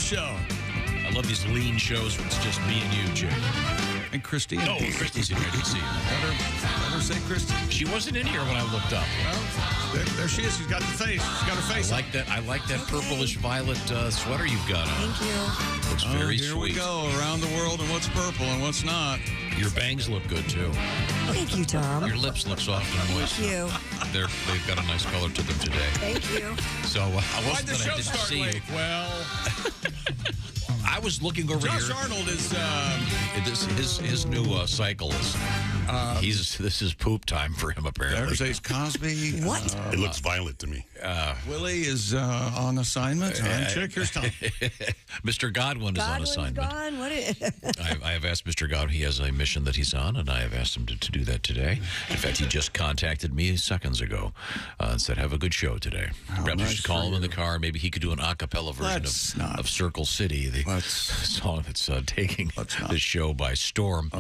show. I love these lean shows where it's just me and you, Jay. And Christine. Oh, Christy's in here. I didn't see her. Let her say Christine. She wasn't in here when I looked up. Well, there she is. She's got the face. She's got her face. I like that purplish violet sweater you've got on. Thank you. Looks very here sweet. we go around the world and what's purple and what's not. Your bangs look good too. Thank you, Tom. Your lips look soft and moist. Thank you. They've got a nice color to them today. Thank you. So I Why'd wasn't the that I show didn't start see you. late? Well, I was looking over Josh here. Arnold is. His new cycle is. This is poop time for him apparently. There's Ace Cosby. What? It looks violet to me. Willie is on assignment. Check here's Tom. Mr. Godwin is on Godwin's assignment. gone. What is? I have asked Mr. Godwin. He has a mission that he's on, and I have asked him to do that today. In fact, he just contacted me seconds ago and said, "Have a good show today." Perhaps we should call him in the car. Maybe he could do an a cappella version of Circle City, the song that's taking this show by storm.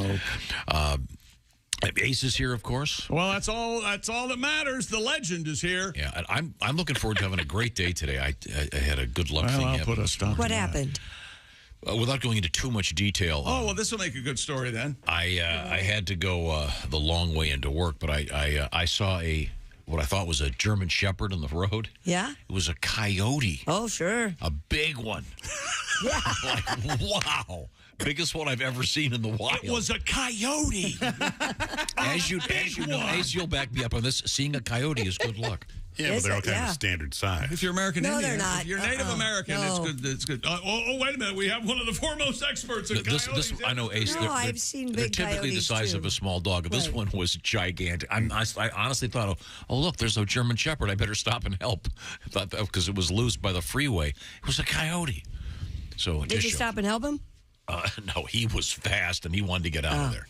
Ace is here, of course. Well, that's all that matters. The legend is here. Yeah, and I'm looking forward to having a great day today. I had a good luck thing I'll happen. put a stop. What happened? Without going into too much detail. Oh, well, this will make a good story then. I had to go the long way into work, but I saw what I thought was a German Shepherd on the road. Yeah? It was a coyote. Oh, sure. A big one. Yeah. Like, wow. Biggest one I've ever seen in the wild. It was a coyote. As you know, Ace, you'll back me up on this. Seeing a coyote is good luck. Yeah, but they're all kind of standard size. If you're American No, Indian, they're not. if you're Native American, No. it's good. It's good. Oh, wait a minute. We have one of the foremost experts in coyotes. I know, Ace. No, I've seen they're big typically the coyotes, size too. of a small dog. This one was gigantic. I honestly thought, oh, look, there's a German Shepherd. I better stop and help. I thought that because it was loose by the freeway. It was a coyote. So Did you stop and help him? No, he was fast and he wanted to get out of there.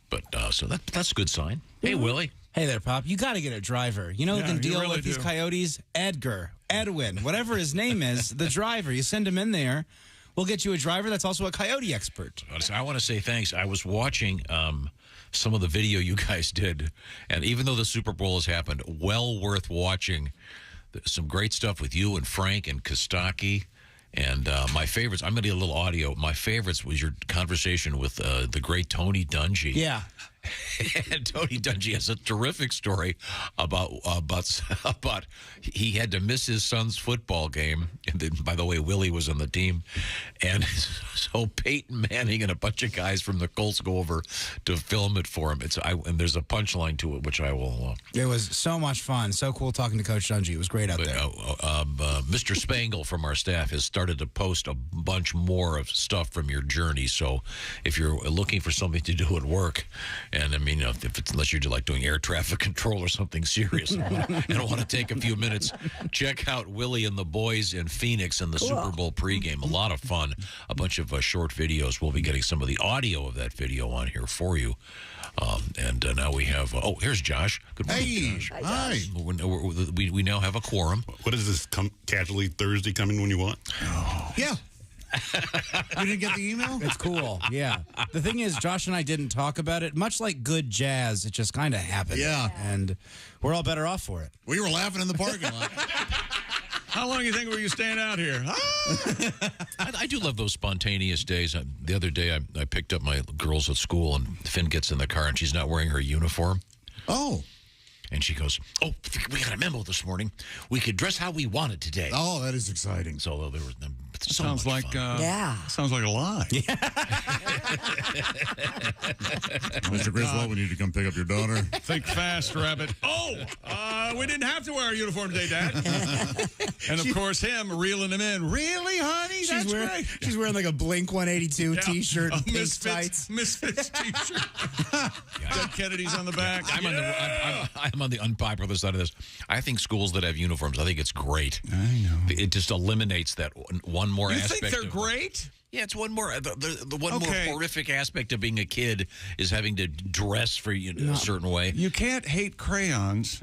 But so that's a good sign. Hey, Willie. Hey there, Pop. You got to get a driver. You know who can deal really with these do. coyotes? Edwin, whatever his name is, the driver. You send him in there. We'll get you a driver that's also a coyote expert. I want to say thanks. I was watching some of the video you guys did, and even though the Super Bowl has happened, well worth watching. Some great stuff with you and Frank and Kostaki. And my favorites, I'm going to get a little audio. My favorites was your conversation with the great Tony Dungy. Yeah. And Tony Dungy has a terrific story about he had to miss his son's football game. And then, by the way, Willie was on the team. And so Peyton Manning and a bunch of guys from the Colts go over to film it for him. And there's a punchline to it, which I will... It was so much fun. So cool talking to Coach Dungy. It was great out there. Mr. Spangle from our staff has started to post a bunch more of stuff from your journey. So if you're looking for something to do at work, and I mean, unless you're like doing air traffic control or something serious, and want to take a few minutes, check out Willie and the boys in Phoenix in the Super Bowl pregame. A lot of fun. A bunch of short videos. We'll be getting some of the audio of that video on here for you. And now we have, here's Josh. Good morning, Josh. Hi. We now have a quorum. What is this casually Thursday coming when you want? Yeah. You didn't get the email? It's cool. Yeah. The thing is, Josh and I didn't talk about it. Much like good jazz, it just kind of happened. Yeah. And we're all better off for it. We were laughing in the parking lot. How long do you think were you staying out here? I do love those spontaneous days. The other day, I picked up my girls at school, and Finn gets in the car, and she's not wearing her uniform. Oh. And she goes, we got a memo this morning. We could dress how we wanted today. Oh, that is exciting. So there was so Sounds much like fun. sounds like a lie. Yeah. Mr. Griswold, we need to come pick up your daughter. Think fast, Rabbit. We didn't have to wear our uniform today, Dad. And of course, him reeling him in. Really, honey? That's great. She's wearing like a Blink 182 T-shirt and pink Misfits, tights. Misfits T-shirt. Dead Kennedys on the back. I'm on the unpopular side of this. I think schools that have uniforms, I think it's great. I know. It just eliminates that one more You aspect. think they're great? Yeah, it's one more. The one more horrific aspect of being a kid is having to dress for a certain way. You can't hate crayons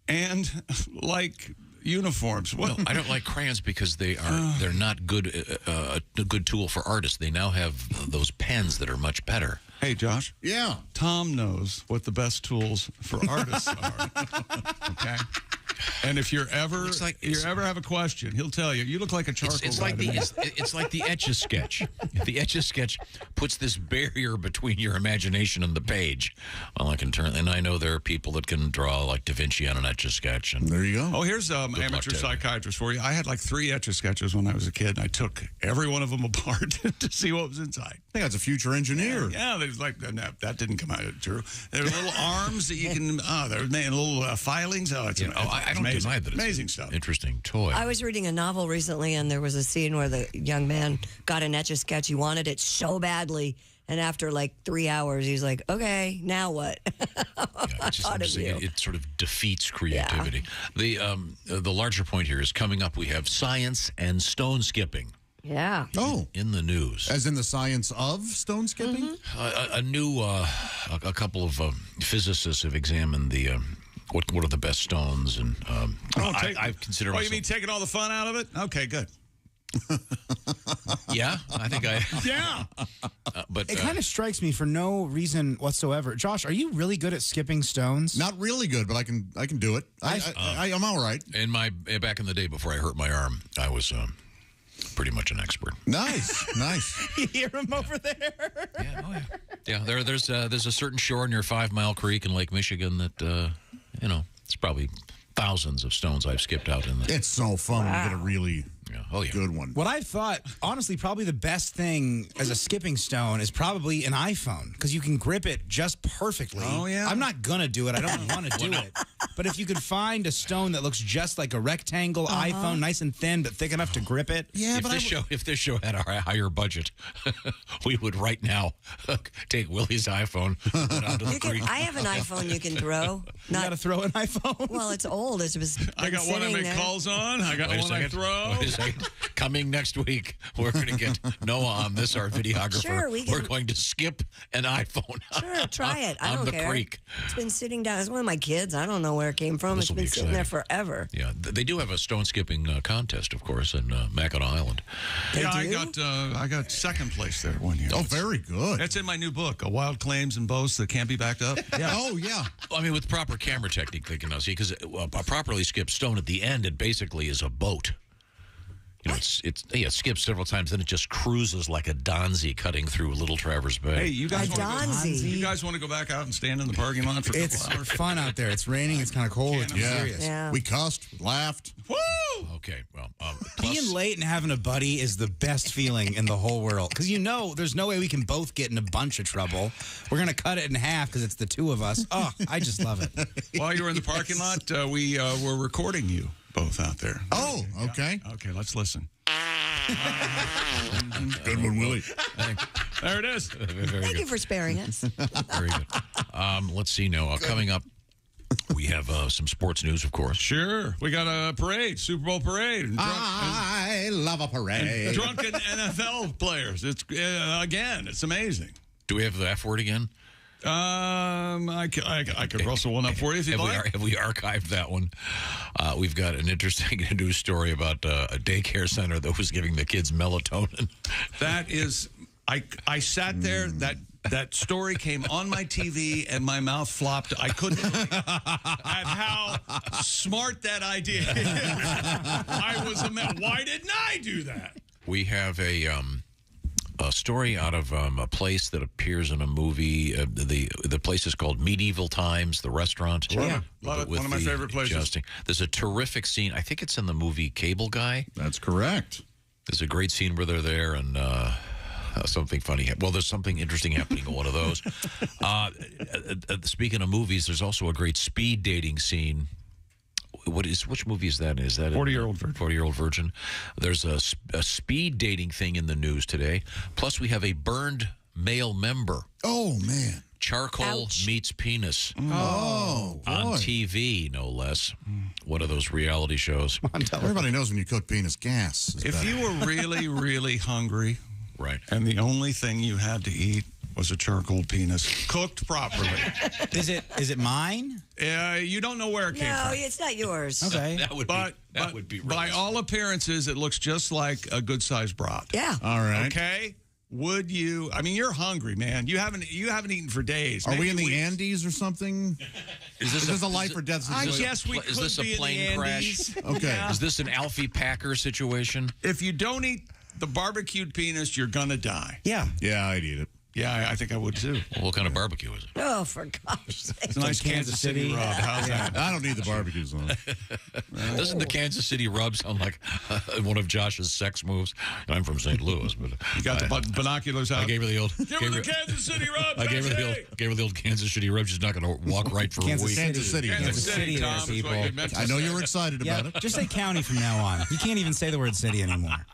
and like uniforms. Well, I don't like crayons because they're not good. A good tool for artists. They now have those pens that are much better. Hey, Josh. Yeah. Tom knows what the best tools for artists are. Okay. And if you're ever like, you ever have a question, he'll tell you. You look like a charcoal It's guy like to me. it's like the Etch A Sketch. The Etch A Sketch puts this barrier between your imagination and the page. Well, I can turn, and I know there are people that can draw like Da Vinci on an Etch A Sketch. And There you go. Oh, here's amateur psychiatrist for you. I had like 3 Etch A Sketches when I was a kid, and I took every one of them apart to see what was inside. I think that's a future engineer. Yeah, there's like that didn't come out true. There were little arms that you can. They're made little filings. Oh, it's I don't deny that. It's amazing stuff. Interesting toy. I was reading a novel recently, and there was a scene where the young man got an Etch A Sketch. He wanted it so badly, and after like 3 hours, he's like, "Okay, now what?" It's just interesting. It sort of defeats creativity. Yeah. The larger point here is coming up. We have science and stone skipping. Yeah. Oh. In the news. As in the science of stone skipping? A couple of physicists have examined the what are the best stones, and I've considered. Oh, myself, you mean taking all the fun out of it? Okay, good. Yeah, I think I. Yeah. But It kind of strikes me for no reason whatsoever. Josh, are you really good at skipping stones? Not really good, but I can do it. I'm all right. back in the day before I hurt my arm, I was pretty much an expert. Nice, nice. You hear him over there? Yeah, oh yeah. Yeah, there's a certain shore near 5 Mile Creek in Lake Michigan that it's probably thousands of stones I've skipped out in there. It's so fun when you get a really good one. What I've thought, honestly, probably the best thing as a skipping stone is probably an iPhone, because you can grip it just perfectly. Oh, yeah? I'm not going to do it. I don't want to do it. But if you could find a stone that looks just like a rectangle iPhone, nice and thin, but thick enough to grip it. Yeah, if this show had a higher budget, we would right now take Willie's iPhone, put it onto the creek. I have an iPhone you can throw. You got to throw an iPhone? Well, it's old. It's just I got one I make calls on. I got one I throw. Wait a second. Coming next week, we're going to get Noah on this, our videographer. Sure, we're going to skip an iPhone. Sure, try it. I don't care. On the creek. It's been sitting down. It's one of my kids. I don't know where it came from. It's been sitting there forever. Yeah, they do have a stone skipping contest, of course, in Mackinac Island. Yeah, I got second place there one year. Oh, very good. That's in my new book, Wild Claims and Boasts That Can't Be Backed Up. Yeah. Oh, yeah. I mean, with proper camera technique, they can now see, because a properly skipped stone at the end, it basically is a boat. You know, it skips several times, then it just cruises like a Donzy cutting through Little Traverse Bay. Hey, you guys Donzy. want to go back out and stand in the parking lot for a couple It's hours? fun out there. It's raining. It's kind of cold. It's serious. Yeah. We cussed, laughed. Woo! Okay, well, Being late and having a buddy is the best feeling in the whole world. Because there's no way we can both get in a bunch of trouble. We're going to cut it in half because it's the two of us. Oh, I just love it. While you were in the parking lot, we were recording you both out there. Oh, okay. Okay, let's listen. Good one, Willie. There it is. very Thank good. you for sparing us. Very good. Let's see now. Coming up, we have some sports news, of course. Sure. We got a parade, Super Bowl parade. I love a parade. Drunken NFL players. It's again, it's amazing. Do we have the F word again? I could rustle one up for you if you'd like. Have we archived that one? We've got an interesting news story about a daycare center that was giving the kids melatonin. That is, I sat there, that story came on my TV and my mouth flopped. I couldn't believe at how smart that idea is. I was amazed. Why didn't I do that? We have a story out of a place that appears in a movie. The place is called Medieval Times, the restaurant. Yeah, one of my favorite places. Adjusting. There's a terrific scene. I think it's in the movie Cable Guy. That's correct. There's a great scene where they're there and something funny. Well, there's something interesting happening in one of those. Speaking of movies, there's also a great speed dating scene. Which movie is that? Is that 40-Year-Old Virgin? 40-Year-Old Virgin. There's a speed dating thing in the news today. Plus, we have a burned male member. Oh, man. Charcoal meets penis. Oh, boy. On TV, no less. One of those reality shows. Everybody knows when you cook penis, gas is If better. you were really, really hungry, Right. and the only thing you had to eat was a charcoal penis cooked properly. Is it mine? You don't know where it came No, from. it's not yours. Okay. That would be really by all appearances, it looks just like a good-sized brat. Yeah. All right. Okay. Would you? I mean, you're hungry, man. You haven't eaten for days. Are we in the weeks. Andes or something? Is this a life or death I situation? guess we Is could this a be in plane the crash? Andes. Okay. Yeah. Is this an Alfie Packer situation? If you don't eat the barbecued penis, you're gonna die. Yeah. Yeah, I'd eat it. Yeah, I think I would too. Well, what kind of barbecue is it? Oh, for gosh sake. It's a nice Kansas City rub. How's that? I don't need the barbecue zone. Doesn't the Kansas City rub sound like one of Josh's sex moves? And I'm from St. Louis, but You got the binoculars out. I gave her the old. Give her the Kansas City rub. I gave her the old Kansas City rub. She's not going to walk right for a week. Kansas City. Kansas City, there, Tom, is what people. you meant to I know say. you were excited Yeah, about it. just say county from now on. You can't even say the word city anymore.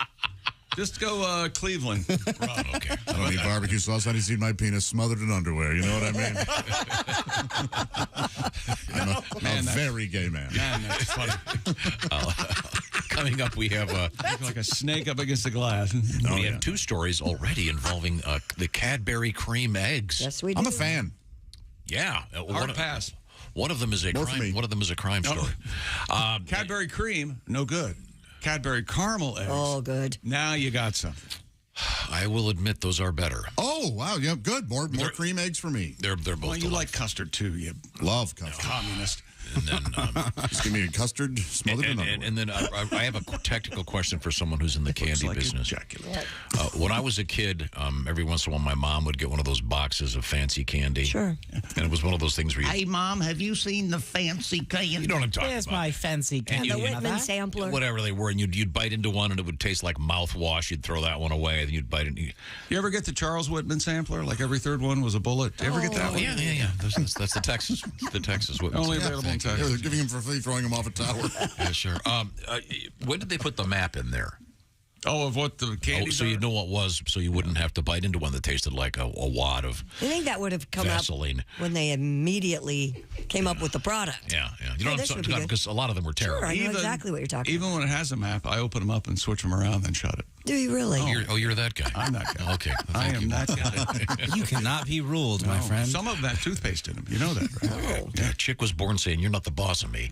Just go Cleveland. Rob. Okay. I don't need barbecue sauce. I just need my penis smothered in underwear. You know what I mean? I'm a very gay man. Man, that's funny. Coming up, we have Like a snake up against the glass. we have two stories already involving the Cadbury cream eggs. Yes, we do. I'm a fan. Yeah, Hard pass. One of them is a More for crime. me. One of them is a crime story. Cadbury cream, no good. Cadbury caramel eggs. Oh, good. Now you got something. I will admit those are better. Oh, wow. Yeah, good. More cream eggs for me. They're both. Well, you delightful. like custard too, you Love custard. communist. And then, Just give me a custard smothered in underwear. and then I have a technical question for someone who's in the candy Like business. ejaculate. When I was a kid, every once in a while, my mom would get one of those boxes of fancy candy. Sure. And it was one of those things where you, Hey, Mom, have you seen the fancy candy? you know what I'm talking There's about. my fancy candy. The you- Whitman sampler. Whatever they were, and you'd bite into one, and it would taste like mouthwash. You'd throw that one away, and you'd bite it. You ever get the Charles Whitman sampler? Like every third one was a bullet. Do you ever get that one? Yeah. That's the Texas, Whitman. Only Yeah, available in thank you. Texas. They're giving him for free, throwing him off a tower. Yeah, sure. When did they put the map in there? Oh, of what the candy? So you know what was, so you wouldn't have to bite into one that tasted like a wad of I think that would have come Vaseline. up when they immediately came up with the product. Yeah. You know Oh, what I'm this would talking be about? good. Because a lot of them were terrible. Sure, I know exactly what you're talking Even when it has a map, I open them up and switch them around, then shut it. Do you really? You're that guy. I'm that guy. Okay. I thank am you. that guy. You cannot be ruled, my No, friend. Some of them have toothpaste in them. You know that, right? Oh. Yeah, chick was born saying, "You're not the boss of me."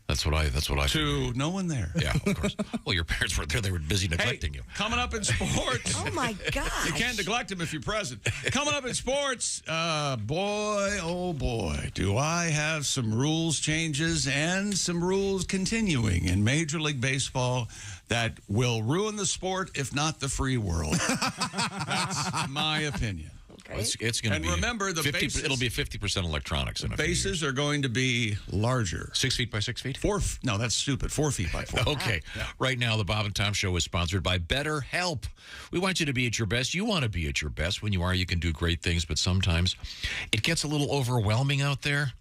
That's what I. To no one there. Yeah, of course. Well, your parents were there; they were busy Hey, neglecting you. coming up in sports. Oh, my gosh. You can't neglect him if you're present. Coming up in sports, boy, oh boy, do I have some rules changes and some rules continuing in Major League Baseball that will ruin the sport, if not the free world. That's my opinion. Okay. It's going to And be. remember, the 50, bases- it'll be 50% electronics in a few years. Bases are going to be larger. 6 feet by 6 feet. No, that's stupid. 4 feet by 4. Okay. Right now, the Bob and Tom Show is sponsored by BetterHelp. We want you to be at your best. You want to be at your best. When you are, you can do great things, but sometimes it gets a little overwhelming out there.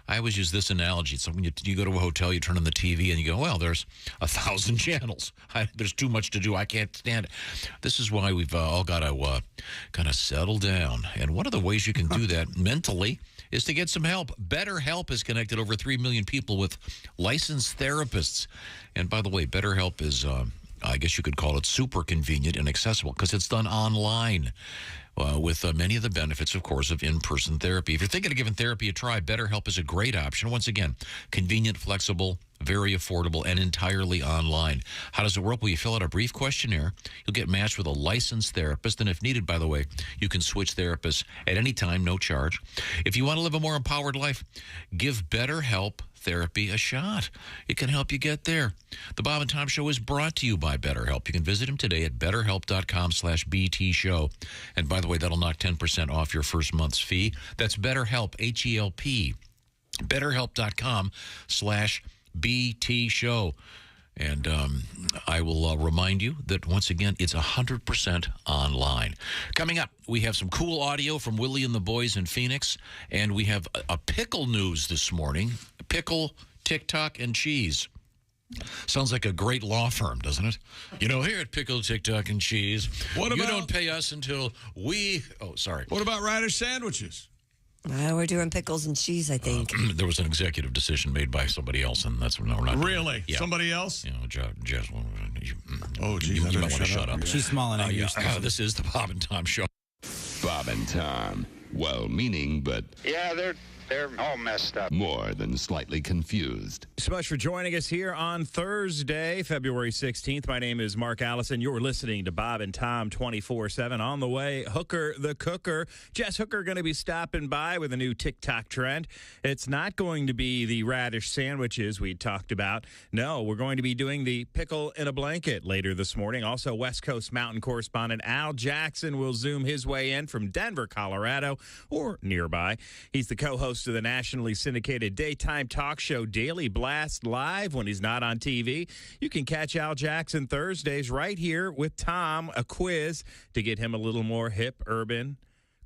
I always use this analogy. So when you go to a hotel, you turn on the TV and you go, well, there's 1,000 channels. There's too much to do. I can't stand it. This is why we've all got to kind of settle down. And one of the ways you can do that mentally is to get some help. BetterHelp has connected over 3 million people with licensed therapists. And by the way, BetterHelp is, I guess you could call it super convenient and accessible because it's done online. With many of the benefits, of course, of in-person therapy. If you're thinking of giving therapy a try, BetterHelp is a great option. Once again, convenient, flexible, very affordable, and entirely online. How does it work? Well, you fill out a brief questionnaire. You'll get matched with a licensed therapist. And if needed, by the way, you can switch therapists at any time, no charge. If you want to live a more empowered life, give BetterHelp therapy a shot. It can help you get there. The Bob and Tom Show is brought to you by BetterHelp. You can visit them today at betterhelp.com/BT Show. And by the way, that'll knock 10% off your first month's fee. That's BetterHelp, H-E-L-P, betterhelp.com/BT Show. And I will remind you that, once again, it's 100% online. Coming up, we have some cool audio from Willie and the boys in Phoenix, and we have a pickle news this morning. Pickle, TikTok, and cheese. Sounds like a great law firm, doesn't it? You know, here at Pickle, TikTok, and cheese, What you about- don't pay us until we... Oh, sorry. What about radish sandwiches? We're doing pickles and cheese, I think. There was an executive decision made by somebody else, and that's no, we're not. Really? Yeah. Somebody else? You know, Jess. Oh, geez, you I might better want to shut up. She's small and angry. This is the Bob and Tom Show. Bob and Tom. Well-meaning, but Yeah, they're They're all messed up. More than slightly confused. So much for joining us here on Thursday, February 16th. My name is Mark Allison. You're listening to Bob and Tom 24/7. On the way, Hooker the Cooker. Jess Hooker going to be stopping by with a new TikTok trend. It's not going to be the radish sandwiches we talked about. No, we're going to be doing the pickle in a blanket later this morning. Also, West Coast Mountain correspondent Al Jackson will zoom his way in from Denver, Colorado, or nearby. He's the co-host of the nationally syndicated daytime talk show Daily Blast Live when he's not on TV. You can catch Al Jackson Thursdays right here with Tom, a quiz to get him a little more hip, urban,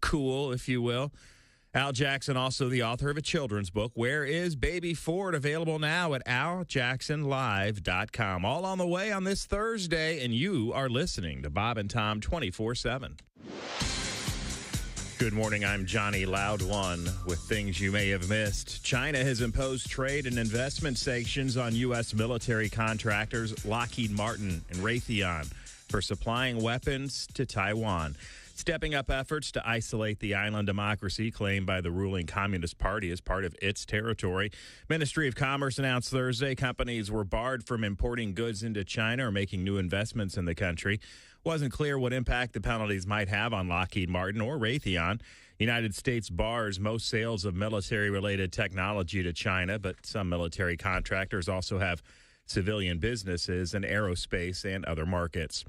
cool, if you will. Al Jackson, also the author of a children's book, Where is Baby Ford? Available now at aljacksonlive.com. All on the way on this Thursday, and you are listening to Bob and Tom 24/7. Good morning, I'm Johnny Loud One with things you may have missed. China has imposed trade and investment sanctions on U.S. military contractors Lockheed Martin and Raytheon for supplying weapons to Taiwan, stepping up efforts to isolate the island democracy claimed by the ruling Communist Party as part of its territory. Ministry of Commerce announced Thursday companies were barred from importing goods into China or making new investments in the country. Wasn't clear what impact the penalties might have on Lockheed Martin or Raytheon. The United States bars most sales of military-related technology to China, but some military contractors also have civilian businesses in aerospace and other markets.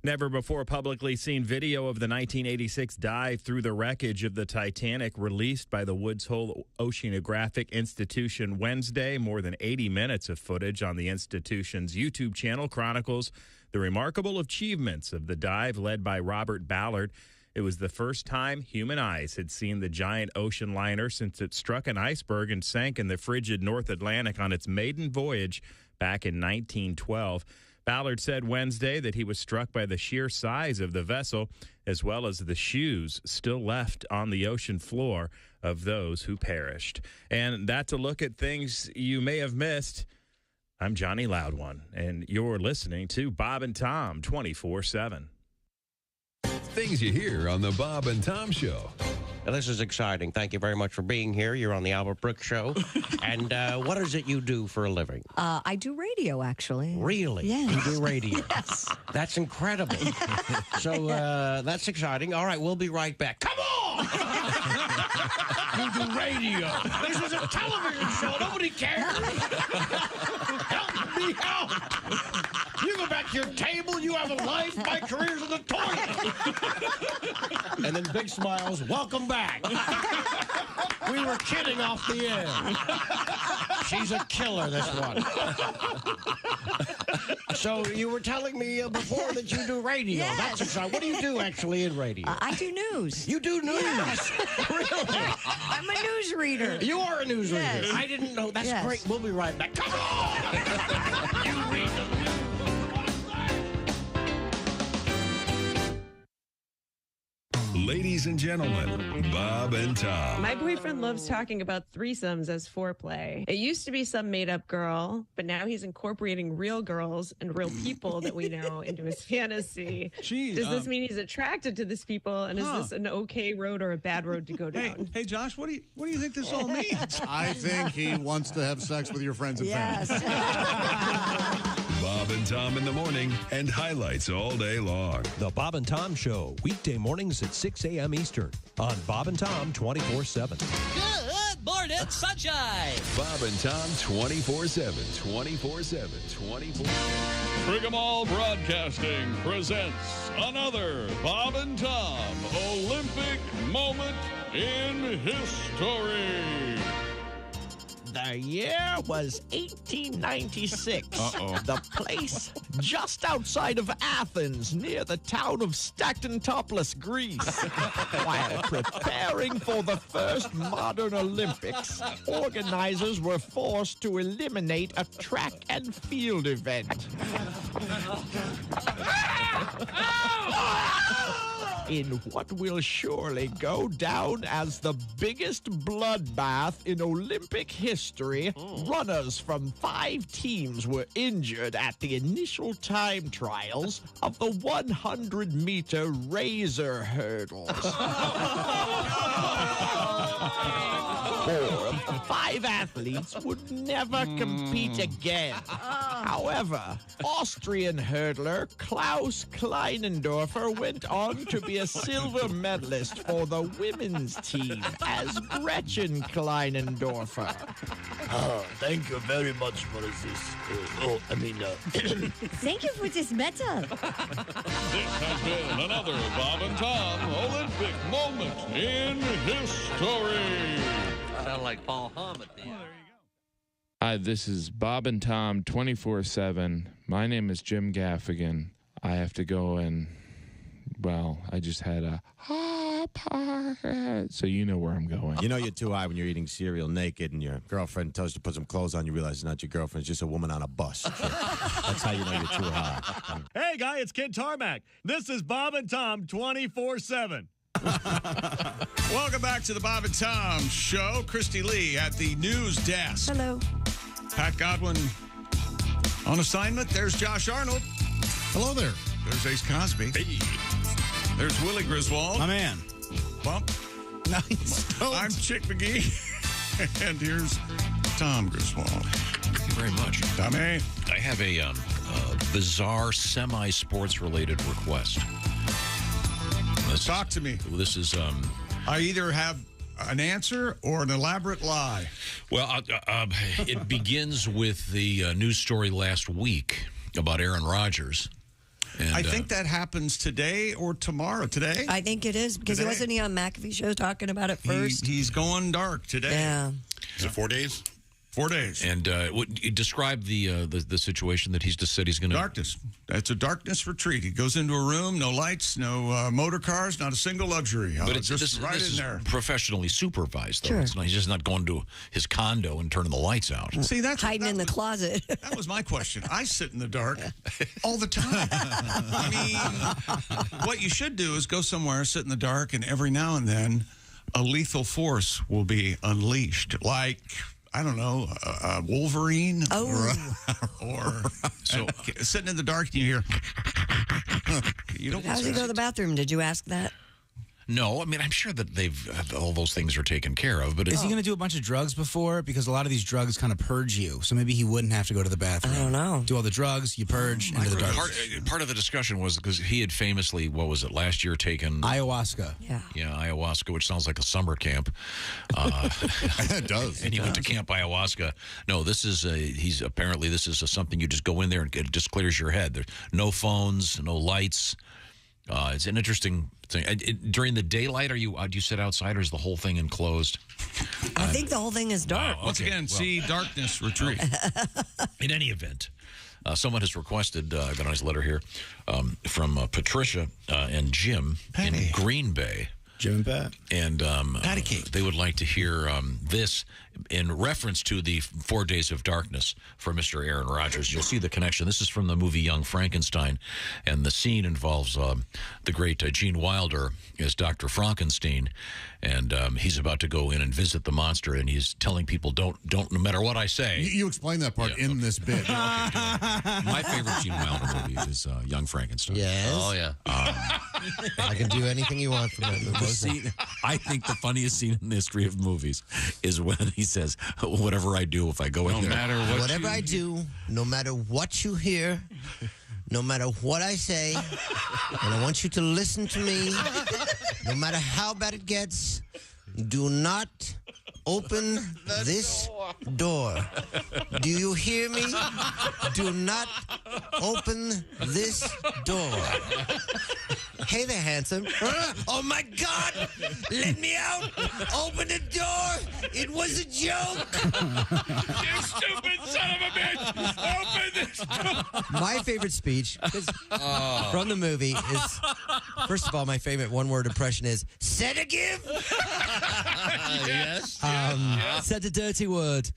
Never before publicly seen video of the 1986 dive through the wreckage of the Titanic released by the Woods Hole Oceanographic Institution Wednesday. More than 80 minutes of footage on the institution's YouTube channel chronicles the remarkable achievements of the dive led by Robert Ballard. It was the first time human eyes had seen the giant ocean liner since it struck an iceberg and sank in the frigid North Atlantic on its maiden voyage back in 1912. Ballard said Wednesday that he was struck by the sheer size of the vessel, as well as the shoes still left on the ocean floor of those who perished. And that's a look at things you may have missed. I'm Johnny Loud One, and you're listening to Bob and Tom 24/7. Things you hear on the Bob and Tom Show. Now, this is exciting. Thank you very much for being here. You're on the Albert Brooks Show. And what is it you do for a living? I do radio, actually. Really? Yes. You do radio? Yes. That's incredible. So that's exciting. All right, we'll be right back. Come on! You do radio. This is a television show. Nobody cares. Help me out. You go back to your table. You have a life. My career's in the toilet. And then big smiles. Welcome back. We were kidding off the air. She's a killer, this one. So you were telling me before that you do radio. Yes. That's exciting. What do you do actually in radio? I do news. You do news? Yes. Really? I'm a newsreader. You are a newsreader. Yes. I didn't know. That's Yes. great. We'll be right back. Come on! You read the news. Ladies and gentlemen, Bob and Tom. My boyfriend loves talking about threesomes as foreplay. It used to be some made-up girl, but now he's incorporating real girls and real people that we know into his fantasy. Jeez, Does this mean he's attracted to this people, and is this an okay road or a bad road to go down? Hey, Josh, what do you think this all means? I think he wants to have sex with your friends and family. Bob and Tom in the morning and highlights all day long. The Bob and Tom Show, weekday mornings at 6 a.m. Eastern on Bob and Tom 24/7. Good morning, sunshine. Bob and Tom 24/7, 24/7, 24. Pickleball Broadcasting presents another Bob and Tom Olympic moment in history. The year was 1896. The place just outside of Athens, near the town of Stactontopolis, Greece. While preparing for the first modern Olympics, organizers were forced to eliminate a track and field event. In what will surely go down as the biggest bloodbath in Olympic history, runners from 5 teams were injured at the initial time trials of the 100-meter razor hurdles. 4 of the 5 athletes would never compete again. However, Austrian hurdler Klaus Kleinendorfer went on to be a silver medalist for the women's team as Gretchen Kleinendorfer. Thank you very much for this. Thank you for this medal. This has been another Bob and Tom Olympic moment in history. Sound like Paul Hum at the end. Hi, this is Bob and Tom 24/7. My name is Jim Gaffigan. I have to go and, well, I just had a so you know where I'm going. You know you're too high when you're eating cereal naked and your girlfriend tells you to put some clothes on. You realize it's not your girlfriend. It's just a woman on a bus. That's how you know you're too high. Hey, guy, it's Kid Tarmac. This is Bob and Tom 24/7. Welcome back to the Bob and Tom Show. Christy Lee at the news desk. Hello. Pat Godwin on assignment. There's Josh Arnold. Hello there. There's Ace Cosby. Hey. There's Willie Griswold. My man. Bump. Nice. I'm Chick McGee. And here's Tom Griswold. Thank you very much. Tommy. I have a bizarre semi-sports related request. Talk to me. This is... I either have an answer or an elaborate lie. Well, it begins with the news story last week about Aaron Rodgers. And, I think that happens today or tomorrow. Today? I think it is, because wasn't he on McAfee show talking about it first? He's going dark today. Yeah. Is it 4 days? 4 days. And describe the situation that he's just said he's going to... Darkness. It's a darkness retreat. He goes into a room, no lights, no motor cars, not a single luxury. But it's just this right is in there. professionally supervised, though. Sure. It's not, he's just not going to his condo and turning the lights out. See, that's hiding in the closet. That was my question. I sit in the dark all the time. I mean, what you should do is go somewhere, sit in the dark, and every now and then a lethal force will be unleashed. Like, I don't know, Wolverine. Oh. Or so sitting in the dark and you hear. How did he go to the bathroom? Did you ask that? No, I mean, I'm sure that all those things are taken care of. But is he going to do a bunch of drugs before? Because a lot of these drugs kind of purge you. So maybe he wouldn't have to go to the bathroom. I don't know. Do all the drugs, you purge, into the dark. Part of the discussion was because he had famously, what was it, last year taken... Ayahuasca. Yeah. Yeah, ayahuasca, which sounds like a summer camp. It does. And he went to Camp Ayahuasca. No, this is something you just go in there and it just clears your head. There's no phones, no lights. It's an interesting thing. During the daylight, do you sit outside, or is the whole thing enclosed? I think the whole thing is dark. Once again, see darkness retreat. In any event, someone has requested, I got a nice letter here, from Patricia and Jim in Green Bay. Jim and Pat. And they would like to hear this in reference to the 4 Days of Darkness for Mr. Aaron Rodgers. You'll see the connection. This is from the movie Young Frankenstein, and the scene involves the great Gene Wilder as Dr. Frankenstein, and he's about to go in and visit the monster, and he's telling people, don't, no matter what I say. You explain that part in this bit. My favorite Gene Wilder movie is Young Frankenstein. Yes. Oh, yeah. I can do anything you want from that movie. I think the funniest scene in the history of movies is when he says, whatever I do, if I go in there. Whatever I do, no matter what you hear, no matter what I say, and I want you to listen to me, no matter how bad it gets, do not open this door. Do you hear me? Do not open this door. Hey there, handsome. Oh, my God. Let me out. Open the door. It was a joke. You stupid son of a bitch. Open this door. My favorite speech from the movie is, first of all, my favorite one-word impression is, said again. Yes. Said a dirty word.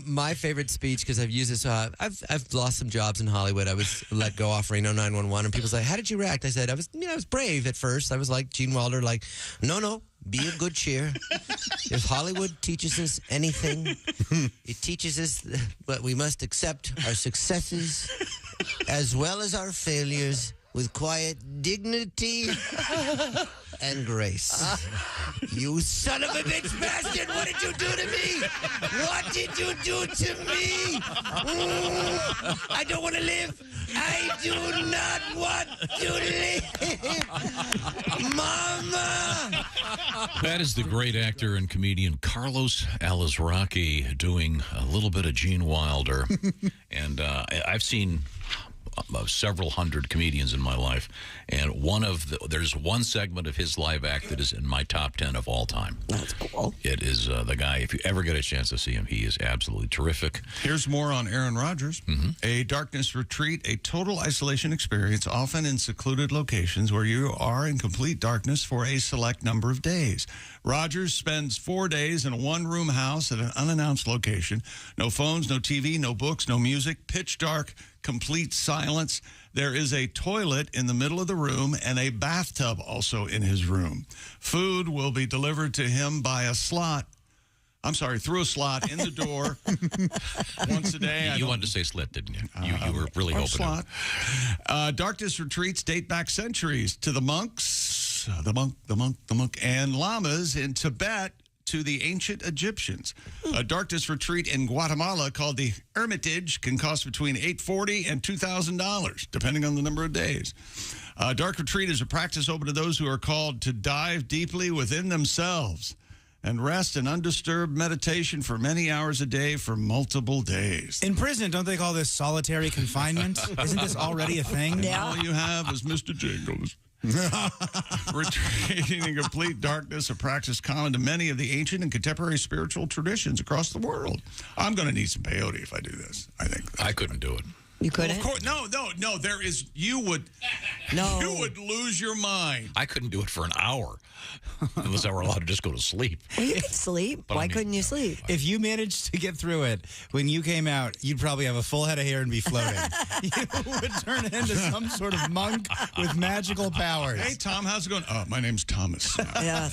My favorite speech, because I've used this, I've lost some jobs in Hollywood. I was let go off Reno 911, and people say, "How did you react?" I said, I was brave at first. I was like Gene Wilder, like, no, be of good cheer. If Hollywood teaches us anything, it teaches us that we must accept our successes as well as our failures with quiet dignity and grace. You son of a bitch bastard! What did you do to me? What did you do to me? I don't want to live. I do not want to live. Mama! That is the great actor and comedian Carlos Alazraqui doing a little bit of Gene Wilder. And I've seen several hundred comedians in my life, and there's one segment of his live act that is in my top 10 of all time. That's cool. It is the guy, if you ever get a chance to see him, he is absolutely terrific. Here's more on Aaron Rodgers. A darkness retreat, a total isolation experience, often in secluded locations where you are in complete darkness for a select number of days. Rodgers spends 4 days in a one-room house at an unannounced location. No phones, no TV, no books, no music, pitch dark, complete silence. There is a toilet in the middle of the room and a bathtub also in his room. Food will be delivered to him by a slot. Through a slot in the door once a day. You wanted to say slit, didn't you? You were really hoping. Slot. Darkness retreats date back centuries to the monks, the monk, and lamas in Tibet, to the ancient Egyptians. A darkness retreat in Guatemala called the Hermitage can cost between $840 and $2,000, depending on the number of days. Dark retreat is a practice open to those who are called to dive deeply within themselves and rest in undisturbed meditation for many hours a day for multiple days. In prison, don't they call this solitary confinement? Isn't this already a thing? Yeah. All you have is Mr. Jingles. Retreating in complete darkness, a practice common to many of the ancient and contemporary spiritual traditions across the world. I'm going to need some peyote if I do this, I think. I couldn't do it. You couldn't? Well, of course, no. There is. You would lose your mind. I couldn't do it for an hour unless I were allowed to just go to sleep. Well, you could sleep. Why couldn't you sleep? If you managed to get through it, when you came out, you'd probably have a full head of hair and be floating. You would turn into some sort of monk with magical powers. Hey, Tom, how's it going? My name's Thomas. Yeah.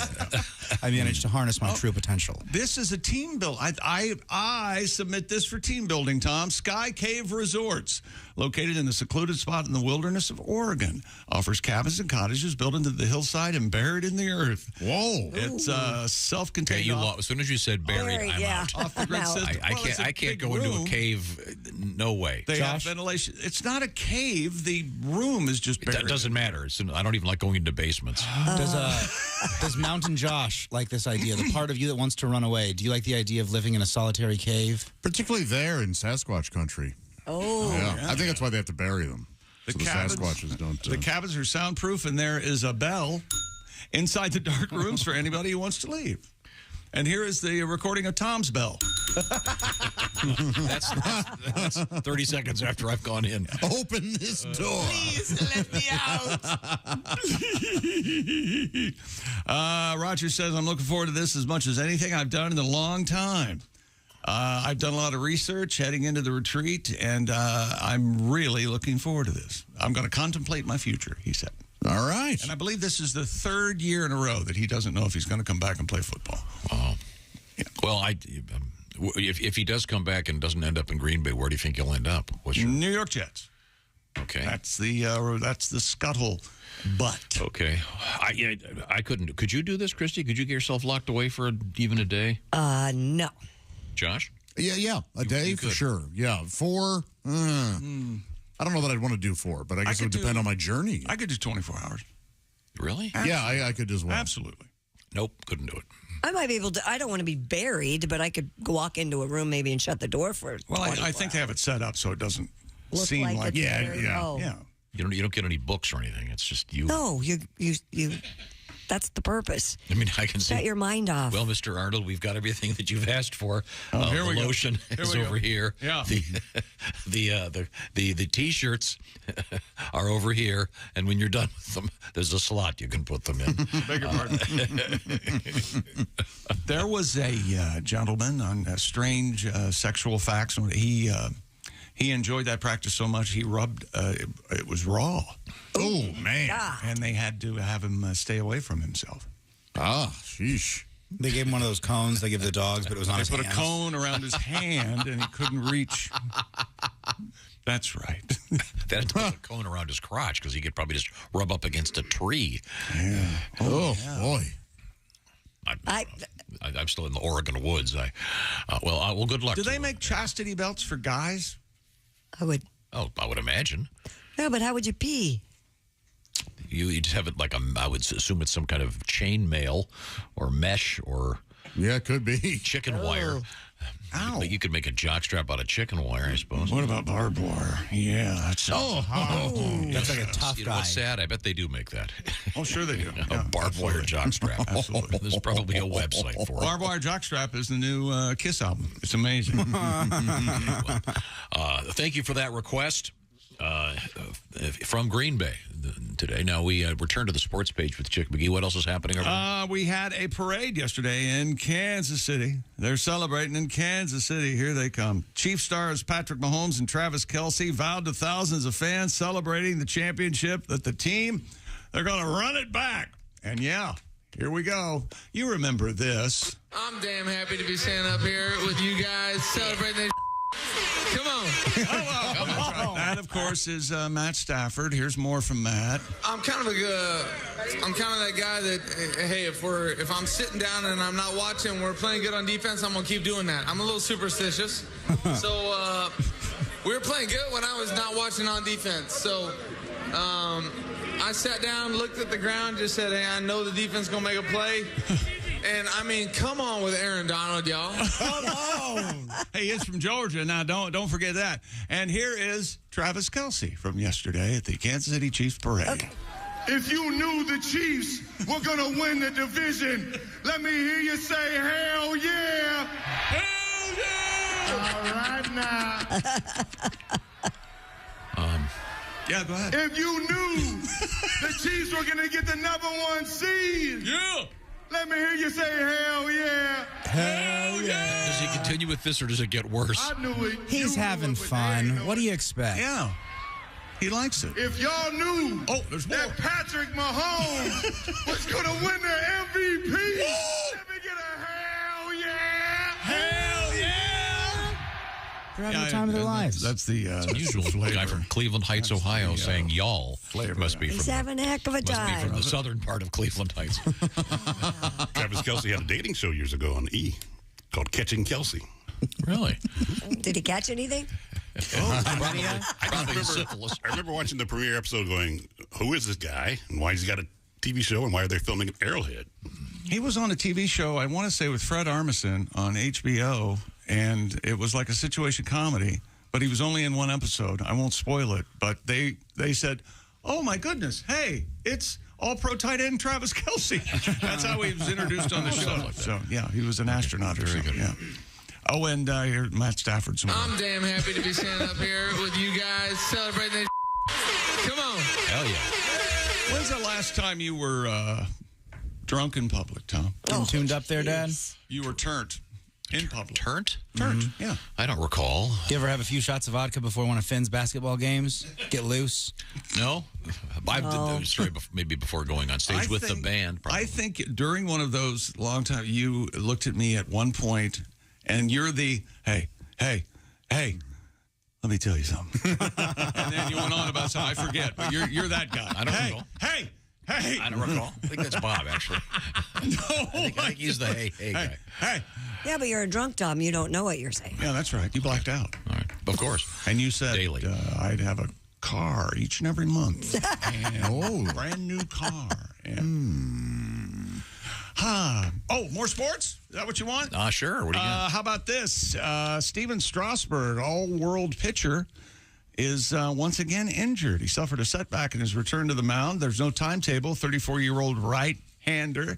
I managed to harness my true potential. This is a team build. I submit this for team building, Tom. Sky Cave Resorts, located in a secluded spot in the wilderness of Oregon, offers cabins and cottages built into the hillside and buried in the earth. Whoa. It's self-contained. Okay, as soon as you said buried, I'm out. Off the grid system. I can't go into a cave. No way. They have ventilation. It's not a cave. The room is just buried. It doesn't matter. I don't even like going into basements. Does Mountain Josh like this idea? The part of you that wants to run away. Do you like the idea of living in a solitary cave? Particularly there in Sasquatch country. Oh. Yeah. I think that's why they have to bury them. The so the Sasquatches don't. The cabins are soundproof, and there is a bell inside the dark rooms for anybody who wants to leave. And here is the recording of Tom's bell. That's 30 seconds after I've gone in. Open this door. Please let me out. Rodgers says, I'm looking forward to this as much as anything I've done in a long time. I've done a lot of research heading into the retreat, and I'm really looking forward to this. I'm going to contemplate my future, he said. All right. And I believe this is the third year in a row that he doesn't know if he's going to come back and play football. Oh. Yeah. Well, if he does come back and doesn't end up in Green Bay, where do you think he'll end up? New York Jets. Okay. That's the scuttle butt. Okay. I couldn't. Could you do this, Christy? Could you get yourself locked away for even a day? No. Josh? Yeah. A day for sure. Yeah. 4. I don't know that I'd want to do 4, but I guess it would depend on my journey. I could do 24 hours. Really? Yeah, I could as well. Absolutely. Nope, couldn't do it. I might be able to. I don't want to be buried, but I could walk into a room maybe and shut the door for. Well, I think they have it set up so it doesn't seem like yeah. You don't get any books or anything. It's just you. No, you. That's the purpose. I mean, I can see. Shut your mind off. Well, Mr. Arnold, we've got everything that you've asked for. Here we the go. lotion is over here. Yeah. The T-shirts are over here, and when you're done with them, there's a slot you can put them in. Beg your pardon. There was a gentleman on Strange Sexual Facts. He enjoyed that practice so much he rubbed. It was raw. Oh man! Yeah. And they had to have him stay away from himself. Sheesh. They gave him one of those cones they give the dogs, but it was on his They put hands. a cone around his hand, and he couldn't reach. That's right. That had a cone around his crotch because he could probably just rub up against a tree. Yeah. Oh, boy. I'm still in the Oregon woods. Well, good luck. Do they make chastity belts for guys? I would. Oh, I would imagine. No, but how would you pee? You just have it like I would assume it's some kind of chain mail or mesh or it could be chicken wire. Ow. But you could make a jockstrap out of chicken wire, I suppose. What about barbed wire? Yeah, that's that's like a tough guy. What's sad? I bet they do make that. Oh, sure they do. A barbed wire jockstrap. Absolutely. There's probably a website for it. Barbed wire jockstrap is the new Kiss album. It's amazing. Thank you for that request from Green Bay today. Now we return to the sports page with Chick McGee. What else is happening over there? We had a parade yesterday in Kansas City. They're celebrating in Kansas City. Here they come. Chief stars Patrick Mahomes and Travis Kelce vowed to thousands of fans celebrating the championship that the team, they're going to run it back. And yeah, here we go. You remember this. I'm damn happy to be standing up here with you guys celebrating this. Come on. That, of course, is Matt Stafford. Here's more from Matt. I'm kind of that guy that, hey, if I'm sitting down and I'm not watching, we're playing good on defense, I'm gonna keep doing that. I'm a little superstitious. So we were playing good when I was not watching on defense. So I sat down, looked at the ground, just said, hey, I know the defense gonna make a play. And, I mean, come on with Aaron Donald, y'all. Come on. Hey, it's from Georgia. Now, don't forget that. And here is Travis Kelce from yesterday at the Kansas City Chiefs parade. Okay. If you knew the Chiefs were going to win the division, let me hear you say, hell yeah. Hell yeah. All right, now. Yeah, go ahead. If you knew the Chiefs were going to get the #1 seed. Yeah. Let me hear you say, hell yeah. Hell yeah. Does he continue with this or does it get worse? I knew it. He's having fun. What do you expect? Yeah. He likes it. If y'all knew that Patrick Mahomes was going to win the MVP, let me get a hell yeah. Hell yeah. They're having the time of their lives. That's the usual guy from Cleveland Heights, Ohio, saying y'all. Flavor. Must be He's from having a heck of a must be time. from the southern part of Cleveland Heights. Travis Kelce had a dating show years ago on E called Catching Kelce. Really? Did he catch anything? I remember watching the premiere episode going, who is this guy? And why has he got a TV show? And why are they filming at Arrowhead? He was on a TV show, I want to say, with Fred Armisen on HBO, and it was like a situation comedy, but he was only in one episode. I won't spoil it, but they said, oh, my goodness, hey, it's all-pro tight end Travis Kelce. That's how he was introduced on the show. Like so, yeah, he was an astronaut or something. Yeah. Oh, and here, Matt Stafford's. I'm damn happy to be standing up here with you guys celebrating this. Come on. Hell yeah. When's the last time you were drunk in public, Tom? Tuned up there, Dad? You were turnt in public. Turnt? Turnt, yeah. I don't recall. Do you ever have a few shots of vodka before one of Finn's basketball games? Get loose? No. Maybe before going on stage with the band. Probably. I think during one of those long time, you looked at me at one point, and you're the, hey, let me tell you something. And then you went on about something. I forget, but you're that guy. I don't recall. Hey. I don't recall. I think that's Bob, actually. No. I think he's the hey guy. Hey. Yeah, but you're a drunk, Tom. You don't know what you're saying. Yeah, that's right. You blacked out. All right. Of course. And you said daily. I'd have a car each and every month. And brand new car. And, more sports? Is that what you want? Sure. What do you got? How about this? Steven Strasburg, all-world pitcher, is once again injured. He suffered a setback in his return to the mound. There's no timetable. 34-year-old right-hander.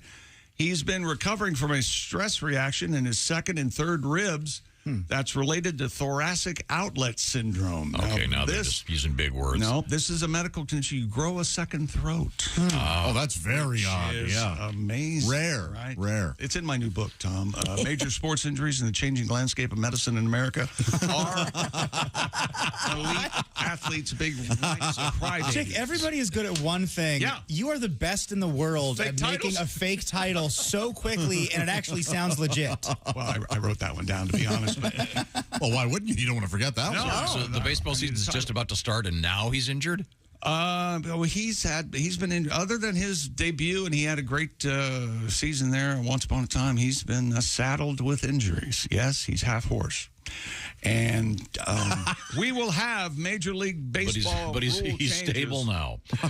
He's been recovering from a stress reaction in his second and third ribs. That's related to thoracic outlet syndrome. Okay, now they're just using big words. No, this is a medical condition. You grow a second throat. Oh, that's very odd. Yeah. Amazing. Rare. Right? Rare. It's in my new book, Tom. Major sports injuries and the changing landscape of medicine in America are elite athletes' big rights of crybabies. Chick, everybody is good at one thing. Yeah. You are the best in the world Fake at titles? making a fake title so quickly, and it actually sounds legit. Well, I wrote that one down, to be honest Well, why wouldn't you? You don't want to forget that one. So the baseball season is just about to start, and now he's injured? He's been in, other than his debut, and he had a great season there once upon a time. He's been saddled with injuries. Yes, he's half horse. And we will have Major League Baseball. But he's stable now. Is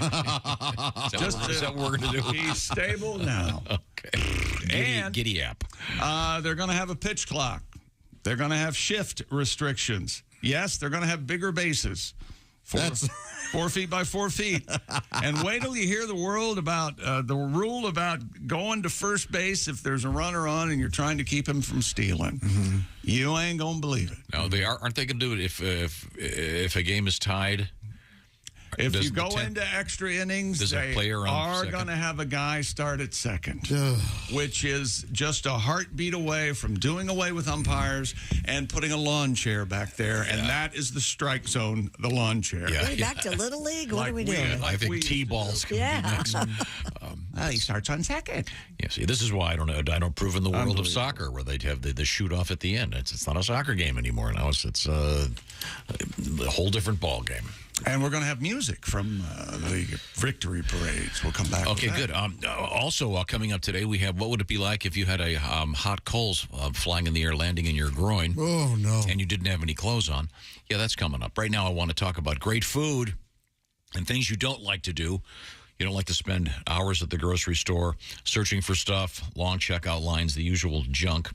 that what we're going to do? He's stable now. Okay. Giddy up. They're going to have a pitch clock. They're going to have shift restrictions. Yes, they're going to have bigger bases. 4 feet by 4 feet. And wait till you hear the rule about going to first base if there's a runner on and you're trying to keep him from stealing. Mm-hmm. You ain't going to believe it. No, aren't they going to do it if a game is tied? If you go into extra innings, they are going to have a guy start at second, which is just a heartbeat away from doing away with umpires and putting a lawn chair back there. And that is the strike zone, the lawn chair. Are we back to Little League? What are we doing? I think T-ball's going to be next. He starts on second. Yeah, see, this is why I don't approve in the world of soccer, where they'd have the shoot off at the end. It's not a soccer game anymore. Now it's a whole different ball game. And we're going to have music from the victory parades. We'll come back. Okay, to that. good. Also, coming up today, we have what would it be like if you had a hot coals flying in the air, landing in your groin? Oh, no. And you didn't have any clothes on. Yeah, that's coming up. Right now, I want to talk about great food and things you don't like to do. You don't like to spend hours at the grocery store searching for stuff, long checkout lines, the usual junk.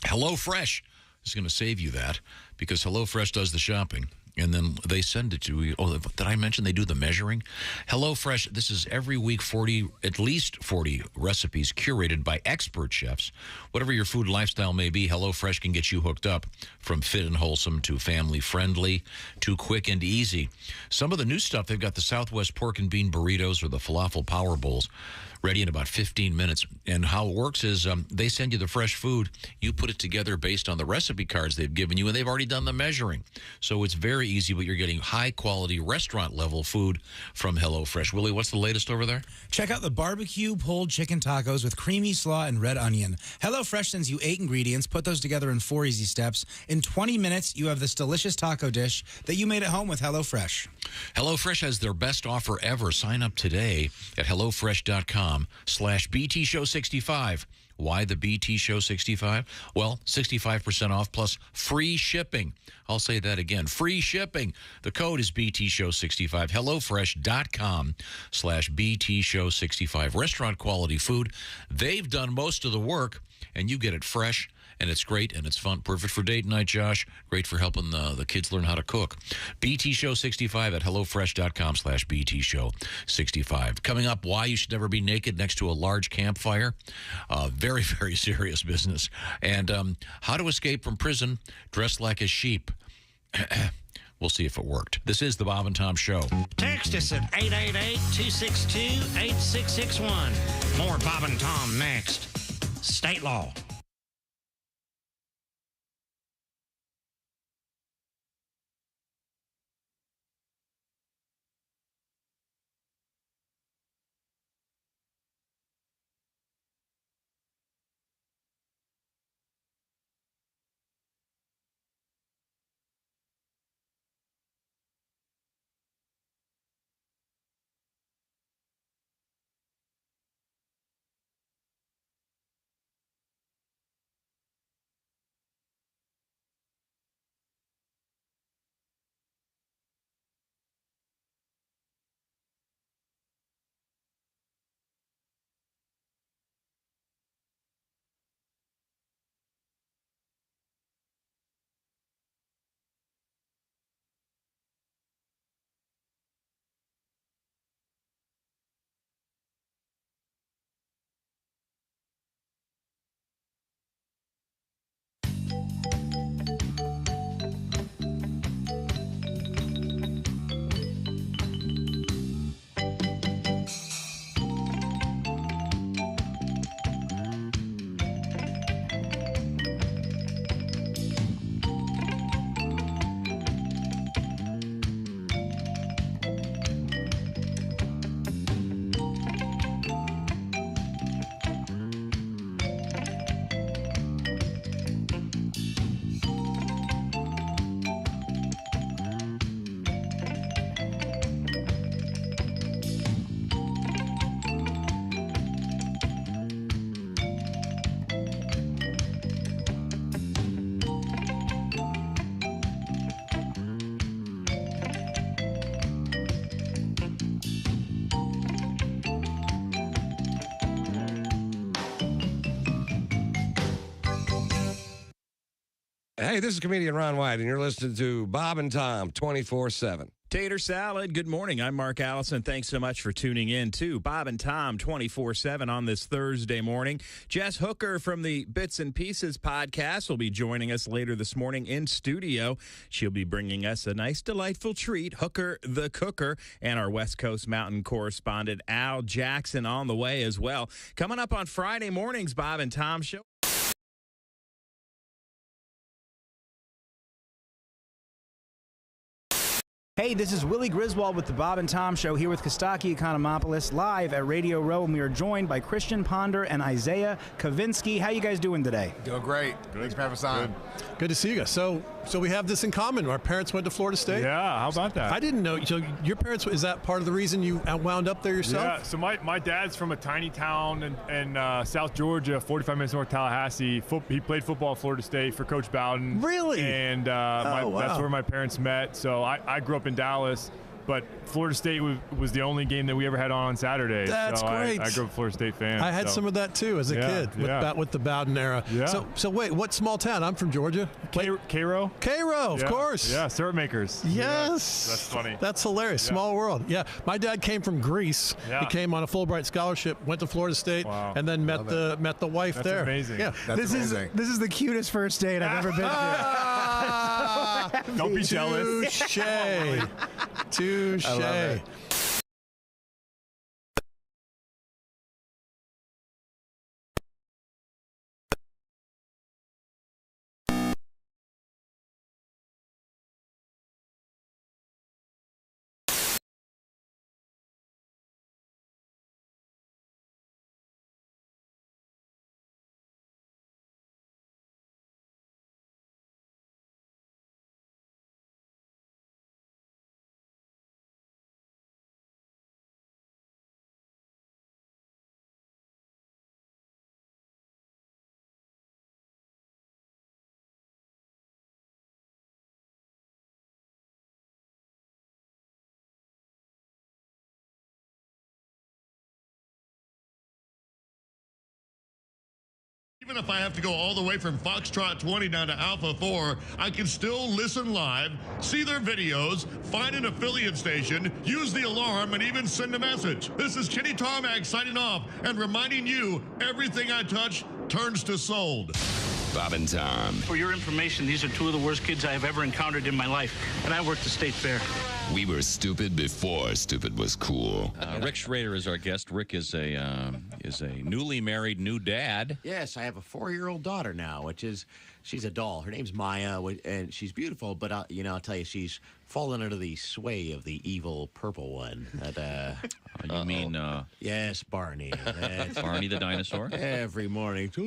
HelloFresh is going to save you that because HelloFresh does the shopping. And then they send it to you. Oh, did I mention they do the measuring? HelloFresh, this is every week at least 40 recipes curated by expert chefs. Whatever your food lifestyle may be, HelloFresh can get you hooked up from fit and wholesome to family friendly to quick and easy. Some of the new stuff, they've got the Southwest pork and bean burritos or the falafel power bowls ready in about 15 minutes. And how it works is they send you the fresh food. You put it together based on the recipe cards they've given you, and they've already done the measuring. So it's very easy, but you're getting high-quality restaurant-level food from HelloFresh. Willie, what's the latest over there? Check out the barbecue pulled chicken tacos with creamy slaw and red onion. HelloFresh sends you 8 ingredients. Put those together in 4 easy steps. In 20 minutes, you have this delicious taco dish that you made at home with HelloFresh. HelloFresh has their best offer ever. Sign up today at HelloFresh.com/BT Show 65. Why the BT Show 65? Well, 65% off plus free shipping. I'll say that again. Free shipping. The code is BT Show 65. HelloFresh.com/BT Show 65. Restaurant quality food. They've done most of the work, and you get it fresh. And it's great, and it's fun. Perfect for date night, Josh. Great for helping the kids learn how to cook. BT Show 65 at HelloFresh.com/BT Show 65. Coming up, why you should never be naked next to a large campfire. Very, very serious business. And how to escape from prison dressed like a sheep. We'll see if it worked. This is the Bob and Tom Show. Text us at 888-262-8661. More Bob and Tom next. State law. Hey, this is comedian Ron White, and you're listening to Bob and Tom 24/7. Tater salad. Good morning. I'm Mark Allison. Thanks so much for tuning in to Bob and Tom 24/7 on this Thursday morning. Jess Hooker from the Bits and Pieces podcast will be joining us later this morning in studio. She'll be bringing us a nice, delightful treat, Hooker the Cooker, and our West Coast Mountain correspondent Al Jackson on the way as well. Coming up on Friday morning's Bob and Tom show. Hey, this is Willie Griswold with the Bob and Tom Show here with Kostaki Economopoulos live at Radio Row, and we are joined by Christian Ponder and Isaiah Kavinsky. How you guys doing today? Doing great. Thanks for having us on. Good to see you guys. So we have this in common. Our parents went to Florida State. Yeah, how about that? I didn't know. So your parents, is that part of the reason you wound up there yourself? Yeah, so my dad's from a tiny town in South Georgia, 45 minutes north of Tallahassee. He played football at Florida State for Coach Bowden. Really? And that's where my parents met. So I grew up in Dallas, but Florida State was the only game that we ever had on Saturday. That's great. I grew up a Florida State fan. I had some of that too as a kid with the Bowden era. Yeah. So wait, what small town? I'm from Georgia. Cairo. Cairo, of course. Yeah, syrup makers. Yes. That's funny. That's hilarious. Yeah. Small world. Yeah. My dad came from Greece. Yeah. He came on a Fulbright scholarship, went to Florida State, and then met the wife That's there. amazing. Yeah. This is the cutest first date I've ever been to. Don't be jealous. Touche. I love it. Even if I have to go all the way from Foxtrot 20 down to Alpha 4, I can still listen live, see their videos, find an affiliate station, use the alarm, and even send a message. This is Kenny Tarmac signing off and reminding you, everything I touch turns to sold. Bob and Tom. For your information, these are two of the worst kids I have ever encountered in my life, and I worked the state fair. We were stupid before stupid was cool. Rick Schrader is our guest. Rick is a newly married new dad. Yes, I have a 4-year-old daughter now, she's a doll. Her name's Maya, and she's beautiful, but I'll tell you, she's fallen under the sway of the evil purple one. You mean... Yes, Barney. Barney the dinosaur? Every morning, I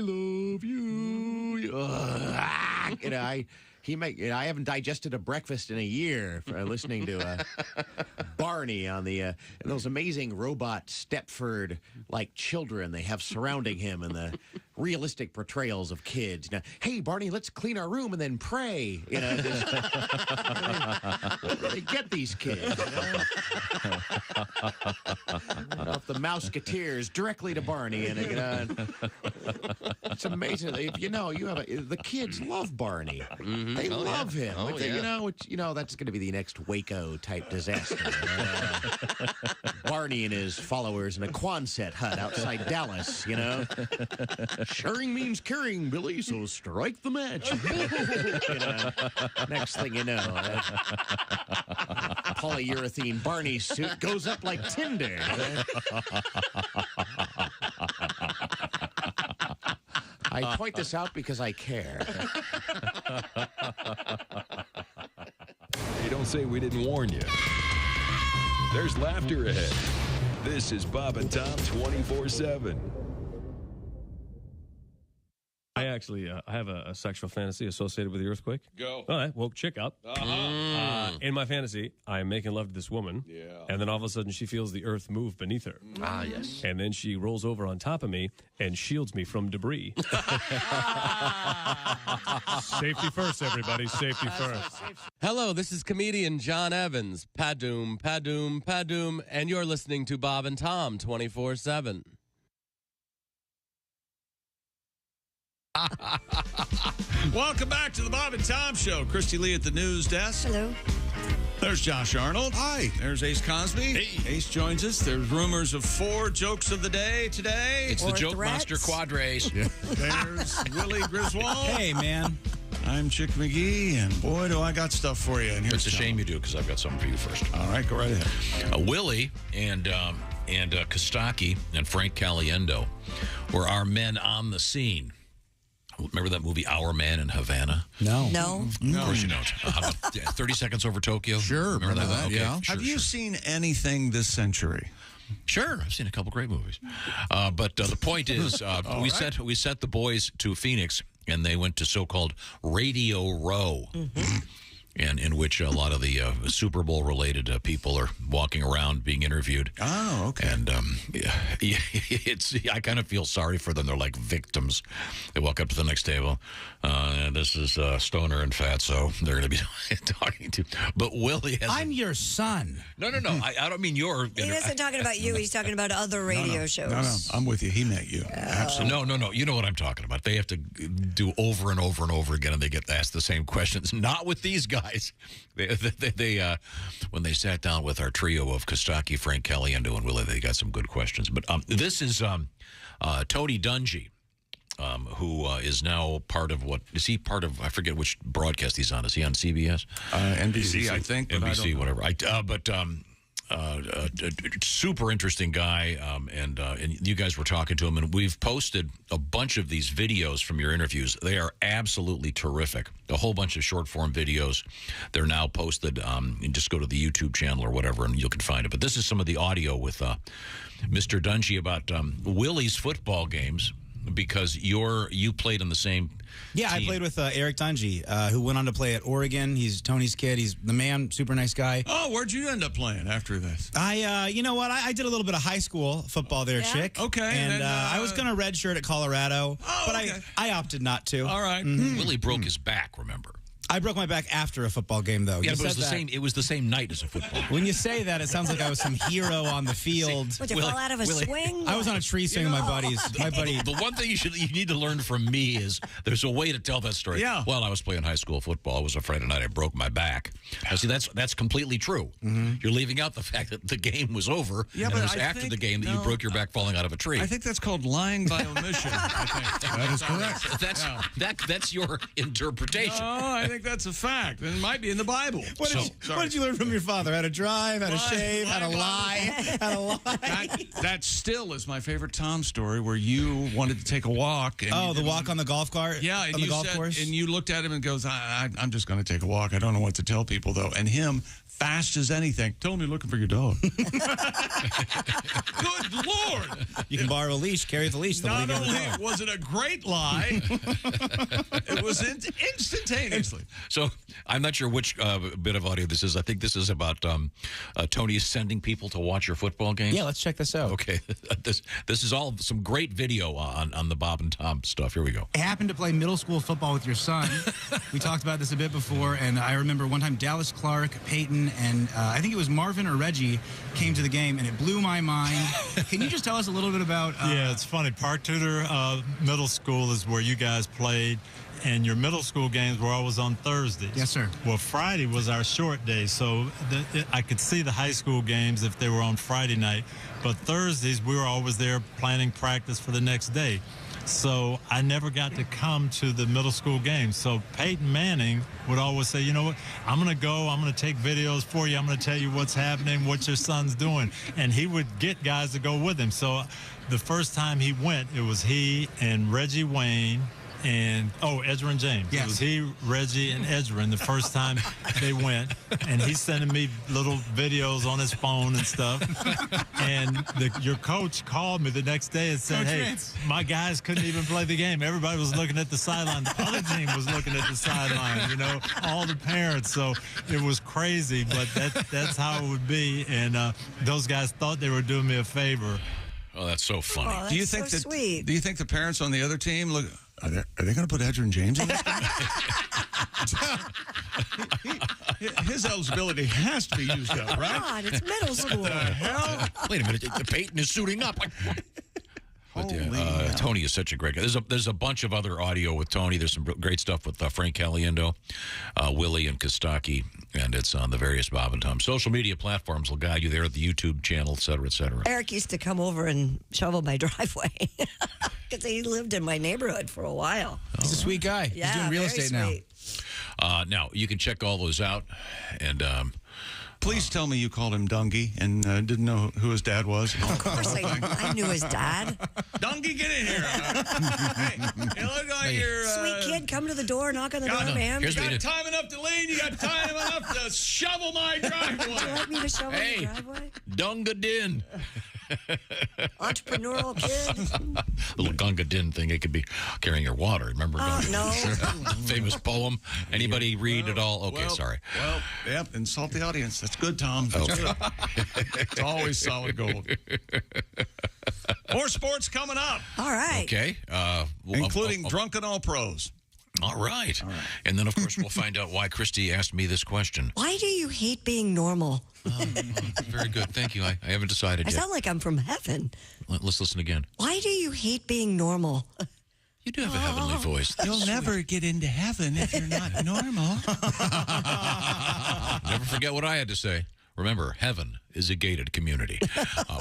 love you. I haven't digested a breakfast in a year for listening to Barney on the those amazing robot Stepford like children they have surrounding him and the realistic portrayals of kids. Hey Barney, let's clean our room and then pray. Just, they get these kids. Off the Mouseketeers directly to Barney, and it's amazing. The kids love Barney. Mm-hmm. They love him. That's going to be the next Waco type disaster. Barney and his followers in a Quonset hut outside Dallas. Sharing means caring, Billy. So strike the match. Next thing you know, polyurethane Barney suit goes up like tinder. I point this out because I care. Hey, don't say we didn't warn you. There's laughter ahead. This is Bob and Tom 24/7. I actually I have a sexual fantasy associated with the earthquake. Go. All right, woke chick up. In my fantasy, I'm making love to this woman. Yeah. And then all of a sudden, she feels the earth move beneath her. Yes. And then she rolls over on top of me and shields me from debris. Safety first, everybody. Safety first. Hello, this is comedian John Evans. Padoom, padoom, padoom. And you're listening to Bob and Tom 24/7. Welcome back to the Bob and Tom Show. Christy Lee at the news desk. Hello. There's Josh Arnold. Hi. There's Ace Cosby. Hey. Ace joins us. There's rumors of 4 jokes of the day today. It's Or the Joke threats. Monster Quadres. There's Willie Griswold. Hey, man. I'm Chick McGee, and boy, do I got stuff for you. And It's a shame you do, because I've got something for you first. All right, go right ahead. Willie and Kostaki and Frank Caliendo were our men on the scene. Remember that movie, Our Man in Havana? No. Of course you don't. 30 Seconds Over Tokyo? Sure, remember that, Okay, yeah. sure, Have you sure. seen anything this century? Sure, I've seen a couple great movies. But the point is, we sent the boys to Phoenix, and they went to so-called Radio Row, and in which a lot of the Super Bowl-related people are walking around being interviewed. Oh, okay. And I kind of feel sorry for them. They're like victims. They walk up to the next table. This is Stoner and Fatso. They're going to be talking to. But Willie has. I'm your son. No. I don't mean your. He isn't talking about you. He's talking about other radio shows. No, I'm with you. He meant you. Absolutely. No. You know what I'm talking about. They have to do over and over and over again, and they get asked the same questions. Not with these guys. They when they sat down with our trio of Kostaki, Frank Caliendo, and Willie, they got some good questions. But this is Tony Dungy, who is now part of what is he part of? I forget which broadcast he's on. Is he on CBS? NBC, I think. But NBC, whatever. Super interesting guy, and you guys were talking to him, and we've posted a bunch of these videos from your interviews. They are absolutely terrific. A whole bunch of short form videos. They're now posted. And just go to the YouTube channel or whatever, and you can find it. But this is some of the audio with Mr. Dungy about Willie's football games, because you played in the same. Yeah, team. I played with Eric Dungy, who went on to play at Oregon. He's Tony's kid. He's the man, super nice guy. Oh, where'd you end up playing after this? You know what? I did a little bit of high school football there, Chick. Okay. And I was going to redshirt at Colorado, but okay. I opted not to. All right. Willie broke his back, remember? I broke my back after a football game, though. Yeah, You but it was said the that. same. It was the same night as a football game. When you say that, it sounds like I was some hero on the field. Would you fall out of a swing? I was on a tree swing with my buddies. My buddy. The one thing you need to learn from me is there's a way to tell that story. Yeah. Well, I was playing high school football. It was a Friday night. I broke my back. Now, see, that's completely true. You're leaving out the fact that the game was over. Yeah, and but it was I after think- the game that you no, broke your back falling out of a tree. I think that's called lying by omission. I think. That is correct. That's your interpretation. No, I think that's a fact. And it might be in the Bible. What did you learn from your father? How to drive, how to shave, how to lie. how to lie. That still is my favorite Tom story, where you wanted to take a walk. And the walk on the golf cart? Yeah, and on the golf said, course? and you looked at him and goes, I'm just going to take a walk. I don't know what to tell people, though. And him, fast as anything, told me looking for your dog. Good Lord. You can borrow a leash, carry the leash. Not only was it a great lie, it was instantaneously. So I'm not sure which bit of audio this is. I think this is about Tony sending people to watch your football games. Yeah, let's check this out. Okay. This is all some great video on the Bob and Tom stuff. Here we go. I happened to play middle school football with your son. We talked about this a bit before, and I remember one time Dallas Clark, Peyton, and I think it was Marvin or Reggie came to the game, and it blew my mind. Can you just tell us a little bit about... Yeah, it's funny. Park Tudor Middle School is where you guys played, and your middle school games were always on Thursdays. Yes, sir. Well, Friday was our short day, so I could see the high school games if they were on Friday night, but Thursdays we were always there planning practice for the next day. So I never got to come to the middle school games. So Peyton Manning would always say, you know what, I'm going to go, I'm going to take videos for you, I'm going to tell you what's happening, what your son's doing. And he would get guys to go with him. So the first time he went, it was he and Reggie Wayne and, Ezra and James. Yes. It was he, Reggie, and Ezra the first time they went. And he's sending me little videos on his phone and stuff. And your coach called me the next day and said, hey, my guys couldn't even play the game. Everybody was looking at the sideline. The other team was looking at the sideline, you know, all the parents. So it was crazy, but that's how it would be. And those guys thought they were doing me a favor. Oh, that's so funny. Oh, that's so sweet. Do you think the parents on the other team look? Are they going to put Edger and James in this game? His eligibility has to be used up, right? God, it's middle school. What the hell? Wait a minute. Peyton is suiting up. But Tony is such a great guy. There's a bunch of other audio with Tony. There's some great stuff with Frank Caliendo, Willie, and Kostaki, and it's on the various Bob and Tom social media platforms. Will guide you there at the YouTube channel, et cetera, et cetera. Eric used to come over and shovel my driveway because he lived in my neighborhood for a while. He's a sweet guy. Yeah, He's doing real estate now. Now, you can check all those out. And please tell me you called him Dungy and didn't know who his dad was. Of course I knew his dad. Dungy, get in here. Hey, you look like you're... Sweet kid, come to the door, knock on the door, man. You got time enough to lean, you got time enough to shovel my driveway. Would you like me to shovel your driveway? Dunga Din. Entrepreneurial kid. Little Gunga Din thing. It could be carrying your water. Remember? No. Famous poem. Anybody read it all? Okay, sorry. Well, yep, insult the audience. That's good, Tom. That's good. It's always solid gold. More sports coming up. All right. Okay. Including Drunken All Pros. All right. And then, of course, we'll find out why Christy asked me this question. Why do you hate being normal? Very good. Thank you. I haven't decided I yet. sound like I'm from heaven. Let's listen again. Why do you hate being normal? You do have a heavenly voice. You'll never get into heaven if you're not normal. Never forget what I had to say. Remember, heaven is a gated community.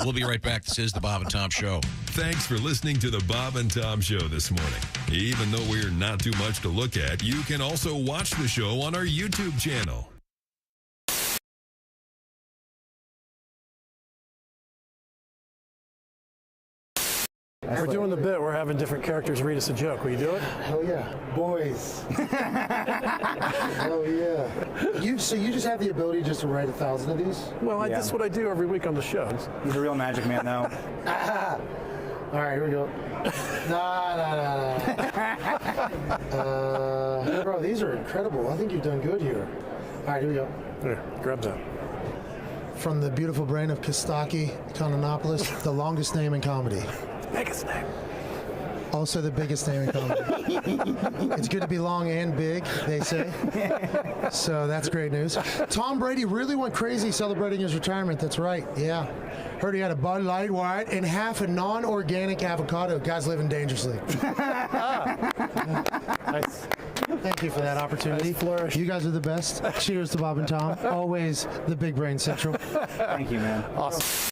We'll be right back. This is the Bob and Tom Show. Thanks for listening to the Bob and Tom Show this morning. Even though we're not too much to look at, you can also watch the show on our YouTube channel. We're doing the bit. We're having different characters read us a joke. Will you do it? Hell yeah. Boys. Hell yeah. So you just have the ability just to write 1,000 of these? Well, that's what I do every week on the show. He's a real magic man, though. All right, here we go. Bro, these are incredible. I think you've done good here. All right, here we go. Here, grab that. From the beautiful brain of Kostaki Kononopoulos, the longest name in comedy. Biggest name. Also the biggest name in comedy. It's good to be long and big, they say. So that's great news. Tom Brady really went crazy celebrating his retirement. That's right. Yeah. Heard he had a Bud Light White and half a non-organic avocado. Guy's living dangerously. Nice. Thank you for that opportunity. Nice. You guys are the best. Cheers to Bob and Tom. Always the Big Brain Central. Thank you, man. Awesome.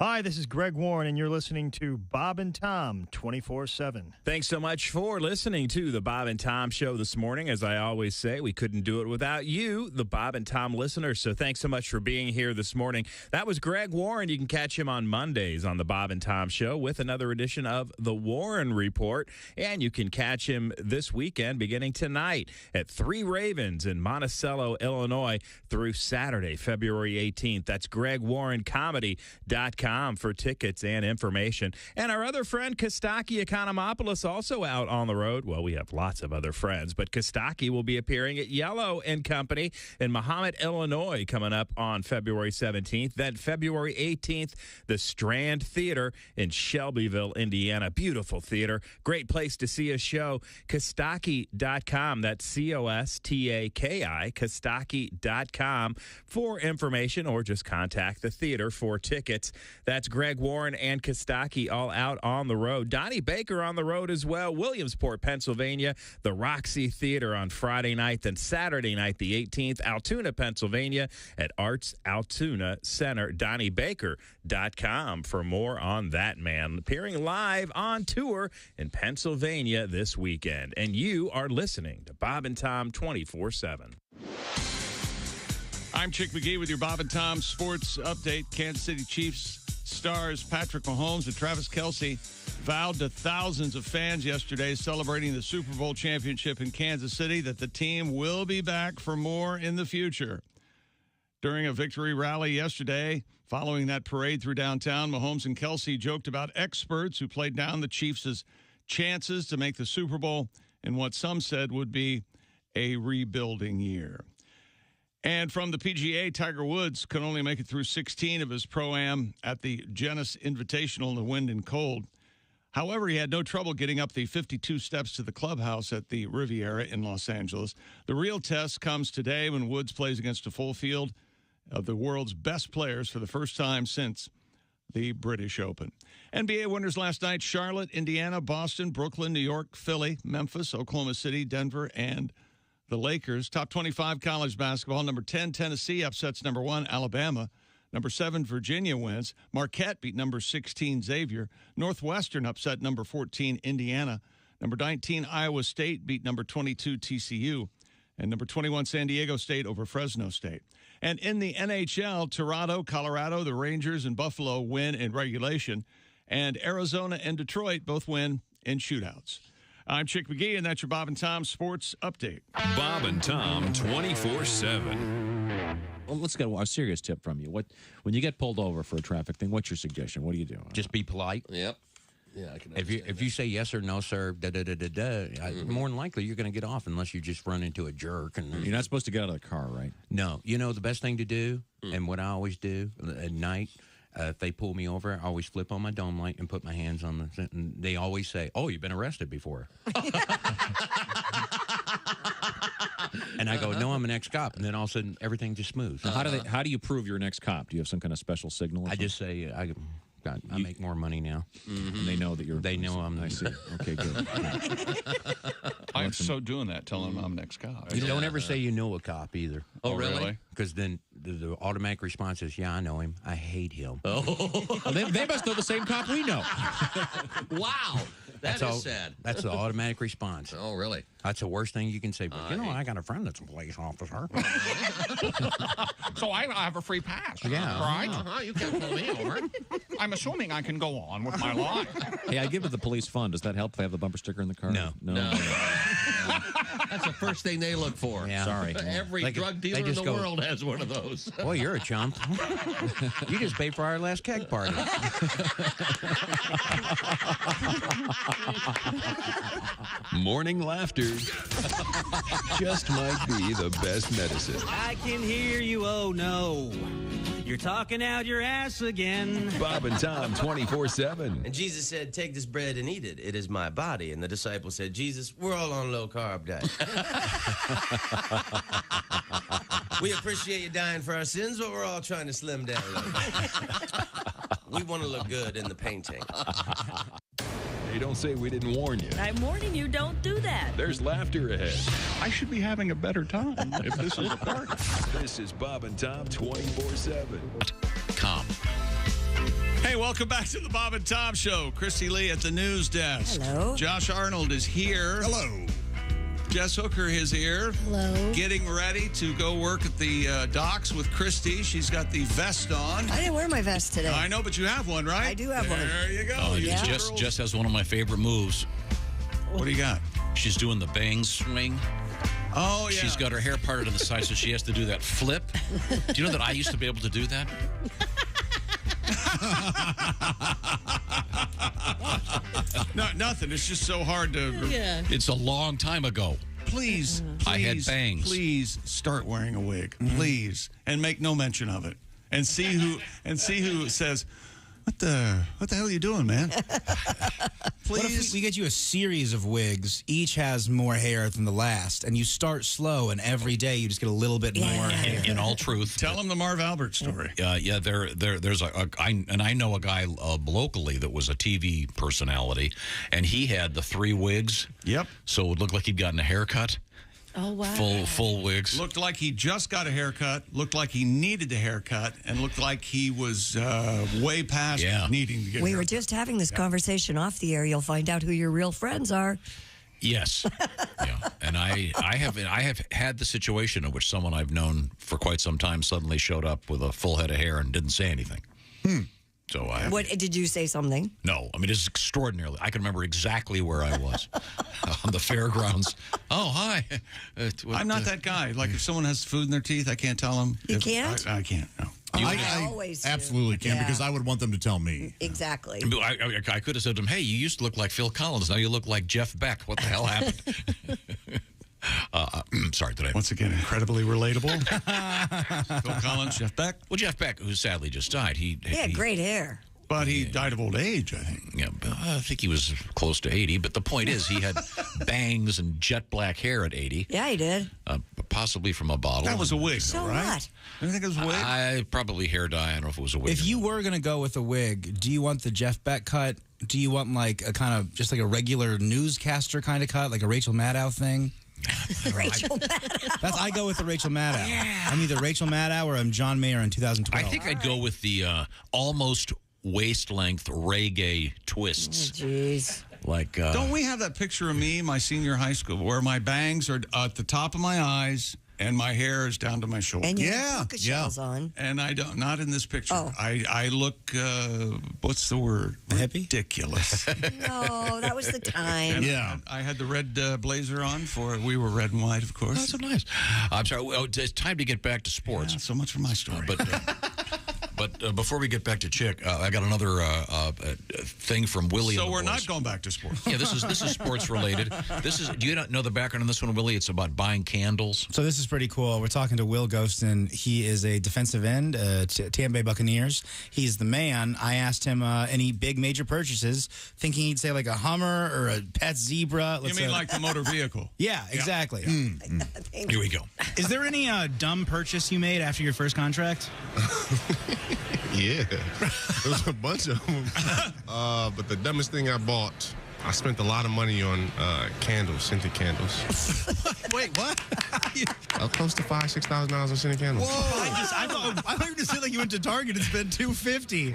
Hi, this is Greg Warren, and you're listening to Bob and Tom 24/7. Thanks so much for listening to the Bob and Tom Show this morning. As I always say, we couldn't do it without you, the Bob and Tom listeners. So thanks so much for being here this morning. That was Greg Warren. You can catch him on Mondays on the Bob and Tom Show with another edition of The Warren Report. And you can catch him this weekend beginning tonight at Three Ravens in Monticello, Illinois through Saturday, February 18th. That's GregWarrenComedy.com for tickets and information. And our other friend, Kostaki Economopoulos, also out on the road. Well, we have lots of other friends, but Kostaki will be appearing at Yellow & Company in Mahomet, Illinois, coming up on February 17th. Then February 18th, the Strand Theater in Shelbyville, Indiana. Beautiful theater. Great place to see a show. Kostaki.com. That's Kostaki, Kostaki.com for information, or just contact the theater for tickets. That's Greg Warren and Kostaki all out on the road. Donnie Baker on the road as well. Williamsport, Pennsylvania, the Roxy Theater on Friday night. Then Saturday night, the 18th, Altoona, Pennsylvania at Arts Altoona Center. DonnieBaker.com for more on that man. Appearing live on tour in Pennsylvania this weekend. And you are listening to Bob and Tom 24/7. I'm Chick McGee with your Bob and Tom Sports Update. Kansas City Chiefs stars Patrick Mahomes and Travis Kelce vowed to thousands of fans yesterday celebrating the Super Bowl championship in Kansas City that the team will be back for more in the future. During a victory rally yesterday, following that parade through downtown, Mahomes and Kelce joked about experts who played down the Chiefs' chances to make the Super Bowl in what some said would be a rebuilding year. And from the PGA, Tiger Woods could only make it through 16 of his Pro-Am at the Genesis Invitational in the wind and cold. However, he had no trouble getting up the 52 steps to the clubhouse at the Riviera in Los Angeles. The real test comes today when Woods plays against a full field of the world's best players for the first time since the British Open. NBA winners last night: Charlotte, Indiana, Boston, Brooklyn, New York, Philly, Memphis, Oklahoma City, Denver, and the Lakers. Top 25 college basketball. Number 10, Tennessee upsets number 1, Alabama. Number 7, Virginia wins. Marquette beat number 16, Xavier. Northwestern upset number 14, Indiana. Number 19, Iowa State beat number 22, TCU. And number 21, San Diego State over Fresno State. And in the NHL, Toronto, Colorado, the Rangers, and Buffalo win in regulation. And Arizona and Detroit both win in shootouts. I'm Chick McGee, and that's your Bob and Tom Sports Update. Bob and Tom 24/7. Well, let's get a serious tip from you. When you get pulled over for a traffic thing, what's your suggestion? What do you do? Just be polite. Yep. Yeah, I can. If you say yes or no, sir, more than likely you're going to get off unless you just run into a jerk. And you're not supposed to get out of the car, right? No. You know the best thing to do, and what I always do at night, if they pull me over, I always flip on my dome light and put my hands on the. And they always say, "Oh, you've been arrested before." And I go, "No, I'm an ex-cop." And then all of a sudden, everything just smooths. How do you prove you're an ex-cop? Do you have some kind of special signal? I just say I make more money now. And they know that you're. They know I'm. I see. Okay, good. I'm so doing that, telling them I'm an ex-cop. You don't ever say you know a cop either. Oh, really? Because then the automatic response is, "Yeah, I know him. I hate him." Oh, well, they must know the same cop we know. Wow, that's sad. That's the automatic response. Oh, really? That's the worst thing you can say. But I got a friend that's a police officer. So I have a free pass. Yeah. Right? You can't pull me over. I'm assuming I can go on with my life. Hey, I give it the police fund. Does that help if they have the bumper sticker in the car? No. That's the first thing they look for. Yeah. Sorry. Every drug dealer in the world has one of those. Boy, you're a chump. You just paid for our last keg party. Morning laughter just might be the best medicine. I can hear you, oh no. You're talking out your ass again. Bob and Tom 24/7. And Jesus said, "Take this bread and eat it. It is my body." And the disciples said, "Jesus, we're all on low carb diet." We appreciate you dying for our sins, but we're all trying to slim down a little bit. We want to look good in the painting. Hey, don't say we didn't warn you. I'm warning you, don't do that. There's laughter ahead. I should be having a better time if this is a party. This is Bob and Tom 24/7. Calm. Hey, welcome back to the Bob and Tom Show. Christy Lee at the news desk. Hello. Josh Arnold is here. Hello. Jess Hooker is here. Hello. Getting ready to go work at the docks with Christy. She's got the vest on. I didn't wear my vest today. I know, but you have one, right? I do have one. There you go. Oh, Yeah. Jess has one of my favorite moves. What do you got? She's doing the bang swing. Oh, yeah. She's got her hair parted on the side, so she has to do that flip. Do you know that I used to be able to do that? No, nothing. It's just so hard to. Yeah. It's a long time ago. Please, I had bangs. Please start wearing a wig, please, and make no mention of it. And see who says, What the hell are you doing, man? What if we get you a series of wigs, each has more hair than the last, and you start slow, and every day you just get a little bit more hair. In all truth, tell them the Marv Albert story. There's I know a guy locally that was a TV personality, and he had the 3 wigs. Yep. So it would look like he'd gotten a haircut. Oh, wow. Full wigs. Looked like he just got a haircut, looked like he needed a haircut, and looked like he was way past needing to get a We haircut. were just having this conversation off the air. You'll find out who your real friends are. Yes. And I have had the situation in which someone I've known for quite some time suddenly showed up with a full head of hair and didn't say anything. So What did you say something? No, I mean, it's extraordinarily. I can remember exactly where I was on the fairgrounds. Oh, hi. I'm not that guy. Like, if someone has food in their teeth, I can't tell them. You can't? I can't, no. I always do. absolutely can Yeah. because I would want them to tell me. Exactly. I could have said to him, hey, you used to look like Phil Collins. Now you look like Jeff Beck. What the hell happened? Sorry, did I? Once again, incredibly relatable. Phil Collins, Jeff Beck. Well, Jeff Beck, who sadly just died. He had great hair. But he died of old age, I think. Yeah, I think he was close to 80. But the point is, he had bangs and jet black hair at 80. Yeah, he did. Possibly from a bottle. That was a wig, So though, right? what? You think it was a wig? Probably hair dye. I don't know if it was a wig. If you were going to go with a wig, do you want the Jeff Beck cut? Do you want like a kind of just like a regular newscaster kind of cut, like a Rachel Maddow thing? Rachel Maddow. I go with the Rachel Maddow. Yeah. I'm either Rachel Maddow or I'm John Mayer in 2012. I think I'd go with the almost waist-length reggae twists. Jeez. Like, don't we have that picture of me, my senior high school, where my bangs are at the top of my eyes and my hair is down to my shoulder? And you have hookah shells on. And I don't, not in this picture. Oh. I look, what's the word? Ridiculous. No, that was the time. And I had the red blazer on we were red and white, of course. That's so nice. I'm sorry. Well, it's time to get back to sports. So much for my story. But before we get back to Chick, I got another thing from Willie. So and the we're boys. not going back to sports. Yeah, this is sports related. Do you not know the background on this one, Willie? It's about buying candles. So this is pretty cool. We're talking to Will Ghostin. He is a defensive end, Tampa Bay Buccaneers. He's the man. I asked him any big major purchases, thinking he'd say like a Hummer or a pet zebra. You mean like the motor vehicle? Yeah, exactly. Here we go. Is there any dumb purchase you made after your first contract? Yeah, there was a bunch of them. But the dumbest thing I bought, I spent a lot of money on candles, scented candles. Wait, what? Close to $5,000-$6,000 on scented candles. Whoa! I thought you were just saying like you went to Target and spent $250.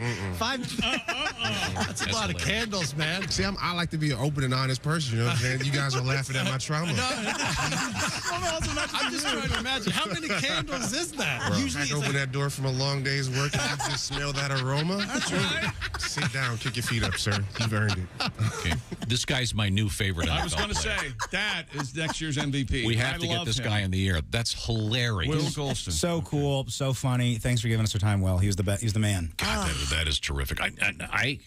That's a lot of candles, man. See, I like to be an open and honest person. You know what I'm saying? You guys are laughing at my trauma. I'm just trying to imagine how many candles is that? Bro, Usually, crack open that door from a long day's work and you just smell that aroma. That's right. Sit down, kick your feet up, sir. You've earned it. Okay. This guy's my new favorite. I was NFL going to player. say, that is next year's MVP. We have I to get love this him. guy in the air. That's hilarious. Will Golston. So cool, so funny. Thanks for giving us your time, Will. He was the He's the man. God, that is terrific. I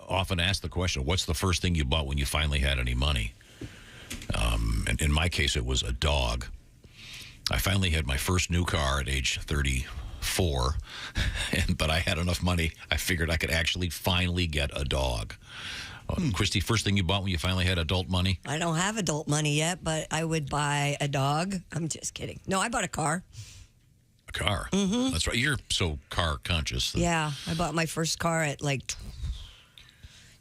often ask the question, what's the first thing you bought when you finally had any money? And in my case, it was a dog. I finally had my first new car at age 34, but I had enough money. I figured I could actually finally get a dog. Christy, first thing you bought when you finally had adult money? I don't have adult money yet, but I would buy a dog. I'm just kidding. No, I bought a car. A car? Mm-hmm. That's right. You're so car conscious. Yeah, I bought my first car at like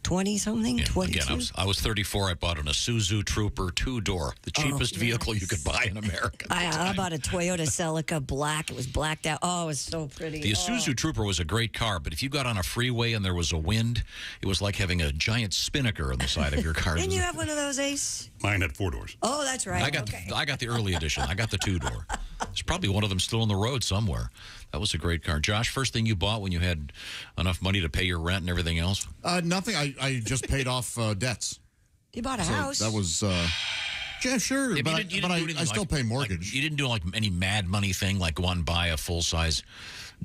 20-something, 22. Again, I was 34. I bought an Isuzu Trooper 2-door, the cheapest vehicle you could buy in America. I bought a Toyota Celica black. It was blacked out. Oh, it was so pretty. The Isuzu Trooper was a great car, but if you got on a freeway and there was a wind, it was like having a giant spinnaker on the side of your car. Didn't you have one of those, Ace? Mine had 4 doors. Oh, that's right. I got the early edition. I got the 2-door. There's probably one of them still on the road somewhere. That was a great car. Josh, first thing you bought when you had enough money to pay your rent and everything else? Nothing. I just paid off debts. You bought a house. That was, yeah, sure. Yeah, but you didn't I do anything still pay mortgage. you didn't do like any mad money thing, like go out and buy a full-size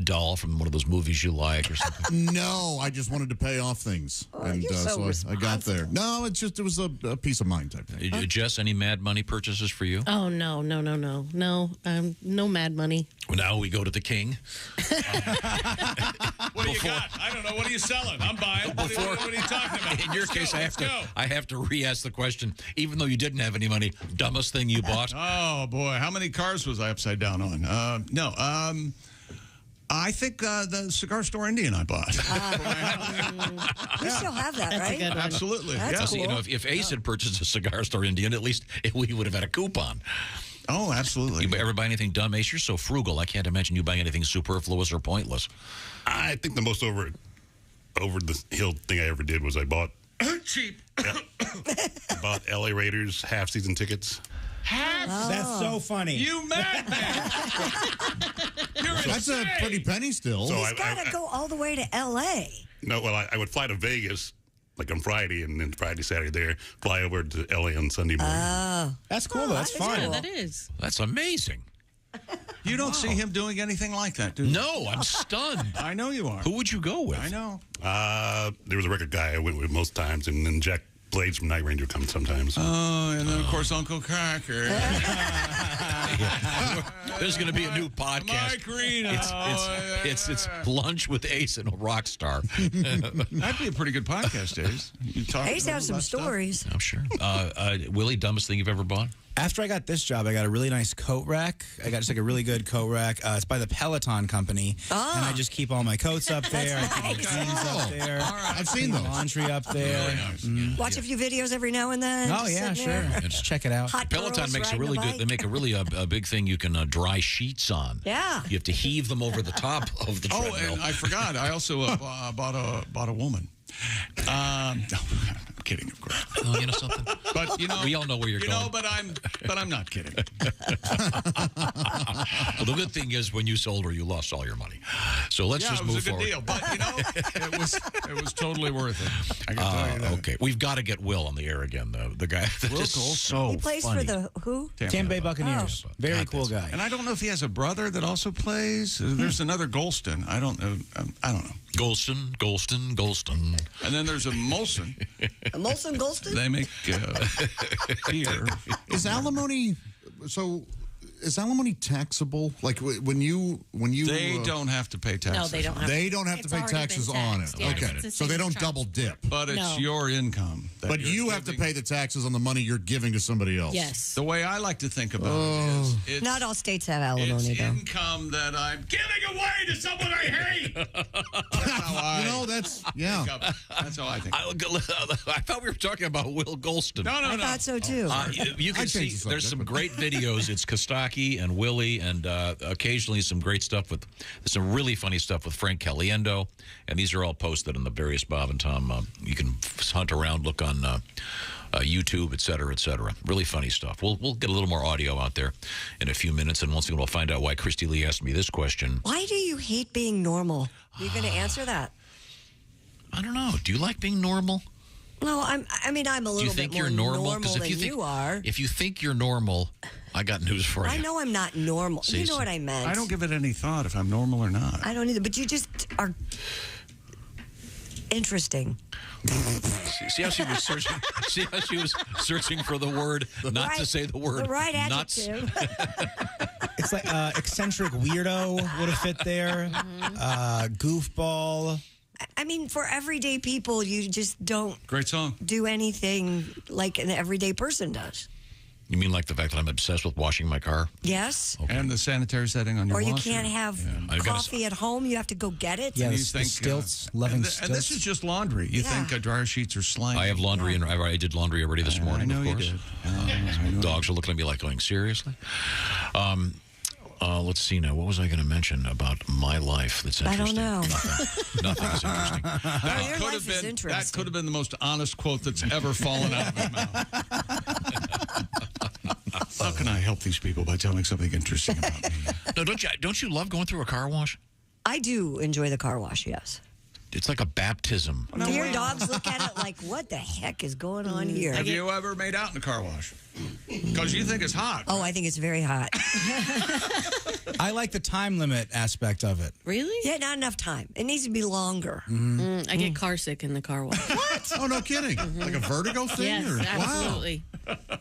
doll from one of those movies you like or something? No, I just wanted to pay off things. And you're so I got there. No, it was a peace of mind type thing. Jess, any Mad Money purchases for you? Oh, no. No Mad Money. Well, now we go to the king. What do you got? I don't know. What are you selling? I'm buying. What are you talking about? In your case, I have to re-ask the question. Even though you didn't have any money, dumbest thing you bought? Oh, boy. How many cars was I upside down on? No. I think the cigar store Indian I bought. You still have that, right? Absolutely. That's yeah. cool. If Ace had purchased a cigar store Indian, at least we would have had a coupon. Oh, absolutely. You ever buy anything dumb, Ace? You're so frugal. I can't imagine you buying anything superfluous or pointless. I think the most over the hill thing I ever did was I bought cheap. I bought LA Raiders half-season tickets. That's so funny. You madman! That's a pretty penny still. So He's got to go all the way to L.A. No, well, I would fly to Vegas like on Friday, and then Friday, Saturday there, fly over to LA on Sunday morning. Oh. That's cool. That's fun. Yeah, that is. That's amazing. You don't see him doing anything like that, do you? No, I'm stunned. I know you are. Who would you go with? I know. There was a record guy I went with most times, and then Jack Blades from Night Ranger comes sometimes. Oh, and then, of course, Uncle Cracker. There's going to be a new podcast. Mike Reno. It's Lunch with Ace and a rock star. That'd be a pretty good podcast, Ace. Ace has some stories. I'm sure. Willie, dumbest thing you've ever bought? After I got this job, I got a really nice coat rack. I got just like a really good coat rack. It's by the Peloton company. And I just keep all my coats up there. I keep my jeans up there. I've seen those. Laundry up there. Watch a few videos every now and then. Oh, yeah, sure. There. Just check it out. Hot Peloton girls makes a riding really a good. bike. They make a really a big thing you can dry sheets on. Yeah. You have to heave them over the top of the treadmill. Oh, and I forgot. I also bought a woman. No, I'm kidding, of course. Oh, you know something? But we all know where you're going. You know, but I'm not kidding. Well, the good thing is, when you sold her, you lost all your money. So let's just move forward. Yeah, it was a good deal. But it was totally worth it. I can tell you that. Okay, we've got to get Will on the air again, though. The guy that is so He plays funny. for the who? Tampa Bay Buccaneers. Very cool guy. And I don't know if he has a brother that also plays. There's another Golston. I don't know. Golston. And then there's a Molson. A Molson Golston? They make beer. Is alimony taxable? Like when you they don't have to pay taxes. No, they don't have They don't have to pay taxes on it. Yeah, Okay. it's So they don't tax. double dip. But it's your income. But you have to pay the taxes on the money you're giving to somebody else. Yes. The way I like to think about it is it's, Not all states have alimony, it's though. income that I'm giving away to someone I hate. That's how You know, that's That's how I think. I thought we were talking about Will Golston. No. I thought so, too. You can see there's some great videos. It's Kostaki and Willie, and occasionally some great stuff with some really funny stuff with Frank Caliendo. And these are all posted on the various Bob and Tom. You can hunt around, look on YouTube, et cetera, et cetera. Really funny stuff. We'll get a little more audio out there in a few minutes, and once again, we'll find out why Christy Lee asked me this question. Why do you hate being normal? Are you going to answer that? I don't know. Do you like being normal? No, I'm a little Do you think bit more you're normal? normal than you are. If you think you're normal, I got news for you. I know I'm not normal. See, you know what I meant. I don't give it any thought if I'm normal or not. I don't either, but you just are interesting. See how she was searching? See how she was searching for the word, not to say the word. The right nuts. adjective. It's like eccentric weirdo would have fit there. Goofball. I mean, for everyday people, you just don't Great song. do anything like an everyday person does. You mean like the fact that I'm obsessed with washing my car? Yes. Okay. And the sanitary setting on your Or you washer. can't have I've got coffee at home. You have to go get it. Yeah, And the you think, stilts, loving stilts. And this is just laundry. You Yeah. think dryer sheets are slimy. I have laundry, and I did laundry already this morning, I know of you course. did. I know. Dogs are looking at me like going, seriously? Let's see now. What was I going to mention about my life that's I interesting? don't know. Nothing is interesting. Your Could life have is been, interesting. that could have been the most honest quote that's ever fallen out of my mouth. How can I help these people by telling something interesting about me? No, don't you love going through a car wash? I do enjoy the car wash, yes. It's like a baptism. Do your dogs look at it like, what the heck is going on here? Have you ever made out in a car wash? Because you think it's hot. Oh, I think it's very hot. I like the time limit aspect of it. Really? Yeah, not enough time. It needs to be longer. I get car sick in the car wash. What? Oh, no kidding. Like a vertigo thing? Yes, absolutely.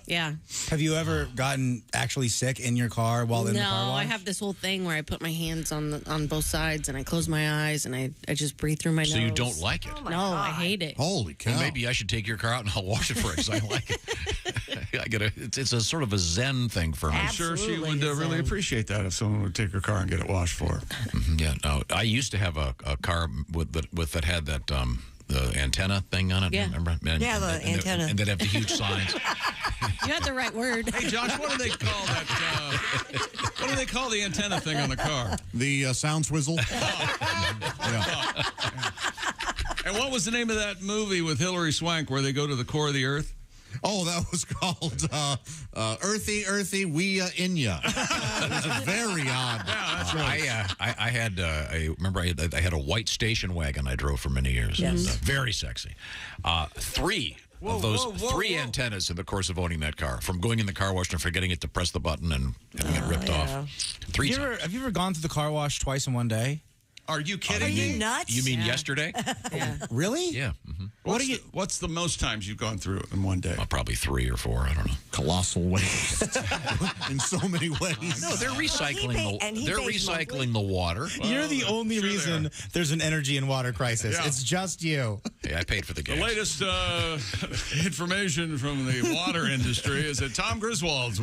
Yeah. Have you ever gotten actually sick in your car while in the car No, wash? I have this whole thing where I put my hands on both sides and I close my eyes and I just breathe through my nose. So you don't like it? No, I hate it. Holy cow. Well, maybe I should take your car out and I'll wash it for it because I like it. It's a sort of a zen thing for me. I'm sure she would really appreciate that if someone would take her car and get it washed for her. Yeah, no, I used to have a car that had that the antenna thing on it. Yeah. Remember? Yeah, the antenna. And they'd have the huge signs. You had the right word. Hey, Josh, what do they call that? What do they call the antenna thing on the car? The sound swizzle. Yeah. And what was the name of that movie with Hilary Swank where they go to the core of the earth? Oh, that was called Earthy, Earthy, We In Ya. It was a very odd. Yeah, that's right. I had I had a white station wagon I drove for many years. Yes. Very sexy. Three antennas in the course of owning that car, from going in the car wash and forgetting it to press the button and having it ripped off. Three times. Have you ever gone to the car wash twice in one day? Are you kidding Are me? you nuts? You mean yesterday? Yeah. Really? Yeah. What's the most times you've gone through in one day? Probably 3 or 4. I don't know. Colossal waste in so many ways. No, they're recycling they're recycling the water. You're the only reason there's an energy and water crisis. Yeah. It's just you. Hey, I paid for the gas. The latest information from the water industry is that Tom Griswold's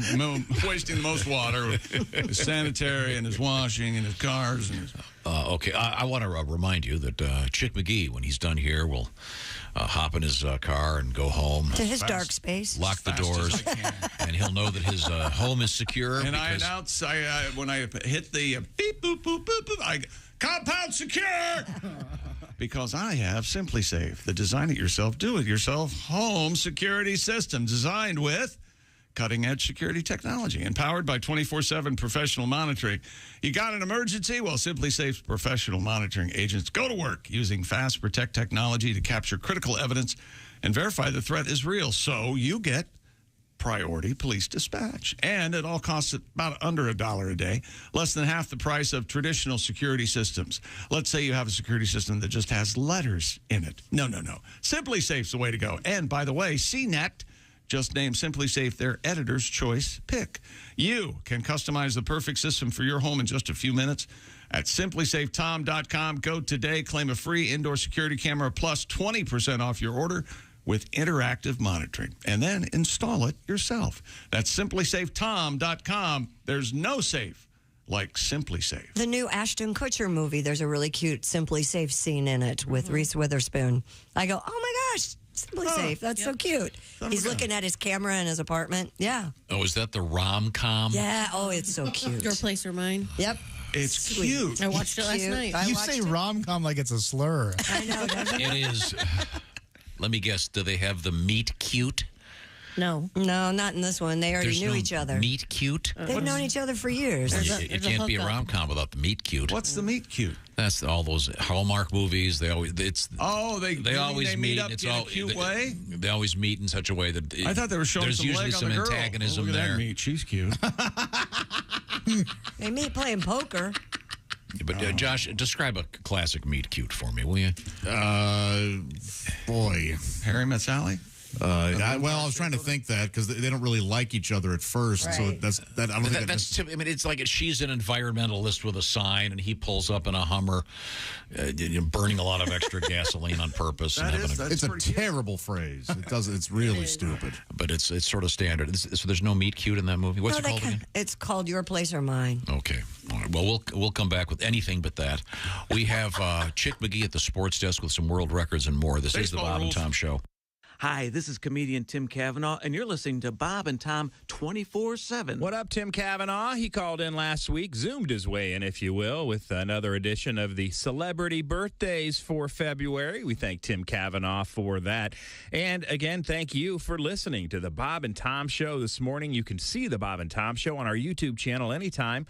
wasting the most water with his sanitary and his washing and his cars. And his... Okay, I want to remind you that Chick McGee, when he's done here, will hop in his car and go home. To his dark space. Lock the doors, and he'll know that his home is secure. And I announce, when I hit the beep, boop, boop, boop, boop, compound secure! Because I have Simply Safe, the design-it-yourself, do-it-yourself home security system designed with cutting-edge security technology and powered by 24/7 professional monitoring. You got an emergency? Well, Simply Safe's professional monitoring agents go to work using Fast Protect technology to capture critical evidence and verify the threat is real. So you get priority police dispatch. And it all costs about under $1 a day, less than half the price of traditional security systems. Let's say you have a security system that just has letters in it. No. Simply Safe's the way to go. And by the way, CNET just named Simply Safe their editor's choice pick. You can customize the perfect system for your home in just a few minutes at simplysafetom.com. Go today, claim a free indoor security camera plus 20% off your order with interactive monitoring, and then install it yourself. That's simplysafetom.com. There's no safe like Simply Safe. The new Ashton Kutcher movie, there's a really cute Simply Safe scene in it with Reese Witherspoon. I go, oh my gosh, Simply Safe. That's so cute. He's looking at his camera in his apartment. Yeah. Oh, is that the rom-com? Yeah. Oh, it's so cute. Your Place or Mine? Yep. It's cute. I watched it last night. You say rom-com like it's a slur. I know, doesn't it? It is. Let me guess. Do they have the meet cute? No, not in this one. They already knew each other. Meet cute? They've known each other for years. It can't be a rom-com without the meet cute. What's the meet cute? That's all those Hallmark movies. They always they always meet up It's in all a cute way. They always meet in such a way that I thought they were showing there's some usually leg some on the girl. antagonism Look at there. that meat. She's cute. They meet playing poker. But Josh, describe a classic meet cute for me, will you? Boy, Harry Met Sally. I was trying to think that because they don't really like each other at first, so Right. that's that. I don't think that's. I mean, it's like she's an environmentalist with a sign, and he pulls up in a Hummer, burning a lot of extra gasoline on purpose. It's a terrible phrase. It does. It's really stupid. But it's sort of standard. So there's no meet cute in that movie. What's it called again? It's called Your Place or Mine. Okay. All right. Well, we'll come back with anything but that. We have Chick McGee at the sports desk with some world records and more. This is the Bob and Tom Show. Hi, this is comedian Tim Cavanaugh, and you're listening to Bob and Tom 24/7. What up, Tim Cavanaugh? He called in last week, zoomed his way in, if you will, with another edition of the Celebrity Birthdays for February. We thank Tim Cavanaugh for that. And again, thank you for listening to the Bob and Tom Show this morning. You can see the Bob and Tom Show on our YouTube channel anytime.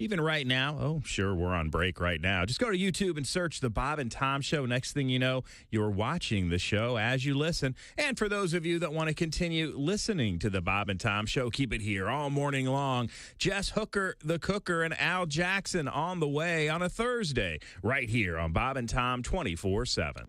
Even right now, oh, sure, we're on break right now. Just go to YouTube and search The Bob and Tom Show. Next thing you know, you're watching the show as you listen. And for those of you that want to continue listening to The Bob and Tom Show, keep it here all morning long. Jess Hooker, the Cooker, and Al Jackson on the way on a Thursday right here on Bob and Tom 24/7.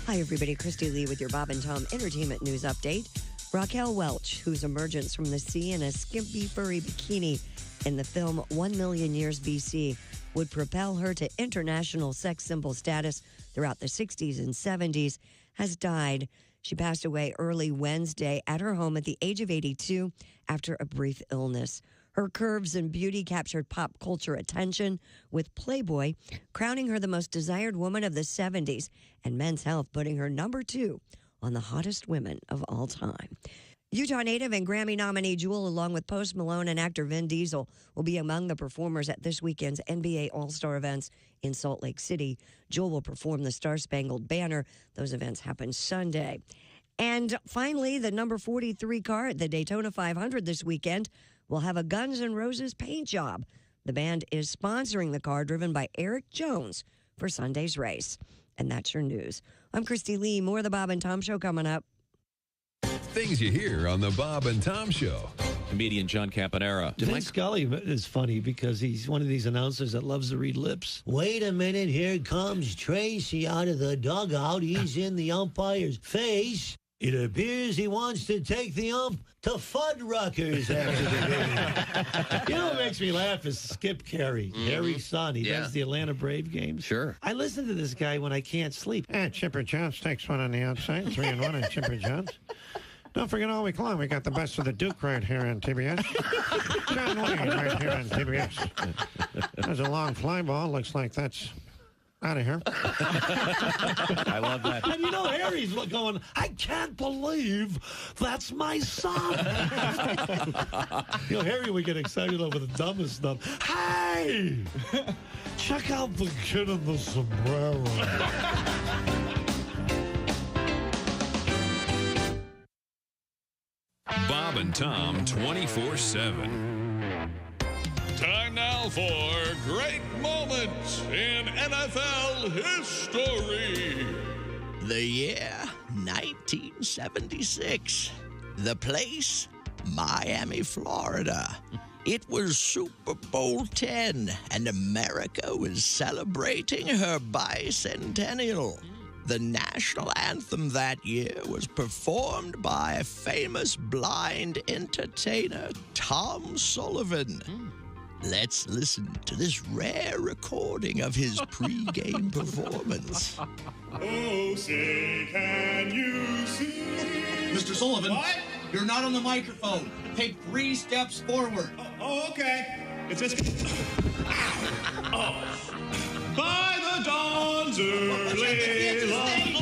Hi, everybody. Christy Lee with your Bob and Tom Entertainment News Update. Raquel Welch, whose emergence from the sea in a skimpy furry bikini in the film 1 Million Years BC would propel her to international sex symbol status throughout the 60s and 70s, has died. She passed away early Wednesday at her home at the age of 82 after a brief illness. Her curves and beauty captured pop culture attention, with Playboy crowning her the most desired woman of the 70s and Men's Health putting her number 2 on the hottest women of all time. Utah native and Grammy nominee Jewel, along with Post Malone and actor Vin Diesel, will be among the performers at this weekend's NBA All-Star events in Salt Lake City. Jewel will perform the Star-Spangled Banner. Those events happen Sunday. And finally, the number 43 car at the Daytona 500 this weekend will have a Guns N' Roses paint job. The band is sponsoring the car, driven by Eric Jones, for Sunday's race. And that's your news. I'm Christy Lee. More of the Bob and Tom Show coming up. Things you hear on the Bob and Tom Show. Comedian John Campanera. Vin Scully is funny because he's one of these announcers that loves to read lips. Wait a minute, here comes Tracy out of the dugout. He's in the umpire's face. It appears he wants to take the ump to Fuddruckers after the game. You know what makes me laugh is Skip Carey, Harry's son. He does the Atlanta Brave games. Sure. I listen to this guy when I can't sleep. Chipper Jones takes one on the outside. 3-1 on Chipper Jones. Don't forget all week long, we got the best of the Duke right here on TBS. John Wayne right here on TBS. There's a long fly ball. Looks like that's out of here. I love that. And you know, Harry's going, I can't believe that's my son. You know, Harry would get excited over the dumbest stuff. Hey! Check out the kid in the sombrero. Bob and Tom 24/7. Time now for great moments in NFL history. The year 1976. The place, Miami, Florida. It was Super Bowl 10, and America was celebrating her bicentennial. The national anthem that year was performed by famous blind entertainer Tom Sullivan. Let's listen to this rare recording of his pre-game performance. Oh, say, can you see? Mr. Sullivan. What? You're not on the microphone. Take 3 steps forward. Oh, okay. It's just... Oh. By the dawn's early light.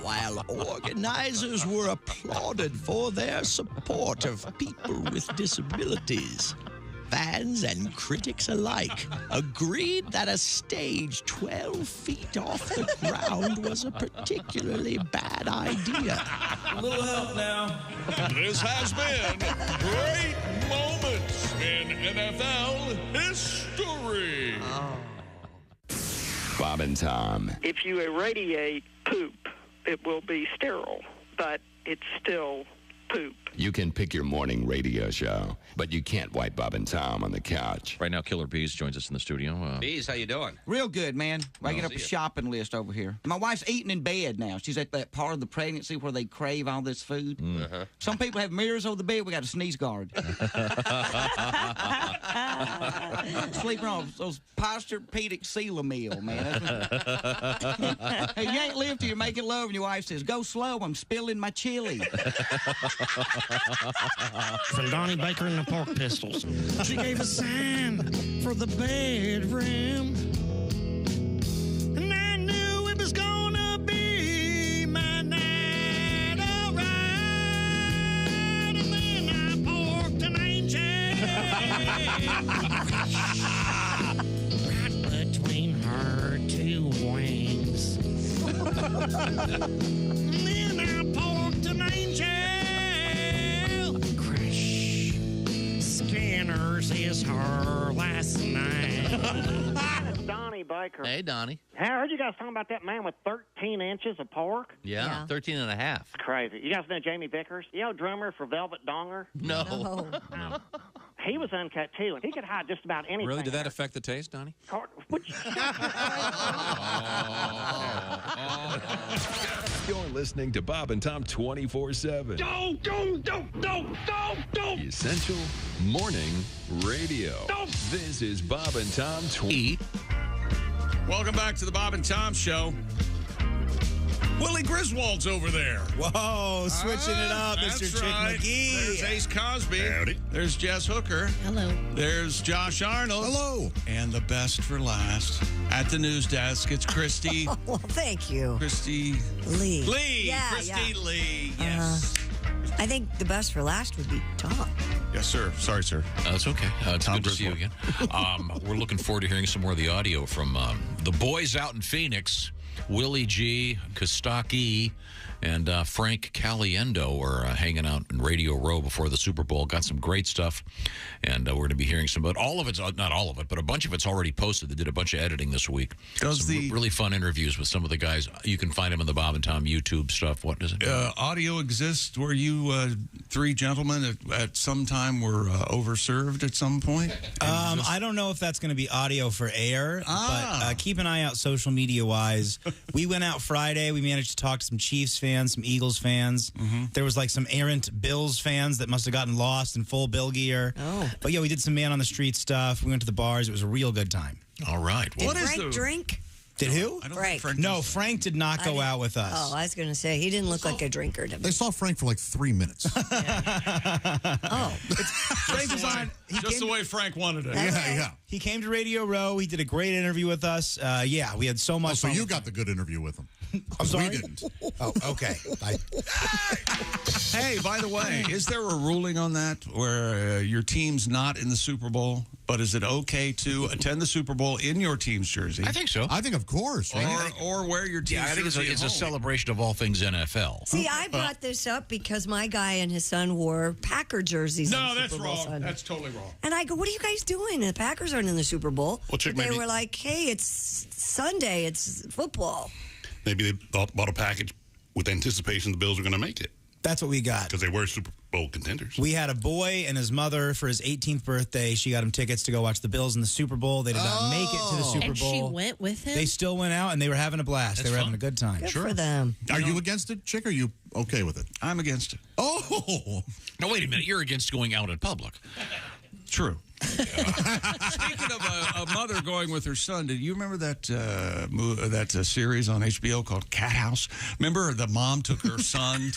While organizers were applauded for their support of people with disabilities, fans and critics alike agreed that a stage 12 feet off the ground was a particularly bad idea. A little help now. This has been great moments in NFL history. Bob and Tom. If you irradiate poop, it will be sterile, but it's still poop. You can pick your morning radio show, but you can't wipe Bob and Tom on the couch. Right now, Killer Bees joins us in the studio. Bees, how you doing? Real good, man. Waking Oh, up a see ya. shopping list over here. My wife's eating in bed now. She's at that part of the pregnancy where they crave all this food. Uh-huh. Some people have mirrors over the bed. We got a sneeze guard. Sleeping on those Posturepedic Sealamil, man. Hey, you ain't live till you're making love, and your wife says, "Go slow, I'm spilling my chili." From Donnie Baker and the Pork Pistols. She gave a sign for the bedroom. And I knew it was gonna be my night, alright. And then I porked an angel. Right between her 2 wings. And then I porked an angel. his her last night. It's Donnie Baker. Hey, Donnie. Hey, I heard you guys talking about that man with 13 inches of pork. Yeah, 13 and a half. It's crazy. You guys know Jamie Vickers? You know, drummer for Velvet Donger? No. He was uncut, too, and he could hide just about anything. Really? Did that affect the taste, Donnie? You're listening to Bob and Tom 24/7. Don't. Essential Morning Radio. This is Bob and Tom 20. Welcome back to the Bob and Tom Show. Willie Griswold's over there. Whoa, switching it up, That's Mr. Chick right. McGee. There's Ace Cosby. Howdy. There's Jess Hooker. Hello. There's Josh Arnold. Hello. And the best for last. At the news desk, it's Christy. Well, thank you. Christy Lee. Yeah, Christy Lee. Yes. I think the best for last would be Tom. Yes, sir. Sorry, sir. That's okay. It's Tom good to see you again. We're looking forward to hearing some more of the audio from the boys out in Phoenix. Willie G, Kostaki, and Frank Caliendo were hanging out in Radio Row before the Super Bowl. Got some great stuff, and we're going to be hearing some. But all of it's not all of it, but a bunch of it's already posted. They did a bunch of editing this week. Does some really fun interviews with some of the guys. You can find them in the Bob and Tom YouTube stuff. What does it? Audio exists where you three gentlemen at some time were overserved at some point? I don't know if that's going to be audio for air, but keep an eye out social media-wise. We went out Friday. We managed to talk to some Chiefs fans, some Eagles fans. There was like some errant Bills fans that must have gotten lost in full Bill gear. Oh. But yeah, we did some man-on-the-street stuff. We went to the bars. It was a real good time. All right. Did Frank drink? Did who? Frank. No, Frank did not go out with us. Oh, I was going to say, he didn't look like a drinker to me. They saw Frank for like 3 minutes. Frank was on. Just the way Frank wanted it. Yeah. He came to Radio Row. He did a great interview with us. Yeah, we had so much So fun. you got the good interview with him. I'm sorry? We didn't. Oh, okay. Hey, by the way, is there a ruling on that where your team's not in the Super Bowl, but is it okay to attend the Super Bowl in your team's jersey? I think so. I think, of course. Right? Or wear your team's I think jersey it's a at home. celebration of all things NFL. See, I brought this up because my guy and his son wore Packer jerseys. No, on that's Super Bowl wrong. Sunday. That's totally wrong. And I go, what are you guys doing? The Packers aren't in the Super Bowl. Well, Chick, But they maybe- were like, hey, it's Sunday. It's football. Maybe they bought a package with anticipation the Bills were going to make it. That's what we got. Because they were Super Bowl contenders. We had a boy and his mother for his 18th birthday. She got him tickets to go watch the Bills in the Super Bowl. They did not make it to the Super And Bowl. she went with him? They still went out and they were having a blast. They were having a good time. Good for them. Are you against it, Chick? Or are you okay with it? I'm against it. Oh! No, wait a minute. You're against going out in public. True. Speaking of a mother going with her son, did you remember that series on HBO called Cat House? Remember the mom took her son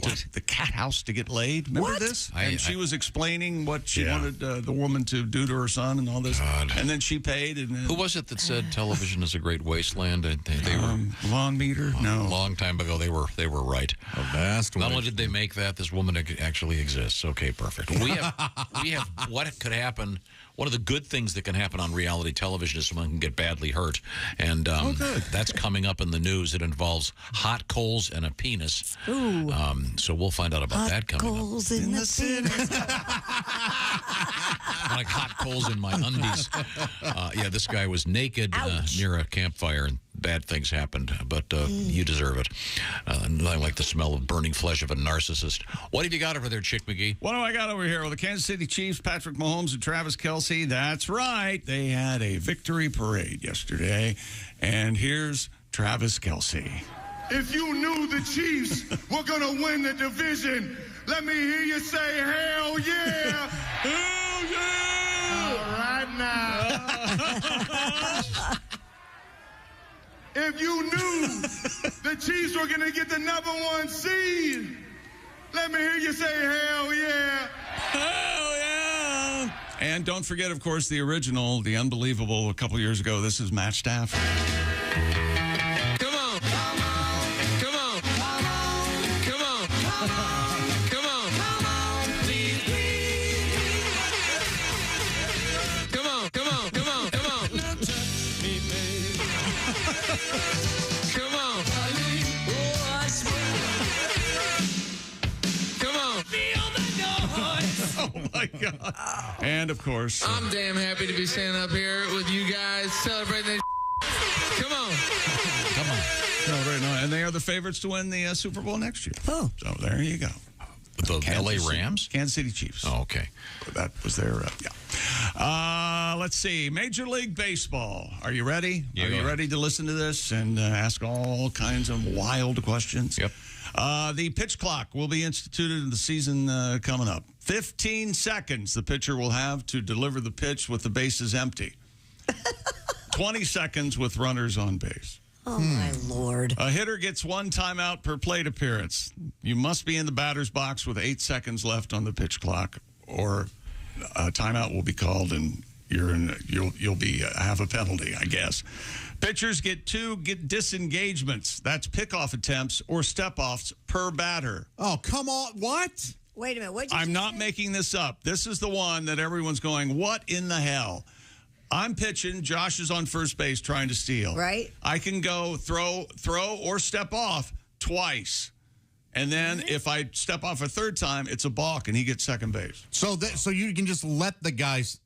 to the cat house to get laid? Remember this? And she was explaining what she wanted the woman to do to her son and all this. And then she paid. And then, Who was it that said television is a great wasteland? They were lawn meter. No, a long time ago they were right. A vast. Not only did they make that, this woman actually exists. Okay, perfect. We have what could happen. One of the good things that can happen on reality television is someone can get badly hurt. And that's coming up in the news. It involves hot coals and a penis. Ooh. So we'll find out about that coming up. Coals in the city. Like hot coals in my undies. Yeah, this guy was naked near a campfire and bad things happened, but you deserve it. Nothing like the smell of burning flesh of a narcissist. What have you got over there, Chick McGee? What do I got over here? Well, the Kansas City Chiefs, Patrick Mahomes and Travis Kelce, that's right. They had a victory parade yesterday. And here's Travis Kelce. If you knew the Chiefs were going to win the division, let me hear you say, hell yeah! Hell yeah! All right now. If you knew the Chiefs were going to get the #1 seed, let me hear you say, hell yeah! Hell yeah! And don't forget, of course, the original, the unbelievable, a couple years ago. This is Matt Stafford. Come on! Come on! Come on! Come on! Come on! Come on! Come on! Please, please! Come on! Come on! Come on! Come on! Now touch me, baby. Come on! Oh, I swear. Come on! Feel the noise! Oh, my God. And, of course... I'm damn happy to be standing up here with you guys celebrating that. Come on. Come on. No, right, no, and they are the favorites to win the Super Bowl next year. Oh. So there you go. The L.A. Rams? Kansas City Chiefs. Oh, okay. That was their, let's see. Major League Baseball. Are you ready? Yeah, are you ready to listen to this and ask all kinds of wild questions? Yep. The pitch clock will be instituted in the season coming up. 15 seconds the pitcher will have to deliver the pitch with the bases empty. 20 seconds with runners on base. Oh, my Lord. A hitter gets 1 timeout per plate appearance. You must be in the batter's box with 8 seconds left on the pitch clock, or a timeout will be called, and you'll be have a penalty, I guess. Pitchers get 2 disengagements. That's pickoff attempts or step-offs per batter. Oh, come on. What? Wait a minute. What? I'm not making this up. This is the one that everyone's going, what in the hell? I'm pitching. Josh is on first base trying to steal. Right. I can go throw or step off twice. And then if I step off a third time, it's a balk, and he gets second base. So you can just let the guys...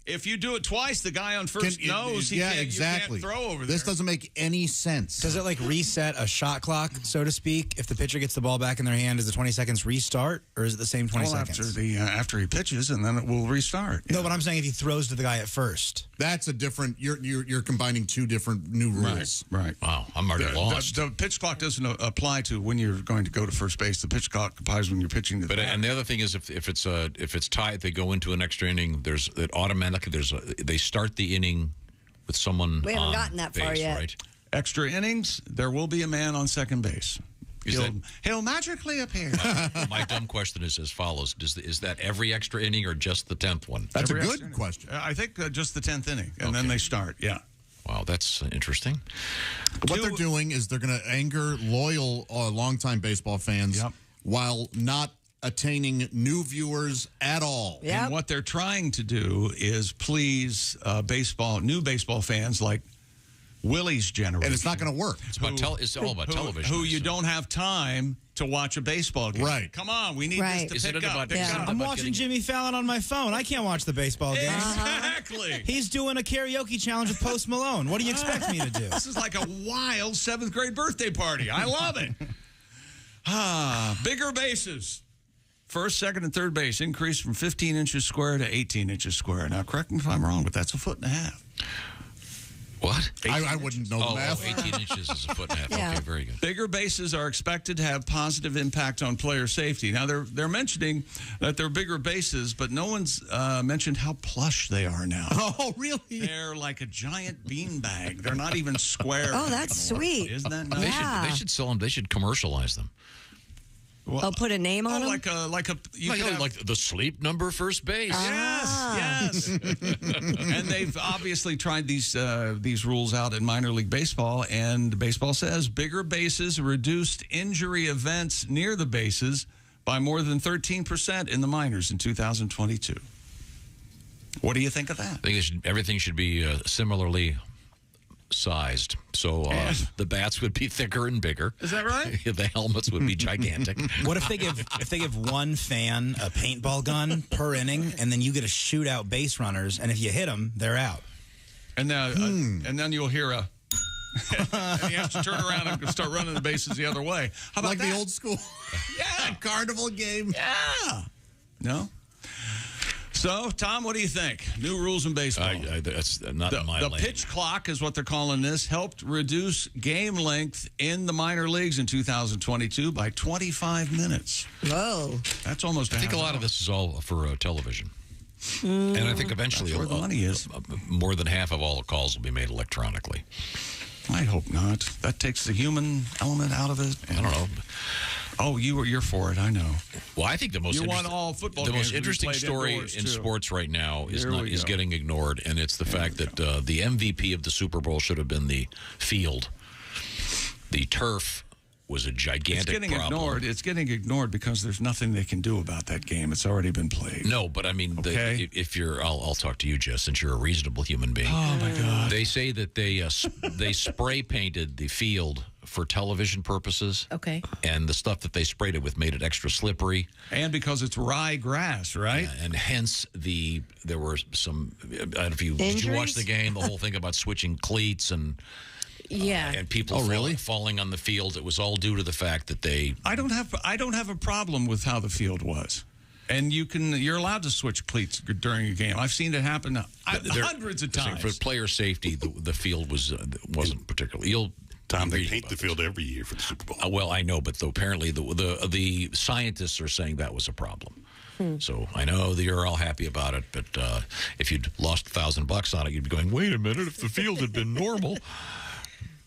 If you do it twice, the guy on first knows you can't throw over there. This doesn't make any sense. Does it, like, reset a shot clock, so to speak? If the pitcher gets the ball back in their hand, does the 20 seconds restart, or is it the same 20 seconds? After he pitches, and then it will restart. No, but I'm saying if he throws to the guy at first. That's a different... You're combining 2 different new rules. Right. Wow, I'm already lost. The pitch clock doesn't apply to when you're going to go to first base. The pitch clock applies when you're pitching. And the other thing is, if it's tied, they go into an extra inning. They start the inning with someone. We haven't on gotten that far base, yet. Right? Extra innings, there will be a man on second base. He'll magically appear. My dumb question is as follows: is that every extra inning or just the 10th one? That's a good question. I think just the 10th inning, and then they start. Yeah. Wow, that's interesting. What they're doing is they're going to anger loyal, longtime baseball fans while not attaining new viewers at all. And what they're trying to do is please new baseball fans like Willie's generation. And it's not going to work. It's all about television. Who you don't have time to watch a baseball game. Right. Come on, we need this to pick up. I'm watching Jimmy Fallon on my phone. I can't watch the baseball game. Exactly. He's doing a karaoke challenge with Post Malone. What do you expect me to do? This is like a wild 7th grade birthday party. I love it. Bigger bases. First, second, and third base increased from 15 inches square to 18 inches square. Now, correct me if I'm wrong, but that's 1.5 feet. What? I wouldn't know the math. 18 inches is 1.5 feet. Yeah. Okay, very good. Bigger bases are expected to have positive impact on player safety. Now, they're mentioning that they're bigger bases, but no one's mentioned how plush they are now. Oh, really? They're like a giant beanbag. They're not even square. Oh, that's anymore. sweet. Isn't that nice? They should sell them. They should commercialize them. Well, put a name on them? Like the sleep number first base. Yes. And they've obviously tried these rules out in minor league baseball, and baseball says bigger bases reduced injury events near the bases by more than 13% in the minors in 2022. What do you think of that? I think everything should be similarly sized. So the bats would be thicker and bigger. Is that right? The helmets would be gigantic. What if they give one fan a paintball gun per inning, and then you get to shoot out base runners, and if you hit them, they're out. And then you'll hear a and he has to turn around and start running the bases the other way. How about the old school carnival game? Yeah. No? So, Tom, what do you think? New rules in baseball. That's not in my lane. The pitch clock is what they're calling this. Helped reduce game length in the minor leagues in 2022 by 25 minutes. Whoa. That's almost I think a lot of this is all for television. And I think eventually that's where the money is. More than half of all the calls will be made electronically. I hope not. That takes the human element out of it. I don't know. Oh, you're for it. I know. Well, I think the most interesting story in sports right now is getting ignored, and it's the fact that the MVP of the Super Bowl should have been the field. The turf was a gigantic problem. It's getting ignored because there's nothing they can do about that game. It's already been played. No, but I mean, if you're, I'll talk to you, Jess, since you're a reasonable human being. Oh my God! They say that they spray painted the field for television purposes. Okay. And the stuff that they sprayed it with made it extra slippery. And because it's rye grass, right? Yeah, and hence there were some. I don't know if did you watch the game? The whole thing about switching cleats and. Yeah. And people falling on the field. It was all due to the fact that they. I don't have a problem with how the field was. And you're allowed to switch cleats during a game. I've seen it happen hundreds of times. For player safety, the field wasn't particularly. Tom, they paint the field every year for the Super Bowl. Well, I know, but apparently the scientists are saying that was a problem. So I know that you're all happy about it, but if you'd lost $1,000 on it, you'd be going, wait a minute, if the field had been normal.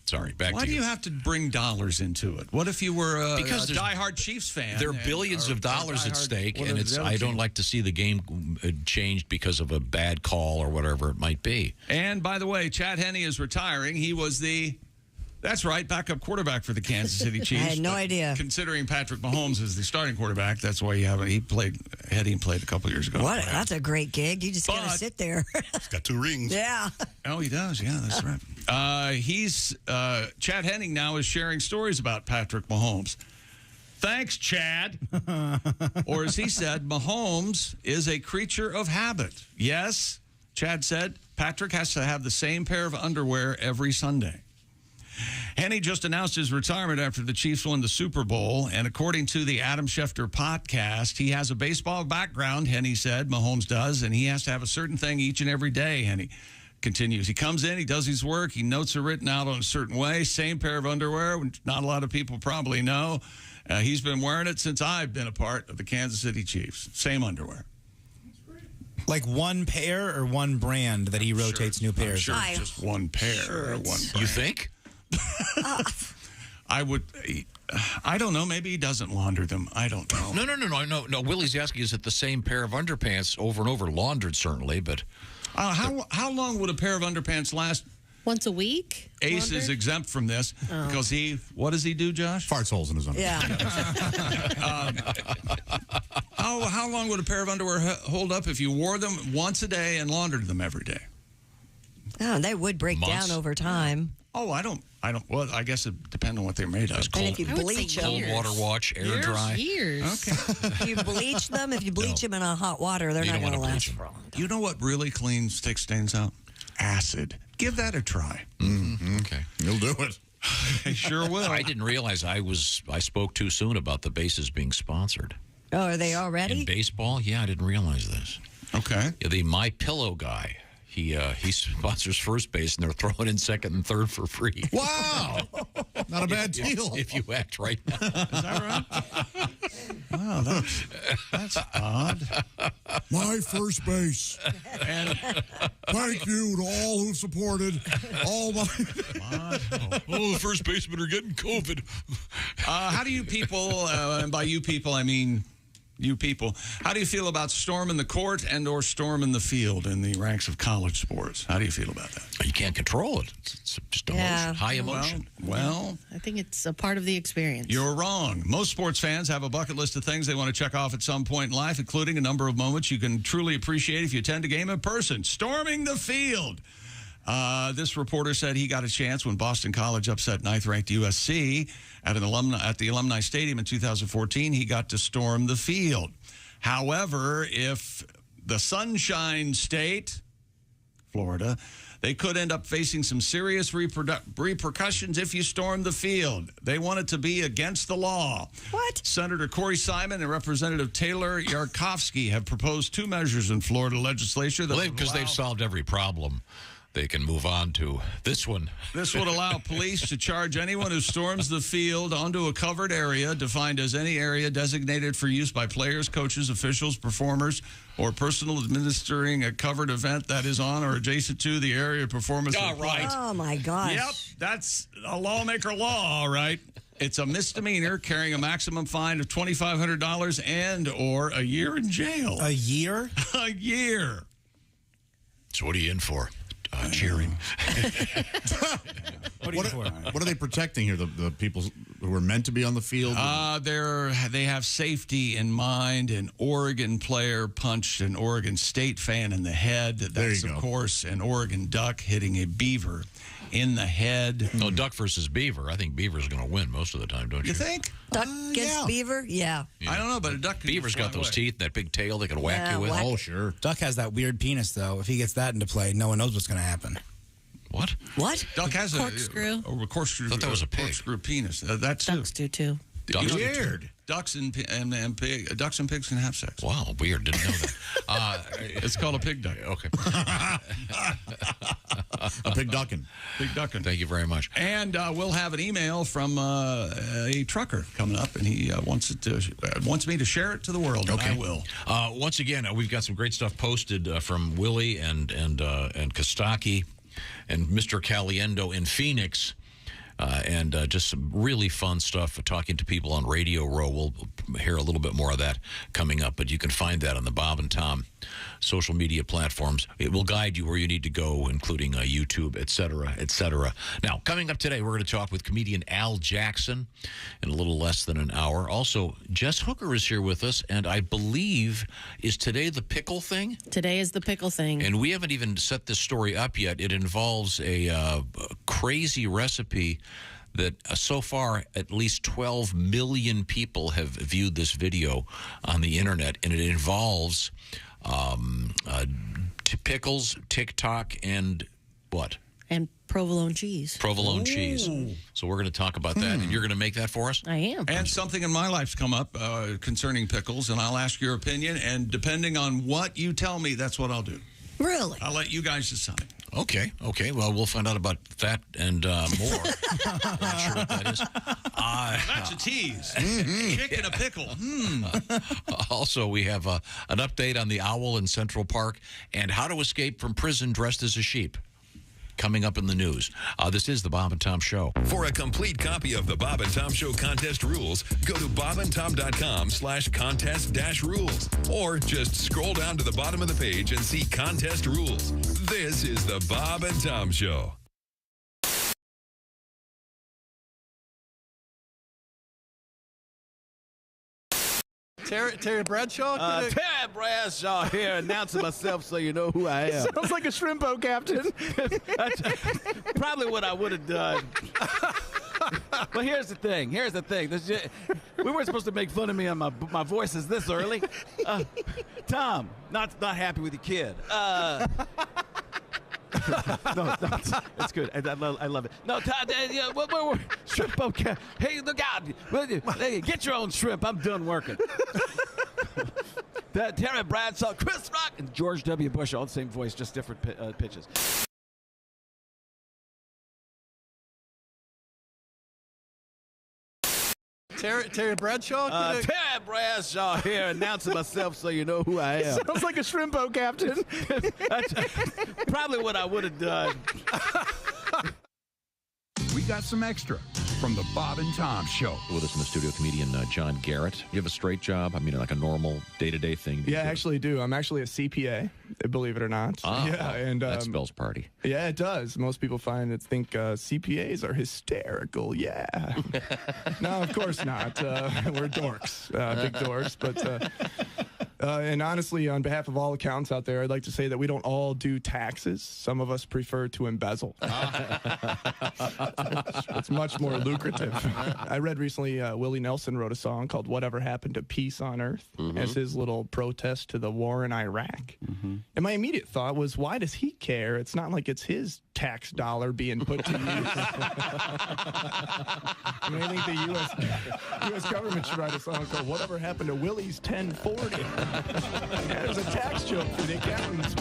Sorry, back to you. Why do you have to bring dollars into it? What if you were a diehard Chiefs fan? There are billions of dollars at stake, and I don't like to see the game changed because of a bad call or whatever it might be. And by the way, Chad Henne is retiring. He was that's right, backup quarterback for the Kansas City Chiefs. I had no idea. Considering Patrick Mahomes is the starting quarterback, that's why he played a couple years ago. What? That's a great gig. You just got to sit there. He's got 2 rings. Yeah. Oh, he does. Yeah, that's right. Chad Henne now is sharing stories about Patrick Mahomes. Thanks, Chad. Or as he said, Mahomes is a creature of habit. Yes, Chad said, Patrick has to have the same pair of underwear every Sunday. Henne just announced his retirement after the Chiefs won the Super Bowl, and according to the Adam Schefter podcast, he has a baseball background, Henne said, Mahomes does, and he has to have a certain thing each and every day, Henne continues. He comes in, he does his work, notes are written out in a certain way, same pair of underwear, which not a lot of people probably know. He's been wearing it since I've been a part of the Kansas City Chiefs. Same underwear. Like one pair or one brand that he rotates new pairs? Sure, just one pair. Sure, or one brand. You think? I don't know. Maybe he doesn't launder them. I don't know. No. Willie's asking, is it the same pair of underpants over and over? Laundered, certainly, but... how long would a pair of underpants last? Once a week? Ace is exempt from this because what does he do, Josh? Farts holes in his underwear. Yeah. How long would a pair of underwear hold up if you wore them once a day and laundered them every day? Oh, they would break down over time. Oh, I don't. Well, I guess it depends on what they're made of. And if you bleach them, cold water wash, air dry. Years. Okay. If you bleach them, them in a hot water, they're not going to last for a long time. You know what really cleans stick stains out? Acid. Give that a try. Mm-hmm. Okay. You'll do it. I sure will. I didn't realize I spoke too soon about the bases being sponsored. Oh, are they already? In baseball? Yeah, I didn't realize this. Okay. Yeah, the My Pillow guy. He sponsors first base, and they're throwing in second and third for free. Wow. Not a bad deal. If you act right now. Is that right? Wow, that's odd. My first base. And thank you to all who supported all my... the first basemen are getting COVID. How do you people, and by you people, I mean you people, how do you feel about storming the court and or storming the field in the ranks of college sports? How do you feel about that? You can't control it. It's just emotion, high emotion. Well, I think it's a part of the experience. You're wrong. Most sports fans have a bucket list of things they want to check off at some point in life, including a number of moments you can truly appreciate if you attend a game in person. Storming the field. This reporter said he got a chance when Boston College upset ninth-ranked USC at the Alumni Stadium in 2014. He got to storm the field. However, if the Sunshine State, Florida, they could end up facing some serious repercussions if you storm the field. They want it to be against the law. What? Senator Corey Simon and Representative Taylor Yarkovsky have proposed 2 measures in Florida legislature. Because they've solved every problem. They can move on to this one. This would allow police to charge anyone who storms the field onto a covered area, defined as any area designated for use by players, coaches, officials, performers, or personnel administering a covered event that is on or adjacent to the area of performance. All right. Oh, my gosh. Yep, that's a lawmaker law, all right. It's a misdemeanor carrying a maximum fine of $2,500 and or a year in jail. A year? A year. So what are you in for? Cheering. What are they protecting here? The people who were meant to be on the field? They have safety in mind. An Oregon player punched an Oregon State fan in the head. That's, of course, an Oregon Duck hitting a Beaver in the head. No, Duck versus Beaver. I think Beaver's going to win most of the time, don't you? You think? Duck against Beaver? Yeah. I don't know, but a duck. Beaver's got those teeth, that big tail they can whack you with. Oh, sure. Duck has that weird penis, though. If he gets that into play, no one knows what's going to happen. What? What? Duck has corkscrew. A corkscrew. I thought that was a pig. Corkscrew penis. That's Ducks do too. Ducks do, weird. Ducks and pigs can have sex. Wow, weird. Didn't know that. It's called a pig duck. Okay. A pig ducking. Pig ducking. Thank you very much. And we'll have an email from a trucker coming up, and he wants me to share it to the world. Okay. And I will. Once again, we've got some great stuff posted from Willie and Kostaki and Mr. Caliendo in Phoenix. And just some really fun stuff talking to people on Radio Row. We'll hear a little bit more of that coming up, but you can find that on the Bob and Tom social media platforms. It will guide you where you need to go, including YouTube, et cetera, et cetera. Now, coming up today, we're going to talk with comedian Al Jackson in a little less than an hour. Also, Jess Hooker is here with us, and I believe, is today the pickle thing? Today is the pickle thing. And we haven't even set this story up yet. It involves a crazy recipe that so far at least 12 million people have viewed this video on the internet, and it involves pickles, TikTok, and what? And provolone cheese. Provolone cheese. So we're going to talk about that, and you're going to make that for us? I am. And something in my life's come up concerning pickles, and I'll ask your opinion, and depending on what you tell me, that's what I'll do. Really? I'll let you guys decide. Okay. Well, we'll find out about that and more. I'm not sure what that is. That's a tease. Chicken a pickle. Also, we have an update on the owl in Central Park and how to escape from prison dressed as a sheep. Coming up in the news. This is the Bob and Tom Show. For a complete copy of the Bob and Tom Show contest rules, go to bobandtom.com/contest-rules, or just scroll down to the bottom of the page and see contest rules. This is the Bob and Tom Show. Terry Bradshaw? Terry Bradshaw here, announcing myself so you know who I am. Sounds like a shrimpo captain. That's probably what I would have done. But here's the thing. We weren't supposed to make fun of me on my voice is this early. Tom, not happy with your kid. No, it's good. I love it. No, Todd, shrimp. Okay. Hey, look out! Hey, get your own shrimp. I'm done working. Terry Bradshaw, Chris Rock, and George W. Bush, all the same voice, just different pitches. Terry Bradshaw? Terry Bradshaw here, announcing myself so you know who I am. Sounds like a shrimpo captain. That's probably what I would have done. We got some extra from the Bob and Tom Show. With us in the studio, comedian John Garrett. You have a straight job? I mean, like a normal day-to-day thing? Yeah, I actually do. I'm actually a CPA, believe it or not. Yeah, and that spells party. Yeah, it does. Most people think CPAs are hysterical. Yeah. No, of course not. We're dorks, big dorks. But and honestly, on behalf of all accountants out there, I'd like to say that we don't all do taxes. Some of us prefer to embezzle. It's much more lucrative. I read recently Willie Nelson wrote a song called Whatever Happened to Peace on Earth as his little protest to the war in Iraq. And my immediate thought was, why does he care? It's not like it's his tax dollar being put to use. I mean, I think the U.S. government should write a song called Whatever Happened to Willie's 1040. Yeah, there's a tax joke for the accountants.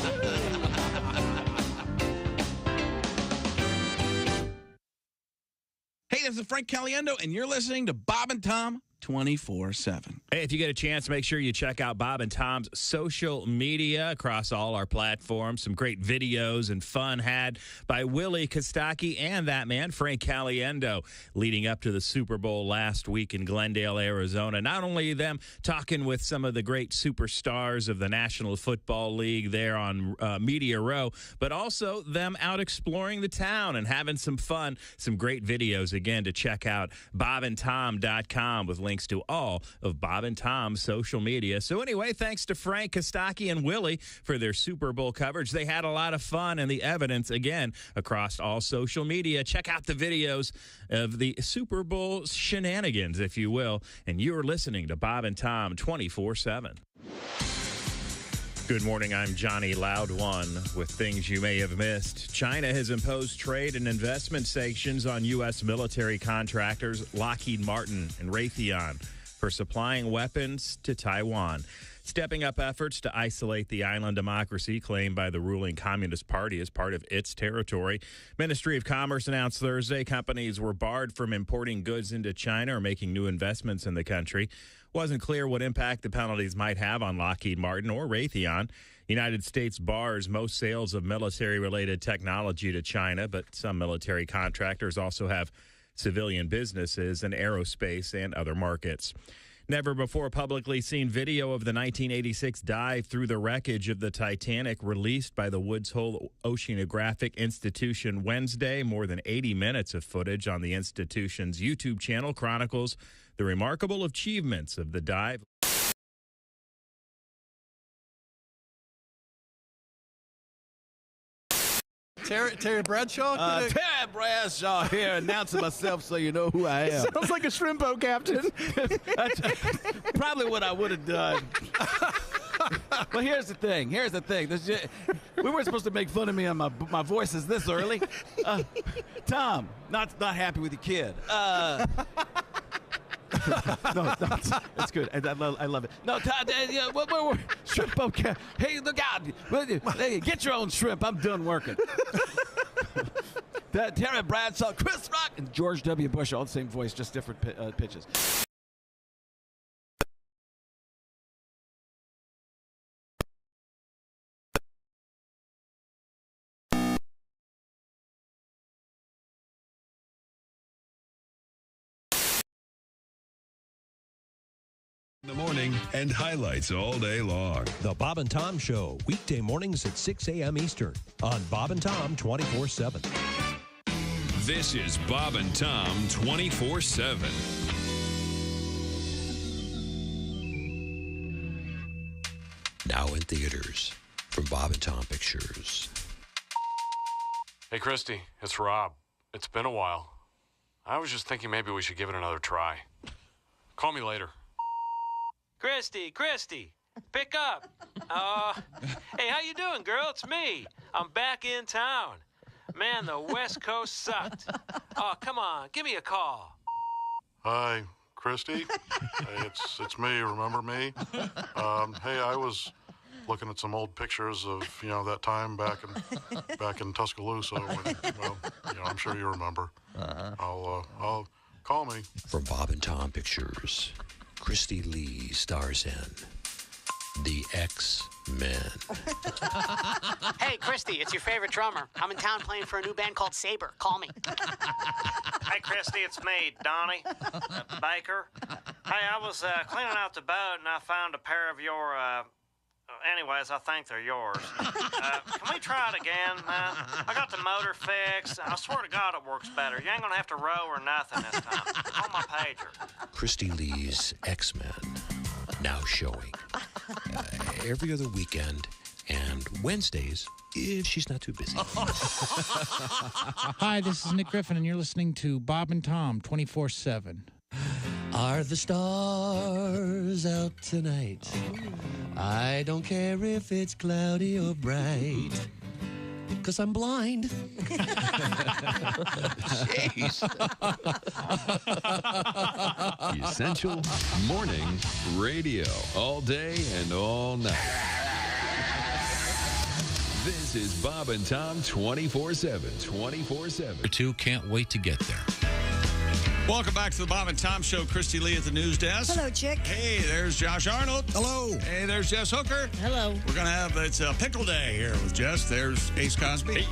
Hey, this is Frank Caliendo, and you're listening to Bob and Tom 24/7. Hey, if you get a chance, make sure you check out Bob and Tom's social media across all our platforms. Some great videos and fun had by Willie Kostaki and that man, Frank Caliendo, leading up to the Super Bowl last week in Glendale, Arizona. Not only them talking with some of the great superstars of the National Football League there on Media Row, but also them out exploring the town and having some fun. Some great videos, again, to check out, bobandtom.com, with links to all of Bob and Tom's social media. So anyway, thanks to Frank Kostaki and Willie for their Super Bowl coverage. They had a lot of fun, and the evidence, again, across all social media. Check out the videos of the Super Bowl shenanigans, if you will. And you're listening to Bob and Tom 24/7. Good morning, I'm Johnny Loud One with things you may have missed. China has imposed trade and investment sanctions on U.S. military contractors Lockheed Martin and Raytheon for supplying weapons to Taiwan, stepping up efforts to isolate the island democracy claimed by the ruling Communist Party as part of its territory. Ministry of Commerce announced Thursday companies were barred from importing goods into China or making new investments in the country. Wasn't clear what impact the penalties might have on Lockheed Martin or Raytheon. United States bars most sales of military-related technology to China, but some military contractors also have civilian businesses in aerospace and other markets. Never before publicly seen video of the 1986 dive through the wreckage of the Titanic released by the Woods Hole Oceanographic Institution Wednesday. More than 80 minutes of footage on the institution's YouTube channel chronicles the remarkable achievements of the dive. Terry Bradshaw? Terry Bradshaw here, announcing myself so you know who I am. Sounds like a shrimp boat captain. That's probably what I would have done. But here's the thing. We weren't supposed to make fun of me on my voice is this early. Tom, not happy with your kid. No, it's good. I love it. No, we're shrimp boat cap. Hey, look out. Hey, get your own shrimp. I'm done working. Terry Bradshaw, Chris Rock, and George W. Bush, all the same voice, just different pitches. In the morning and highlights all day long. The Bob and Tom Show, weekday mornings at 6 a.m. Eastern on Bob and Tom 24/7. This is Bob and Tom 24/7. Now in theaters from Bob and Tom Pictures. Hey, Christy, it's Rob. It's been a while. I was just thinking maybe we should give it another try. Call me later. Christy, pick up. Hey, how you doing, girl? It's me. I'm back in town. Man, the West Coast sucked. Oh, come on, give me a call. Hi, Christy. It's me. Remember me? Hey, I was looking at some old pictures of that time back in Tuscaloosa. When, I'm sure you remember. I'll call me. From Bob and Tom Pictures, Christy Lee stars in The X-Men. Hey, Christy, it's your favorite drummer. I'm in town playing for a new band called Saber. Call me. Hey, Christy, it's me, Donnie Baker. Hey, I was cleaning out the boat, and I found a pair of your... anyways, I think they're yours. Can we try it again, man? I got the motor fixed. I swear to God it works better. You ain't gonna have to row or nothing this time. On my pager. Christy Lee's X-Men, now showing every other weekend and Wednesdays if she's not too busy. Hi, this is Nick Griffin, and you're listening to Bob and Tom 24/7. Are the stars out tonight? I don't care if it's cloudy or bright, 'cause I'm blind. Jeez. Essential morning radio, all day and all night. This is Bob and Tom 24/7. 24/7. Two can't wait to get there. Welcome back to the Bob and Tom Show. Christy Lee at the news desk. Hello, chick. Hey, there's Josh Arnold. Hello. Hey, there's Jess Hooker. Hello. We're going to have, it's a Pickle Day here with Jess. There's Ace Cosby. Hey.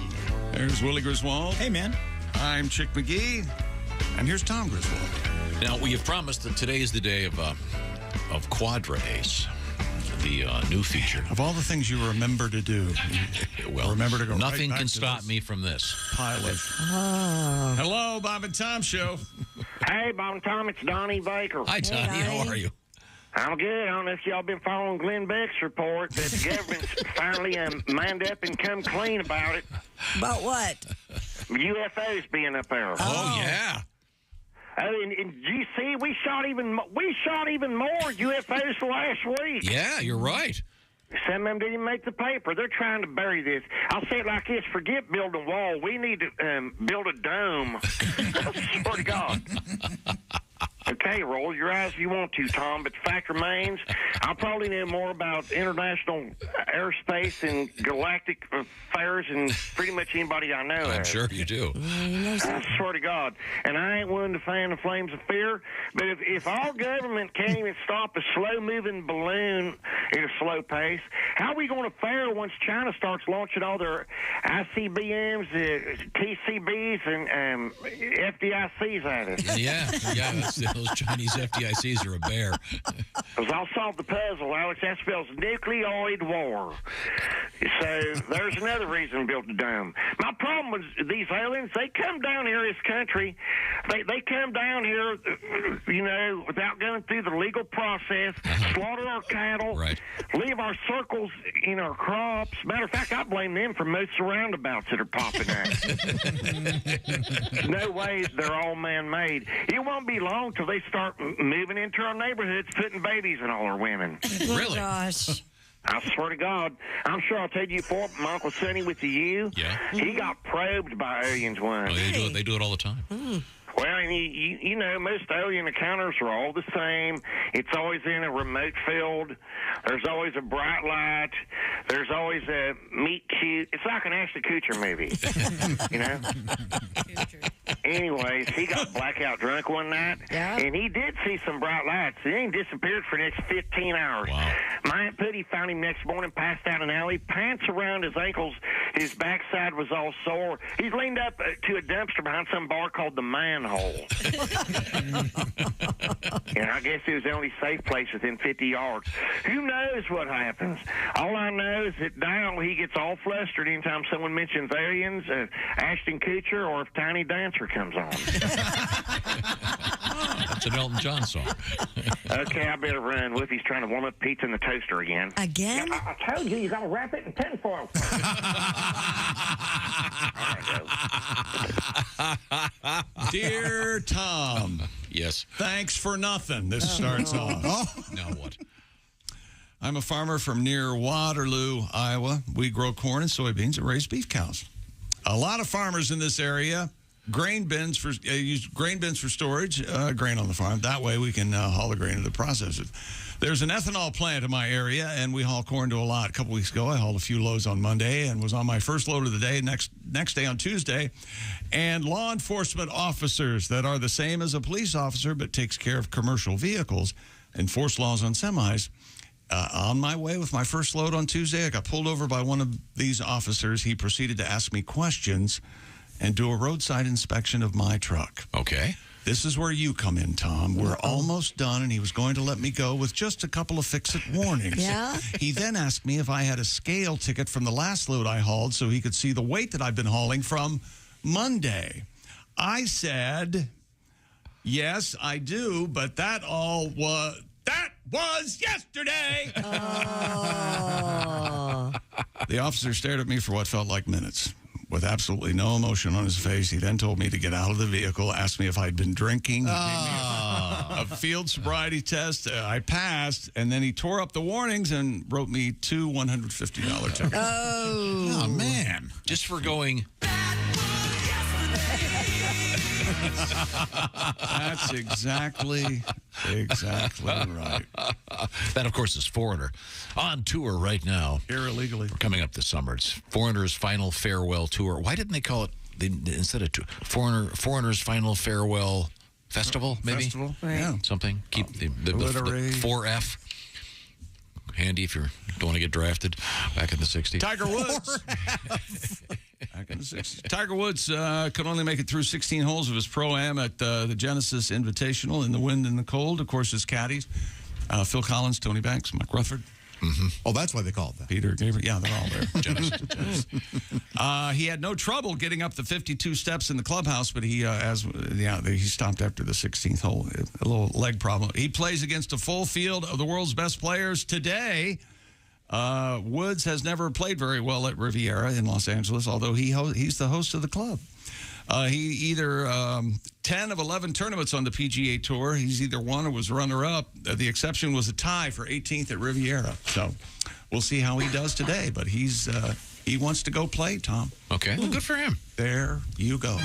There's Willie Griswold. Hey, man. I'm Chick McGee. And here's Tom Griswold. Now, we have promised that today is the day of Quadra Ace, the new feature. Of all the things you remember to do, well, remember to go nothing right back can to stop this me from this. pile of... Hello, Bob and Tom Show. Hey, Bob and Tom, it's Donnie Baker. Hi, Donnie. How are you? I'm good. I don't know if y'all been following Glenn Beck's report that the government's finally manned up and come clean about it. About what? UFOs being up there. Oh yeah. Oh, and you see, we shot even more UFOs last week. Yeah, you're right. Some of them didn't even make the paper. They're trying to bury this. I'll say it like this: forget building a wall. We need to build a dome. Swear to God. Okay, roll your eyes if you want to, Tom, but the fact remains, I'll probably know more about international airspace and galactic affairs than pretty much anybody I know. I'm sure you do. I swear to God. And I ain't one to fan the flames of fear, but if our government can't even stop a slow-moving balloon at a slow pace, how are we going to fare once China starts launching all their ICBMs, TCBs, and FDICs at us? Yeah, those Chinese FDICs are a bear. Because I'll solve the puzzle, Alex. That spells nucleoid war. So there's another reason to build a dome. My problem with these aliens, they come down here, this country, they come down here, without going through the legal process, slaughter our cattle, leave our circles in our crops. Matter of fact, I blame them for most roundabouts that are popping out. No way they're all man-made. It won't be long till they start moving into our neighborhoods, putting babies in all our women. Really? Gosh. I swear to God, I'm sure I'll tell you before, my Uncle Sonny with the U, he got probed by aliens once. Oh, they do it all the time. Well, and you know, most alien encounters are all the same. It's always in a remote field. There's always a bright light. There's always a meet cute. It's like an Ashton Kutcher movie, you know? Anyways, he got blackout drunk one night, and he did see some bright lights. He ain't disappeared for the next 15 hours. Wow. My Aunt Putty found him next morning, passed out in an alley, pants around his ankles. His backside was all sore. He's leaned up to a dumpster behind some bar called the Manhole. And I guess it was the only safe place within 50 yards. Who knows what happens? All I know is that now he gets all flustered anytime someone mentions aliens, Ashton Kutcher, or if Tiny Dancer comes on. That's an Elton John song. Okay, I better run. Whoopi's trying to warm up pizza in the toaster again. Again? Yeah, I told you got to wrap it in tinfoil. Dear Tom. Yes. Thanks for nothing. This starts off. Now what? I'm a farmer from near Waterloo, Iowa. We grow corn and soybeans and raise beef cows. A lot of farmers in this area use grain bins for storage, grain on the farm. That way we can haul the grain to the processors. There's an ethanol plant in my area, and we haul corn to a lot. A couple weeks ago, I hauled a few loads on Monday and was on my first load of the day next day on Tuesday. And law enforcement officers that are the same as a police officer but takes care of commercial vehicles, enforce laws on semis. On my way with my first load on Tuesday, I got pulled over by one of these officers. He proceeded to ask me questions and do a roadside inspection of my truck. Okay. This is where you come in, Tom. We're almost done, and he was going to let me go with just a couple of fix-it warnings. Yeah? He then asked me if I had a scale ticket from the last load I hauled so he could see the weight that I've been hauling from Monday. I said, yes, I do, but that was yesterday. Oh. The officer stared at me for what felt like minutes. With absolutely no emotion on his face, he then told me to get out of the vehicle, asked me if I'd been drinking. He gave me a field sobriety test. I passed, and then he tore up the warnings and wrote me two $150 tickets. Oh, man. Just for going... That's exactly right. That, of course, is Foreigner. On tour right now. Here illegally. We're coming up this summer. It's Foreigner's Final Farewell Tour. Why didn't they call it, instead of Foreigner's Final Farewell Festival, maybe? Festival, Right. yeah. Something. Keep the 4F handy if you don't want to get drafted back in the 60s. Tiger Woods. Back in the 60s. Tiger Woods could only make it through 16 holes of his Pro-Am at the Genesis Invitational in the wind and the cold. Of course, his caddies, Phil Collins, Tony Banks, Mike Rutherford. Mm-hmm. Oh, that's why they call it that. Peter Gabriel. Yeah, they're all there. Genesis. He had no trouble getting up the 52 steps in the clubhouse, but he stopped after the 16th hole. A little leg problem. He plays against a full field of the world's best players today. Woods has never played very well at Riviera in Los Angeles, although he's the host of the club. He either 10 of 11 tournaments on the PGA Tour. He's either won or was runner-up. The exception was a tie for 18th at Riviera. So we'll see how he does today. But he wants to go play, Tom. Okay, well, good for him. There you go.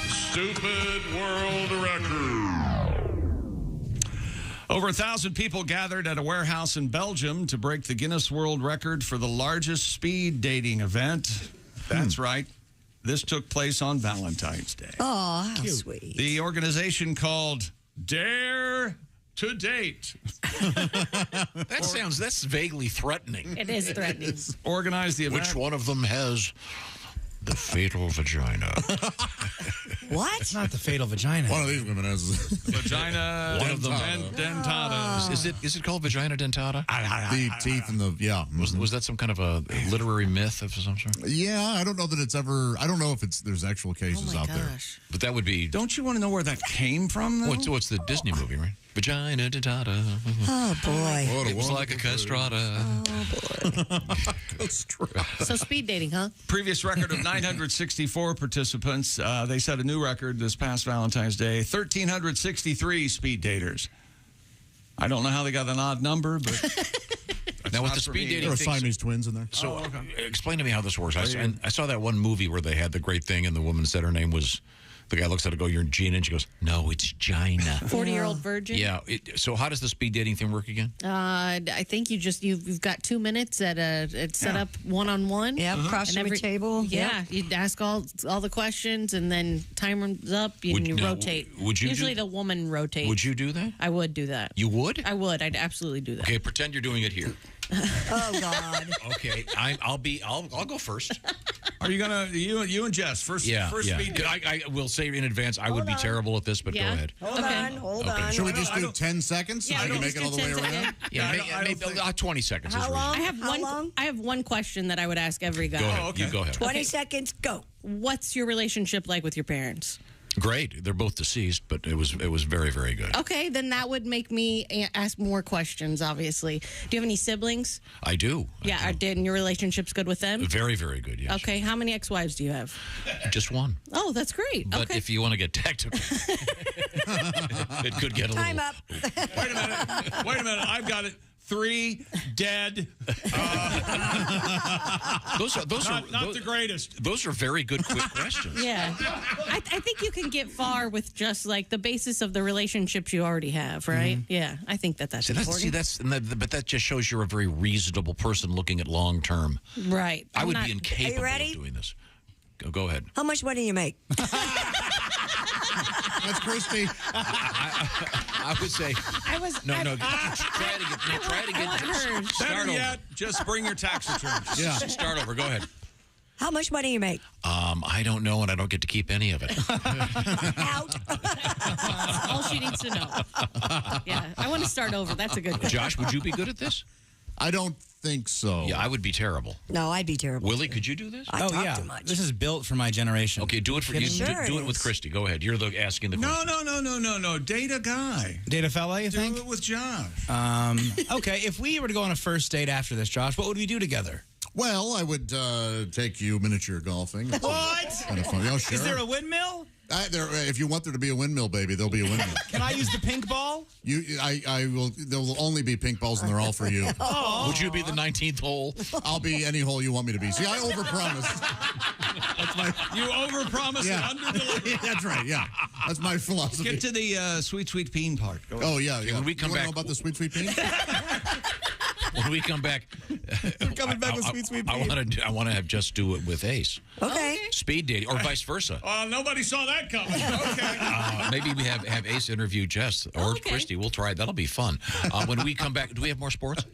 Stupid world record. Over 1,000 people gathered at a warehouse in Belgium to break the Guinness World Record for the largest speed dating event. That's right. This took place on Valentine's Day. Oh, how sweet. The organization called Dare to Date. That's vaguely threatening. It is threatening. Organized the event. Which one of them has the fatal vagina? What? It's not the fatal vagina. One of these women has vagina One of them. dentata. Is it called vagina dentata? the teeth and the Was that some kind of a literary myth of some sort? Yeah, I don't know that it's ever. I don't know if there's actual cases out there. But that would be. Don't you want to know where that came from, though? What's the Disney movie, right? Vagina dentata. Oh, boy. It was like a castrata. So speed dating, huh? Previous record of 964 participants. They set a new record this past Valentine's Day. 1,363 speed daters. I don't know how they got an odd number, but... Now, with the speed dating there are thing, Siamese twins in there. So, explain to me how this works. I saw that one movie where they had the great thing, and the woman said her name was. The guy looks at it, you're Gina, and she goes, no, it's Gina. 40-year-old virgin. Yeah. So how does the speed dating thing work again? I think you've got 2 minutes it's set up one-on-one. Yep, cross every table. Yeah, Yep. you'd ask all the questions, and then timer's up, and you rotate. Would you Usually the woman rotates. Would you do that? I would do that. You would? I would. I'd absolutely do that. Okay, pretend you're doing it here. Oh, God. Okay, I'll go first. Are you gonna you and Jess first? First speed. I will say in advance I would be terrible at this, but go ahead. Hold on. Should we just do 10 seconds? Yeah, so you can make it all the way around? Yeah, maybe 20 seconds. How long? I have one question that I would ask every guy. Go ahead. You go ahead. 20 seconds, go. What's your relationship like with your parents? Great. They're both deceased, but it was very, very good. Okay, then that would make me ask more questions, obviously. Do you have any siblings? I do. Yeah, and your relationship's good with them? Very, very good, yes. Okay, how many ex-wives do you have? Just one. Oh, that's great. But if you want to get technical, it could get a little... Time up. Wait a minute. I've got it. 3 dead. Those are not the greatest. Those are very good, quick questions. Yeah, I think you can get far with just like the basis of the relationships you already have, right? Mm-hmm. Yeah, I think that's important. But that just shows you're a very reasonable person looking at long term. Right. I would be incapable Are you ready? of doing this. Go ahead. How much money do you make? That's Christy. I would say. No. Try it again. Try it again. Better yet, just bring your tax returns. Yeah. Start over. Go ahead. How much money do you make? I don't know, and I don't get to keep any of it. Out. That's all she needs to know. Yeah, I want to start over. That's a good question. Josh, would you be good at this? I don't think so. Yeah, I would be terrible. No, I'd be terrible. Willie, could you do this? I talk too much. This is built for my generation. Okay, do it for you. Sure Do it with Christy. Go ahead. You're asking the question. No. Date a guy. Date a fella, you think? Do it with Josh. Okay, if we were to go on a first date after this, Josh, what would we do together? Well, I would take you miniature golfing. What? Kind of fun. Oh, sure. Is there a windmill? If you want there to be a windmill, baby, there'll be a windmill. Can I use the pink ball? I will. There will only be pink balls, and they're all for you. Oh. Would you be the 19th hole? I'll be any hole you want me to be. See, I overpromise. You overpromise and underdeliver. That's right. Yeah, that's my philosophy. Get to the sweet peen part. Oh yeah. When we come you back, know about the sweet peen. when we come back, We're coming back with Sweet Pete. I want to have Just do it with Ace. Okay. Speed dating, or vice versa. Nobody saw that coming. Okay. Maybe we have Ace interview Jess or Christy. We'll try it. That'll be fun. When we come back, do we have more sports?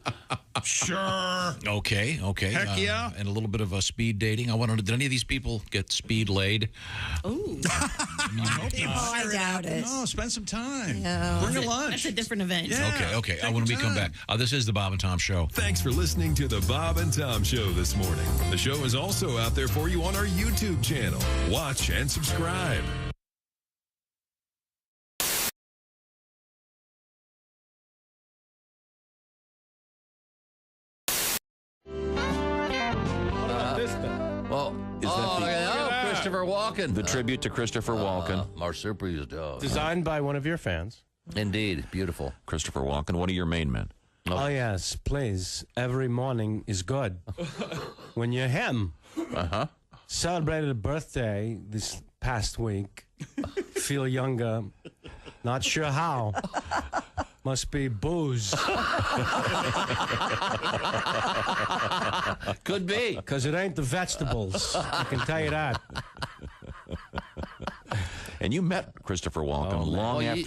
Sure. Okay. Heck yeah. And a little bit of speed dating. I want to know, did any of these people get speed laid? Ooh. I doubt it. No, spend some time. Yeah. Bring a lunch. That's a different event. Yeah. Okay. When we come back, this is the Bob and Tom Show. Thanks for listening to the Bob and Tom Show this morning. The show is also out there for you on our YouTube channel. Watch and subscribe. Well, Christopher Walken. The tribute to Christopher Walken. Marsupilami. Designed by one of your fans. Indeed. Beautiful. Christopher Walken, one of your main men. Oh, yes, please. Every morning is good. When you're him. Celebrated a birthday this past week. Feel younger. Not sure how. Must be booze. Could be. Because it ain't the vegetables. I can tell you that. And you met Christopher Walken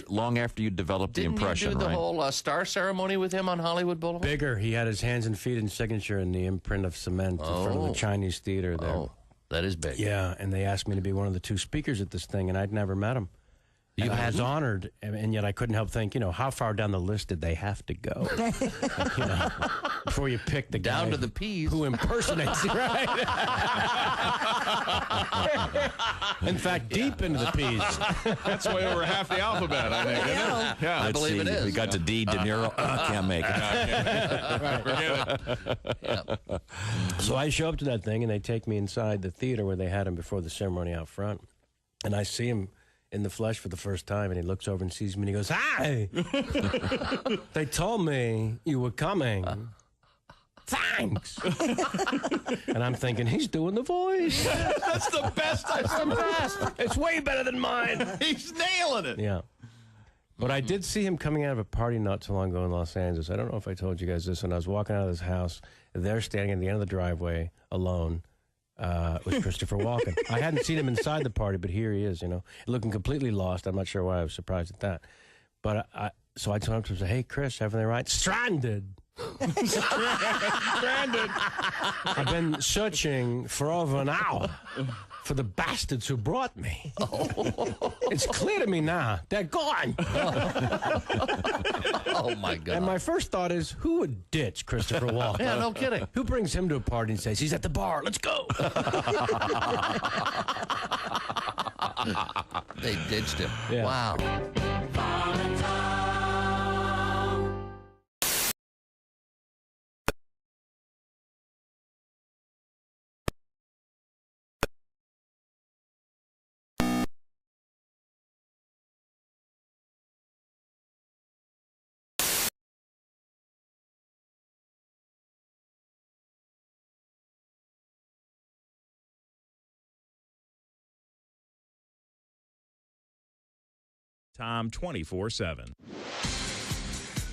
long after you developed the impression, Didn't you do the right? whole star ceremony with him on Hollywood Boulevard? Bigger. He had his hands and feet and signature in the imprint of cement in front of the Chinese theater there. Oh, that is big. Yeah, and they asked me to be one of the two speakers at this thing, and I'd never met him. And I was honored, and yet I couldn't help think, how far down the list did they have to go? Before you pick the guy down to the P's who impersonates you, right? In fact, deep into the P's. That's way over half the alphabet, I think. Yeah, I believe it is. We got to D. De Niro. Can't make it. So I show up to that thing, and they take me inside the theater where they had him before the ceremony out front, and I see him in the flesh for the first time, and he looks over and sees me, and he goes, "Hi! They told me you were coming. Thanks." And I'm thinking, he's doing the voice. That's the best I've ever heard. It's way better than mine. He's nailing it. Yeah. But I did see him coming out of a party not too long ago in Los Angeles. I don't know if I told you guys this. When I was walking out of this house, they're standing at the end of the driveway alone. With Christopher Walken. I hadn't seen him inside the party, but here he is, looking completely lost. I'm not sure why I was surprised at that. But so I told him to say, "Hey, Chris, everything right?" Stranded. Stranded. I've been searching for over an hour for the bastards who brought me. It's clear to me now. They're gone. Oh, my God. And my first thought is, who would ditch Christopher Walken? Yeah, no kidding. Who brings him to a party and says, he's at the bar, let's go? They ditched him. Yeah. Wow. Tom 24/7.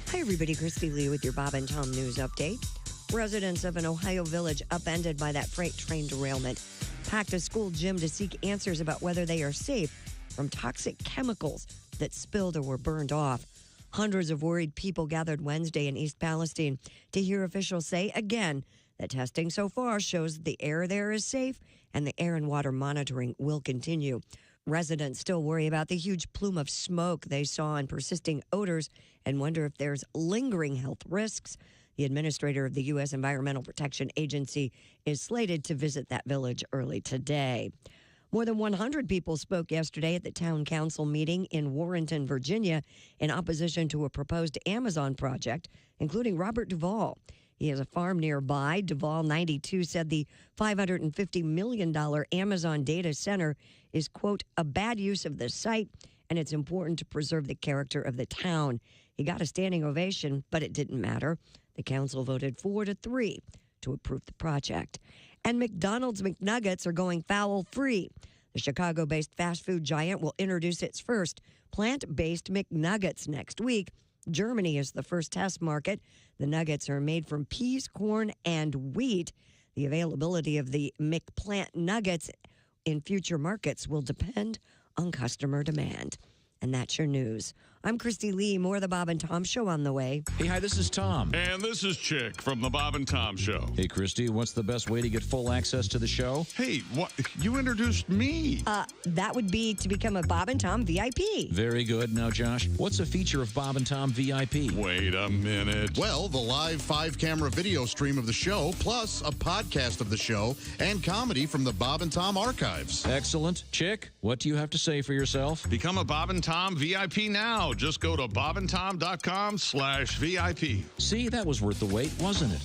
Hi, everybody. Christy Lee with your Bob and Tom News Update. Residents of an Ohio village upended by that freight train derailment packed a school gym to seek answers about whether they are safe from toxic chemicals that spilled or were burned off. Hundreds of worried people gathered Wednesday in East Palestine to hear officials say again that testing so far shows the air there is safe and the air and water monitoring will continue. Residents still worry about the huge plume of smoke they saw and persisting odors and wonder if there's lingering health risks. The administrator of the U.S. Environmental Protection Agency is slated to visit that village early today. More than 100 people spoke yesterday at the town council meeting in Warrenton, Virginia, in opposition to a proposed Amazon project, including Robert Duvall. He has a farm nearby. Duvall, 92, said the $550 million Amazon data center is, quote, a bad use of the site, and it's important to preserve the character of the town. He got a standing ovation, but it didn't matter. The council voted 4-3 to approve the project. And McDonald's McNuggets are going foul-free. The Chicago-based fast food giant will introduce its first plant-based McNuggets next week. Germany is the first test market. The nuggets are made from peas, corn, and wheat. The availability of the McPlant nuggets in future markets will depend on customer demand. And that's your news. I'm Christy Lee. More of the Bob and Tom Show on the way. Hey, hi, this is Tom. And this is Chick from the Bob and Tom Show. Hey, Christy, what's the best way to get full access to the show? Hey, what? You introduced me. That would be to become a Bob and Tom VIP. Very good. Now, Josh, what's a feature of Bob and Tom VIP? Wait a minute. Well, the live 5-camera video stream of the show, plus a podcast of the show and comedy from the Bob and Tom archives. Excellent. Chick, what do you have to say for yourself? Become a Bob and Tom VIP now. Just go to bobandtom.com/VIP. See, that was worth the wait, wasn't it?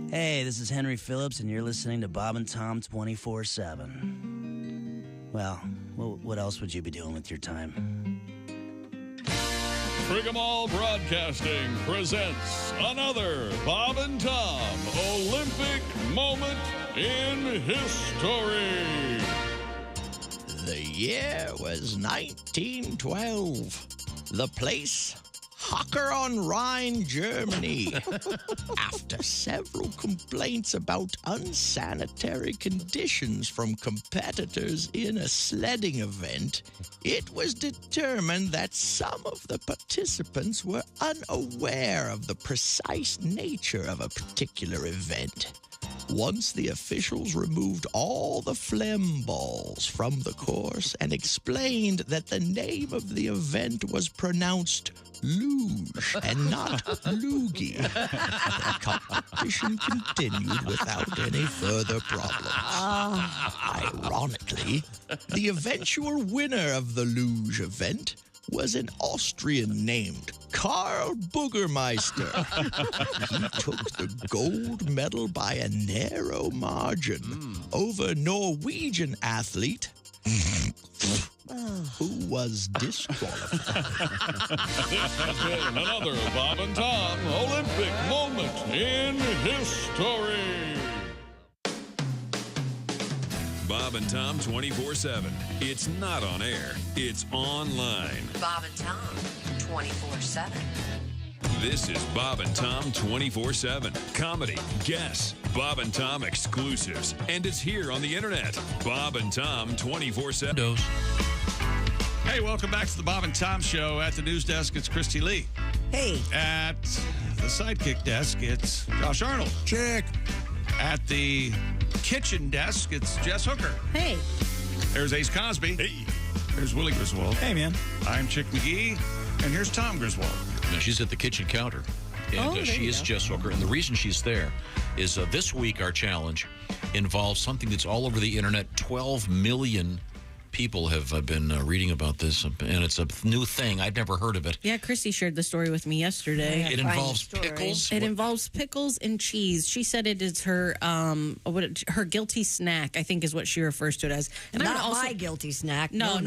Hey, this is Henry Phillips, and you're listening to Bob and Tom 24/7. Well, what else would you be doing with your time? Pickleball Broadcasting presents another Bob and Tom Olympic moment in history. The year was 1912. The place, Hocker on Rhine, Germany. After several complaints about unsanitary conditions from competitors in a sledding event, it was determined that some of the participants were unaware of the precise nature of a particular event. Once the officials removed all the phlegm balls from the course and explained that the name of the event was pronounced luge and not loogie, the competition continued without any further problems. Ironically, the eventual winner of the luge event was an Austrian named Karl Boogermeister. He took the gold medal by a narrow margin over Norwegian athlete who was disqualified. This has been another Bob and Tom Olympic moment in history. Bob and Tom 24/7. It's not on air. It's online. Bob and Tom 24/7. This is Bob and Tom 24/7. Comedy, guests, Bob and Tom exclusives. And it's here on the internet. Bob and Tom 24/7. Hey, welcome back to the Bob and Tom Show. At the news desk, it's Christy Lee. Hey. At the sidekick desk, it's Josh Arnold. Chick. At the kitchen desk, it's Jess Hooker. Hey. There's Ace Cosby. Hey. There's Willie Griswold. Hey, man. I'm Chick McGee. And here's Tom Griswold. Now, she's at the kitchen counter. And she is Jess Hooker. And the reason she's there is this week our challenge involves something that's all over the internet. 12 million people have been reading about this, and it's a new thing. I'd never heard of it. Yeah, Christy shared the story with me yesterday. It involves pickles? It involves pickles and cheese. She said it is her her guilty snack, I think is what she refers to it as. And Not my guilty snack. No.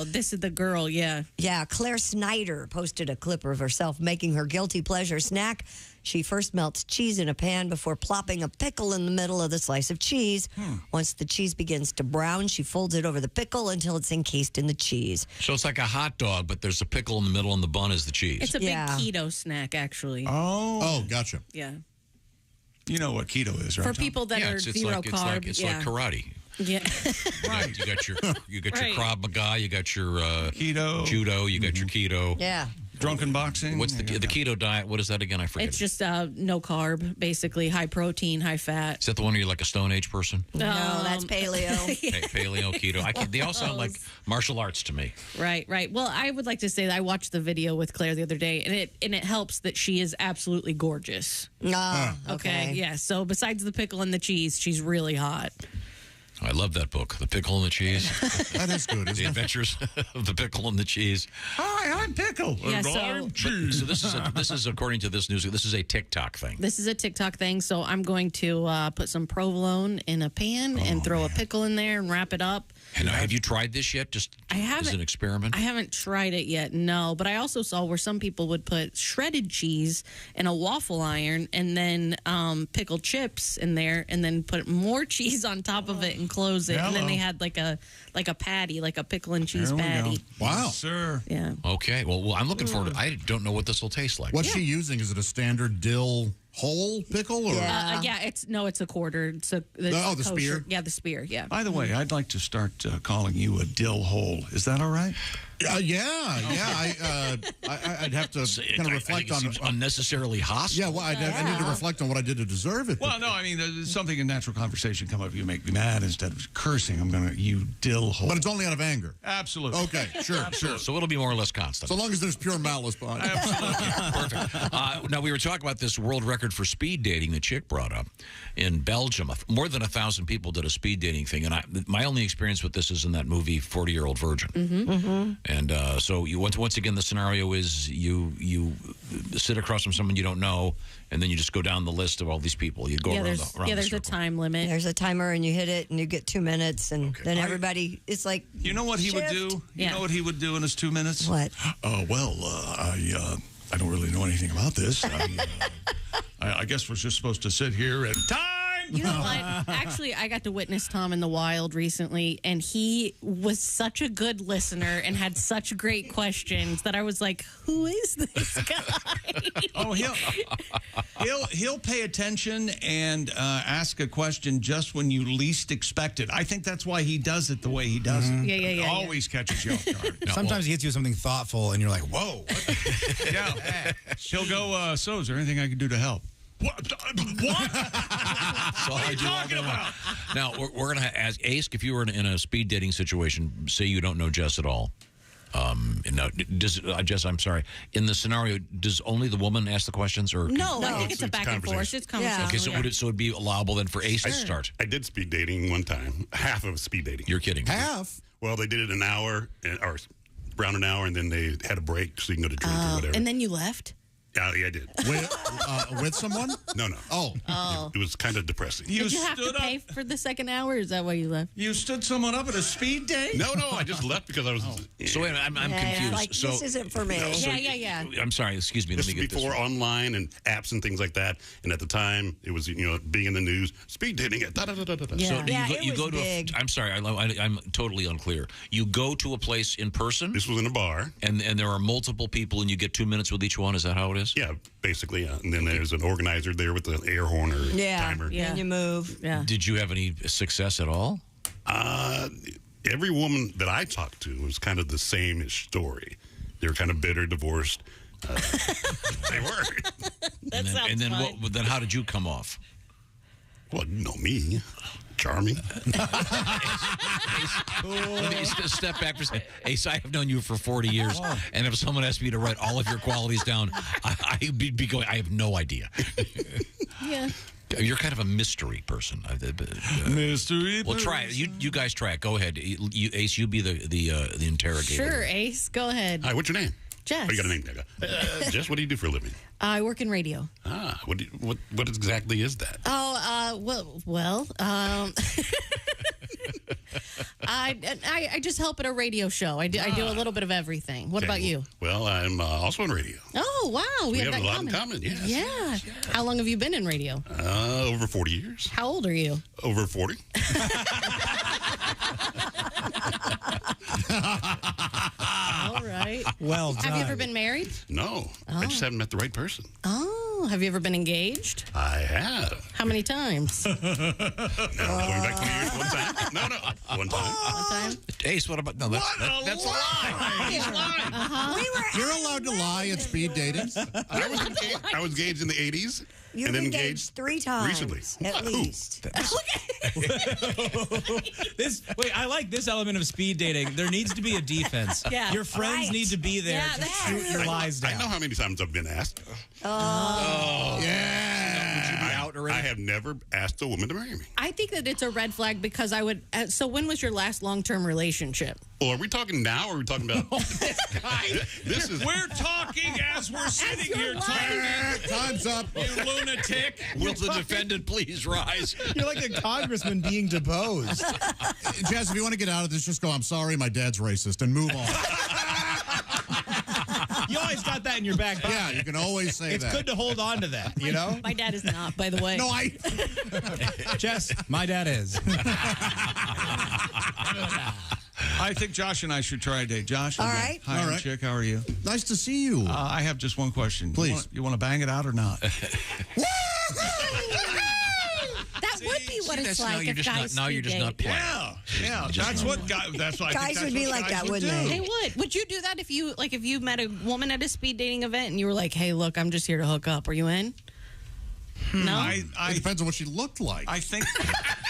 This is the girl, yeah. Yeah, Claire Snyder posted a clip of herself making her guilty pleasure snack. She first melts cheese in a pan before plopping a pickle in the middle of the slice of cheese. Once the cheese begins to brown, she folds it over the pickle until it's encased in the cheese. So it's like a hot dog, but there's a pickle in the middle and the bun is the cheese. It's a big keto snack, actually. Oh, gotcha. Yeah. You know what keto is, right? For people that are zero carb. It's like karate. Yeah. Right. You got your Right. Krav Maga, you got your keto, judo, you got your keto. Yeah. Drunken boxing. What's the keto diet? What is that again? I forget. It's just no carb, basically high protein, high fat. Is that the one where you're like a Stone Age person? No, that's paleo. Hey, paleo, keto. They all sound like martial arts to me. Right. Well, I would like to say that I watched the video with Claire the other day, and it helps that she is absolutely gorgeous. Okay. Yeah. So besides the pickle and the cheese, she's really hot. I love that book, The Pickle and the Cheese. That is good, isn't The it? Adventures of the Pickle and the Cheese. Hi, I'm Pickle. Yeah, And so- I'm Cheese. So this is according to this news. This is a TikTok thing. This is a TikTok thing, so I'm going to put some provolone in a pan and throw a pickle in there and wrap it up. And have you tried this yet? Just as an experiment? I haven't tried it yet, no. But I also saw where some people would put shredded cheese in a waffle iron and then pickled chips in there and then put more cheese on top of it and and close it, and then Hello. they had like a patty, like a pickle and cheese patty. Wow. Sir. Yeah. Okay. Well, I'm looking forward to. I don't know what this will taste like. What's she using? Is it a standard dill whole pickle? Or? It's a quarter. It's a the kosher. spear? Yeah, the spear. Yeah. By the way, I'd like to start calling you a dill hole. Is that all right? I'd have to kind of reflect on it. Unnecessarily hostile. Yeah, well, I need to reflect on what I did to deserve it. Well, no, I mean, there's something in natural conversation come up. You make me mad instead of cursing. I'm going to, you dill hole. But it's only out of anger. Absolutely. Okay, sure. So it'll be more or less constant. So long as there's pure malice behind it. Perfect. Now, we were talking about this world record for speed dating the chick brought up in Belgium. More than 1,000 people did a speed dating thing. And my only experience with this is in that movie, 40-Year-Old Virgin. Mm-hmm. And so you once again, the scenario is you sit across from someone you don't know, and then you just go down the list of all these people. You go around there's the a time limit. There's a timer, and you hit it, and you get 2 minutes, and then everybody, it's like, you know what he would do? You know what he would do in his 2 minutes? What? I don't really know anything about this. I guess we're just supposed to sit here and time. You know what? Actually, I got to witness Tom in the wild recently, and he was such a good listener and had such great questions that I was like, "Who is this guy?" Oh, he'll pay attention and ask a question just when you least expect it. I think that's why he does it the way he does it. Yeah. Always catches you off guard. Sometimes he hits you with something thoughtful, and you're like, "Whoa!" Yeah. He'll go. So, is there anything I can do to help? What? What are you talking about? Now, we're going to ask Ace, if you were in a speed dating situation, say you don't know Jess at all. Now, Jess, I'm sorry. In the scenario, does only the woman ask the questions, or No, it's a back and forth. It's conversation. Okay, so it'd be allowable then for Ace to start? I did speed dating one time, half of speed dating. You're kidding? Half? Well, they did it an hour, or around an hour, and then they had a break so you can go to drink or whatever. And then you left? Yeah, I did. With someone? No. Oh. It was kind of depressing. Did you have to pay for the second hour, or is that why you left? You stood someone up at a speed date? No, I just left because I was... So wait, I'm confused. Like, so, this isn't for me. Yeah. I'm sorry, excuse me. This Let me was get this. before online and apps and things like that. And at the time, it was, being in the news, speed dating it. So you go to I'm sorry, I'm totally unclear. You go to a place in person? This was in a bar. And there are multiple people, and you get 2 minutes with each one? Is that how it is? Yeah, basically, yeah. And then there's an organizer there with the air horn or timer. Yeah, and you move. Yeah. Did you have any success at all? Every woman that I talked to was kind of the same-ish story. They were kind of bitter, divorced. They were. And then how did you come off? Well, you know me. Charming. Let me step back for a second. Ace, I have known you for 40 years, and if someone asked me to write all of your qualities down, I'd be going, I have no idea. Yeah. You're kind of a mystery person. Mystery. Well, try it. You guys try it. Go ahead. Ace, you be the interrogator. Sure, Ace. Go ahead. Hi, what's your name? Jess. Oh, you got a name, Jess, what do you do for a living? I work in radio. What exactly is that? I just help at a radio show. I do a little bit of everything. What about you? Well, I'm also on radio. Oh, wow. We have have that a lot in common, yes. Yeah. How long have you been in radio? Over 40 years. How old are you? Over 40. All right. Well done. Have you ever been married? No. I just haven't met the right person. Oh, have you ever been engaged? I have. How many times? No, going back 20 years, one time. No, one time. One time? Ace, what about... No, that's a lie. He's lying. You're allowed to lie at speed dating? I was engaged in the 80s. You've and then engaged 3 times. Recently. At least. I like this element of speed dating. There needs to be a defense. Yeah. Your friends need to be there to shoot your lies down. I know how many times I've been asked. Oh. Yeah. Would you be out already? I have never asked a woman to marry me. I think that it's a red flag because I would. So when was your last long-term relationship? Well, are we talking now or are we talking about This guy. We're talking as we're sitting here talking. Time's up. You lunatic. Will the defendant please rise? You're like a congressman being deposed. Jess, if you want to get out of this, just go, I'm sorry, my dad's racist, and move on. Y'all always got that in your back pocket. Yeah, you can always say it's that. It's good to hold on to that, you know? My dad is not, by the way. No, Jess, my dad is. I think Josh and I should try a date. Josh? All right. Hi, All right. Chick. How are you? Nice to see you. I have just one question. Please. You want to bang it out or not? That would be what it's like if guys now you're just not playing. Yeah. That's what guys. That's what I think Guys that's would be what like guys that, would wouldn't do. they? They would. Would you do that if you met a woman at a speed dating event and you were like, "Hey, look, I'm just here to hook up. Are you in?" No. It depends on what she looked like. I think.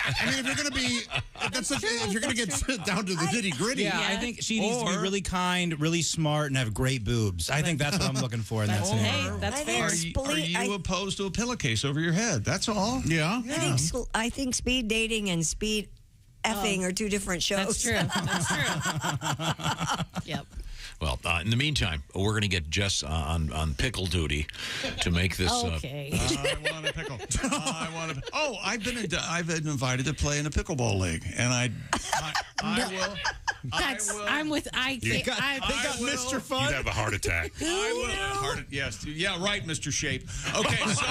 I mean, if you're going to be, if you're going to get down to the nitty gritty. Yeah, I think she needs to be really kind, really smart, and have great boobs. I think that's what I'm looking for in that scenario. Hey, that's fair. Are you opposed to a pillowcase over your head? That's all. Yeah. I think speed dating and speed effing are two different shows. That's true. That's true. Yep. Well, in the meantime, we're going to get Jess on pickle duty to make this. Okay. I want a pickle. I want a. Oh, I've been invited to play in a pickleball league, and I will. I'm with. They got Mr. Fun. You'd have a heart attack. I will. Yes. Yeah. Right, Mr. Shape. Okay. So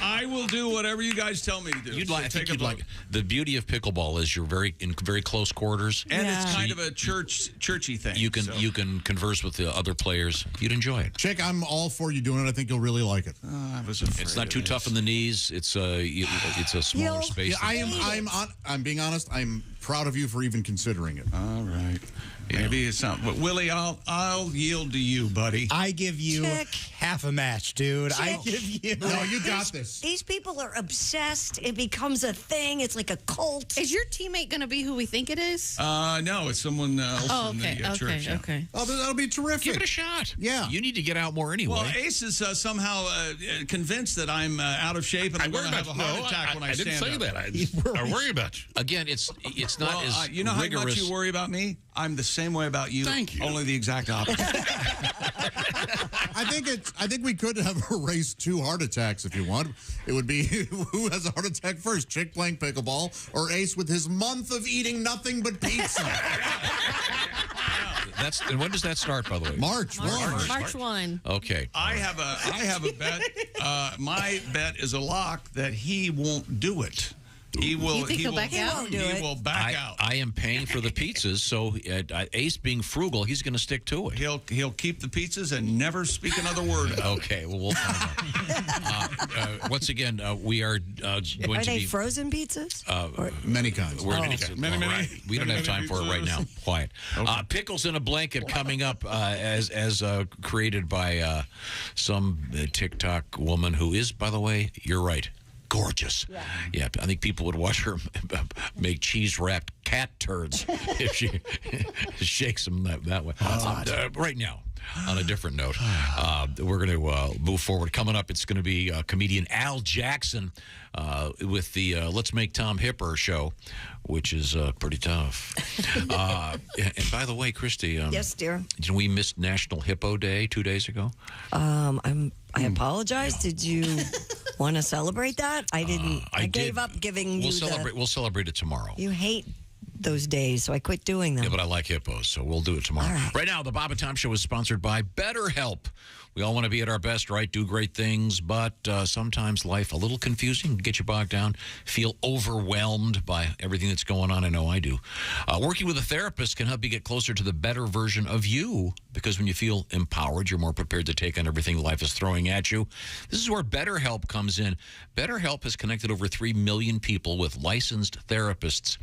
I will do whatever you guys tell me to do. I think you'd like. The beauty of pickleball is you're in very close quarters, and it's kind of a churchy thing. You can converse with the other players. You'd enjoy it. Chick, I'm all for you doing it. I think you'll really like it. I was afraid it's not too tough in the knees. It's a smaller space. Yeah, I'm being honest. I'm proud of you for even considering it. All right. Maybe it's not. But Willie, I'll yield to you, buddy. I give you half a match, dude. I Chick. give you. No, you got this. These people are obsessed. It becomes a thing. It's like a cult. Is your teammate going to be who we think it is? No, it's someone else Oh, in okay. the church. Yeah. Okay. Oh, that'll be terrific. Give it a shot. Yeah. You need to get out more anyway. Well, Ace is somehow convinced that I'm out of shape and I'm going to have a heart attack when I stand didn't say up. that. I worry about you. Again, it's not as you know how rigorous. much you worry about me? I'm the same way about you. Thank you. Only the exact opposite. I think we could have erased 2 heart attacks if you want. It would be who has a heart attack first, Chick playing pickleball or Ace with his month of eating nothing but pizza. And when does that start, by the way? March 1. March 1. Okay. I have a bet. My bet is a lock that he won't do it. He will. You think he'll back out? He will back out. I am paying for the pizzas, so Ace being frugal, he's going to stick to it. He'll keep the pizzas and never speak another word. Okay, well, we'll find out. Once again, we are going to be... Are they frozen pizzas? Many kinds. Many. We don't have time for it right now. Quiet. Okay. Pickles in a Blanket coming up as created by some TikTok woman who is, by the way, you're right, gorgeous. Yeah, I think people would watch her make cheese-wrapped cat turds if she shakes them that way. Right now, on a different note, we're going to move forward. Coming up, it's going to be comedian Al Jackson with the Let's Make Tom Hipper show, which is pretty tough. And by the way, Christy, yes, dear. We missed National Hippo Day 2 days ago. I apologize. Did you want to celebrate that? I didn't. I gave up giving you We'll celebrate it tomorrow. You hate those days, so I quit doing them. Yeah, but I like hippos, so we'll do it tomorrow. Right now, the Bob and Tom Show is sponsored by BetterHelp. We all want to be at our best, right? Do great things, but sometimes life a little confusing, get you bogged down, feel overwhelmed by everything that's going on. I know I do. Working with a therapist can help you get closer to the better version of you, because when you feel empowered, you're more prepared to take on everything life is throwing at you. This is where BetterHelp comes in. BetterHelp has connected over 3 million people with licensed therapists.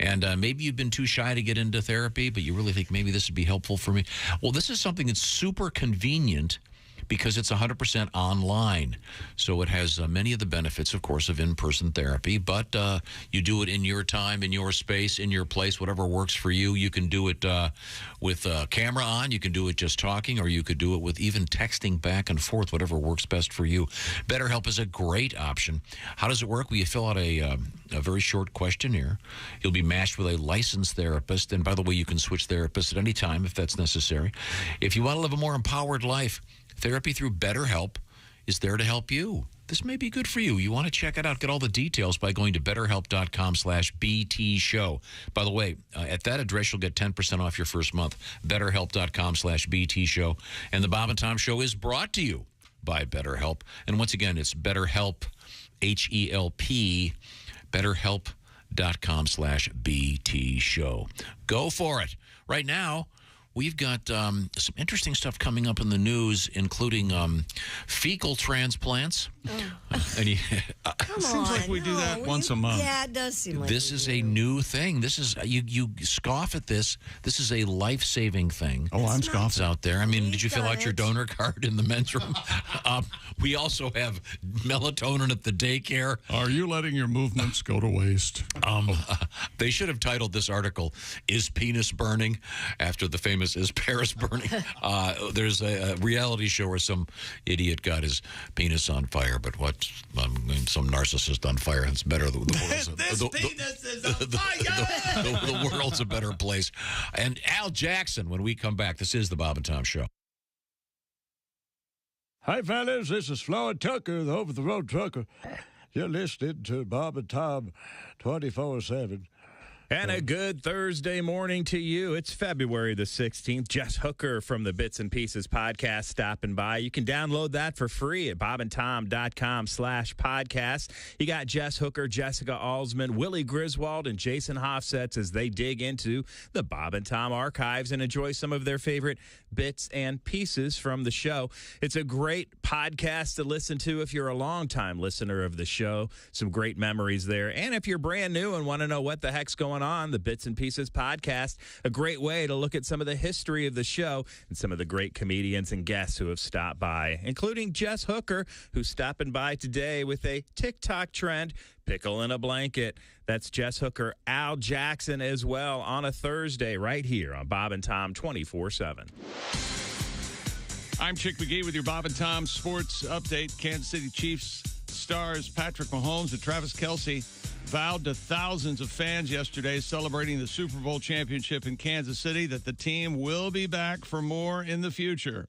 And maybe you've been too shy to get into therapy, but you really think maybe this would be helpful for me. Well, this is something that's super convenient because it's 100% online. So it has many of the benefits, of course, of in-person therapy, but you do it in your time, in your space, in your place, whatever works for you. You can do it with camera on. You can do it just talking, or you could do it with even texting back and forth, whatever works best for you. BetterHelp is a great option. How does it work? Well, you fill out a very short questionnaire. You'll be matched with a licensed therapist. And by the way, you can switch therapists at any time if that's necessary. If you want to live a more empowered life, therapy through BetterHelp is there to help you. this may be good for you. You want to check it out. Get all the details by going to betterhelp.com/BT show. By the way, at that address, you'll get 10% off your first month. Betterhelp.com/BT show. And the Bob and Tom Show is brought to you by BetterHelp. And once again, it's BetterHelp, HELP, betterhelp.com/BT show. Go for it. Right now, we've got some interesting stuff coming up in the news, including fecal transplants. Seems like we do that once a month. Yeah, it does seem like this is a new thing. This is you scoff at this. This is a life-saving thing. Oh, I'm scoffing out there. I mean, did you fill out your donor card in the men's room? We also have melatonin at the daycare. Are you letting your movements go to waste? They should have titled this article, "Is Penis Burning?" after the famous "Is Paris Burning?" There's a reality show where some idiot got his penis on fire, but some narcissist on fire. It's better. The world's a better place. And Al Jackson, when we come back, this is the Bob and Tom Show. Hi, fellas. This is Floyd Tucker, the over-the-road trucker. You're listening to Bob and Tom 24/7. And a good Thursday morning to you. It's February the 16th. Jess Hooker from the Bits and Pieces podcast stopping by. You can download that for free at bobandtom.com/podcast. You got Jess Hooker, Jessica Alsman, Willie Griswold, and Jason Hofsetz as they dig into the Bob and Tom archives and enjoy some of their favorite bits and pieces from the show. It's a great podcast to listen to if you're a longtime listener of the show. Some great memories there. And if you're brand new and want to know what the heck's going on, the Bits and Pieces podcast, a great way to look at some of the history of the show and some of the great comedians and guests who have stopped by, including Jess Hooker, who's stopping by today with a TikTok trend, Pickle in a Blanket. That's Jess Hooker. Al Jackson as well on a Thursday right here on Bob and Tom 24/7. I'm Chick McGee with your Bob and Tom Sports Update. Kansas City Chiefs stars Patrick Mahomes and Travis Kelce vowed to thousands of fans yesterday celebrating the Super Bowl championship in Kansas City that the team will be back for more in the future.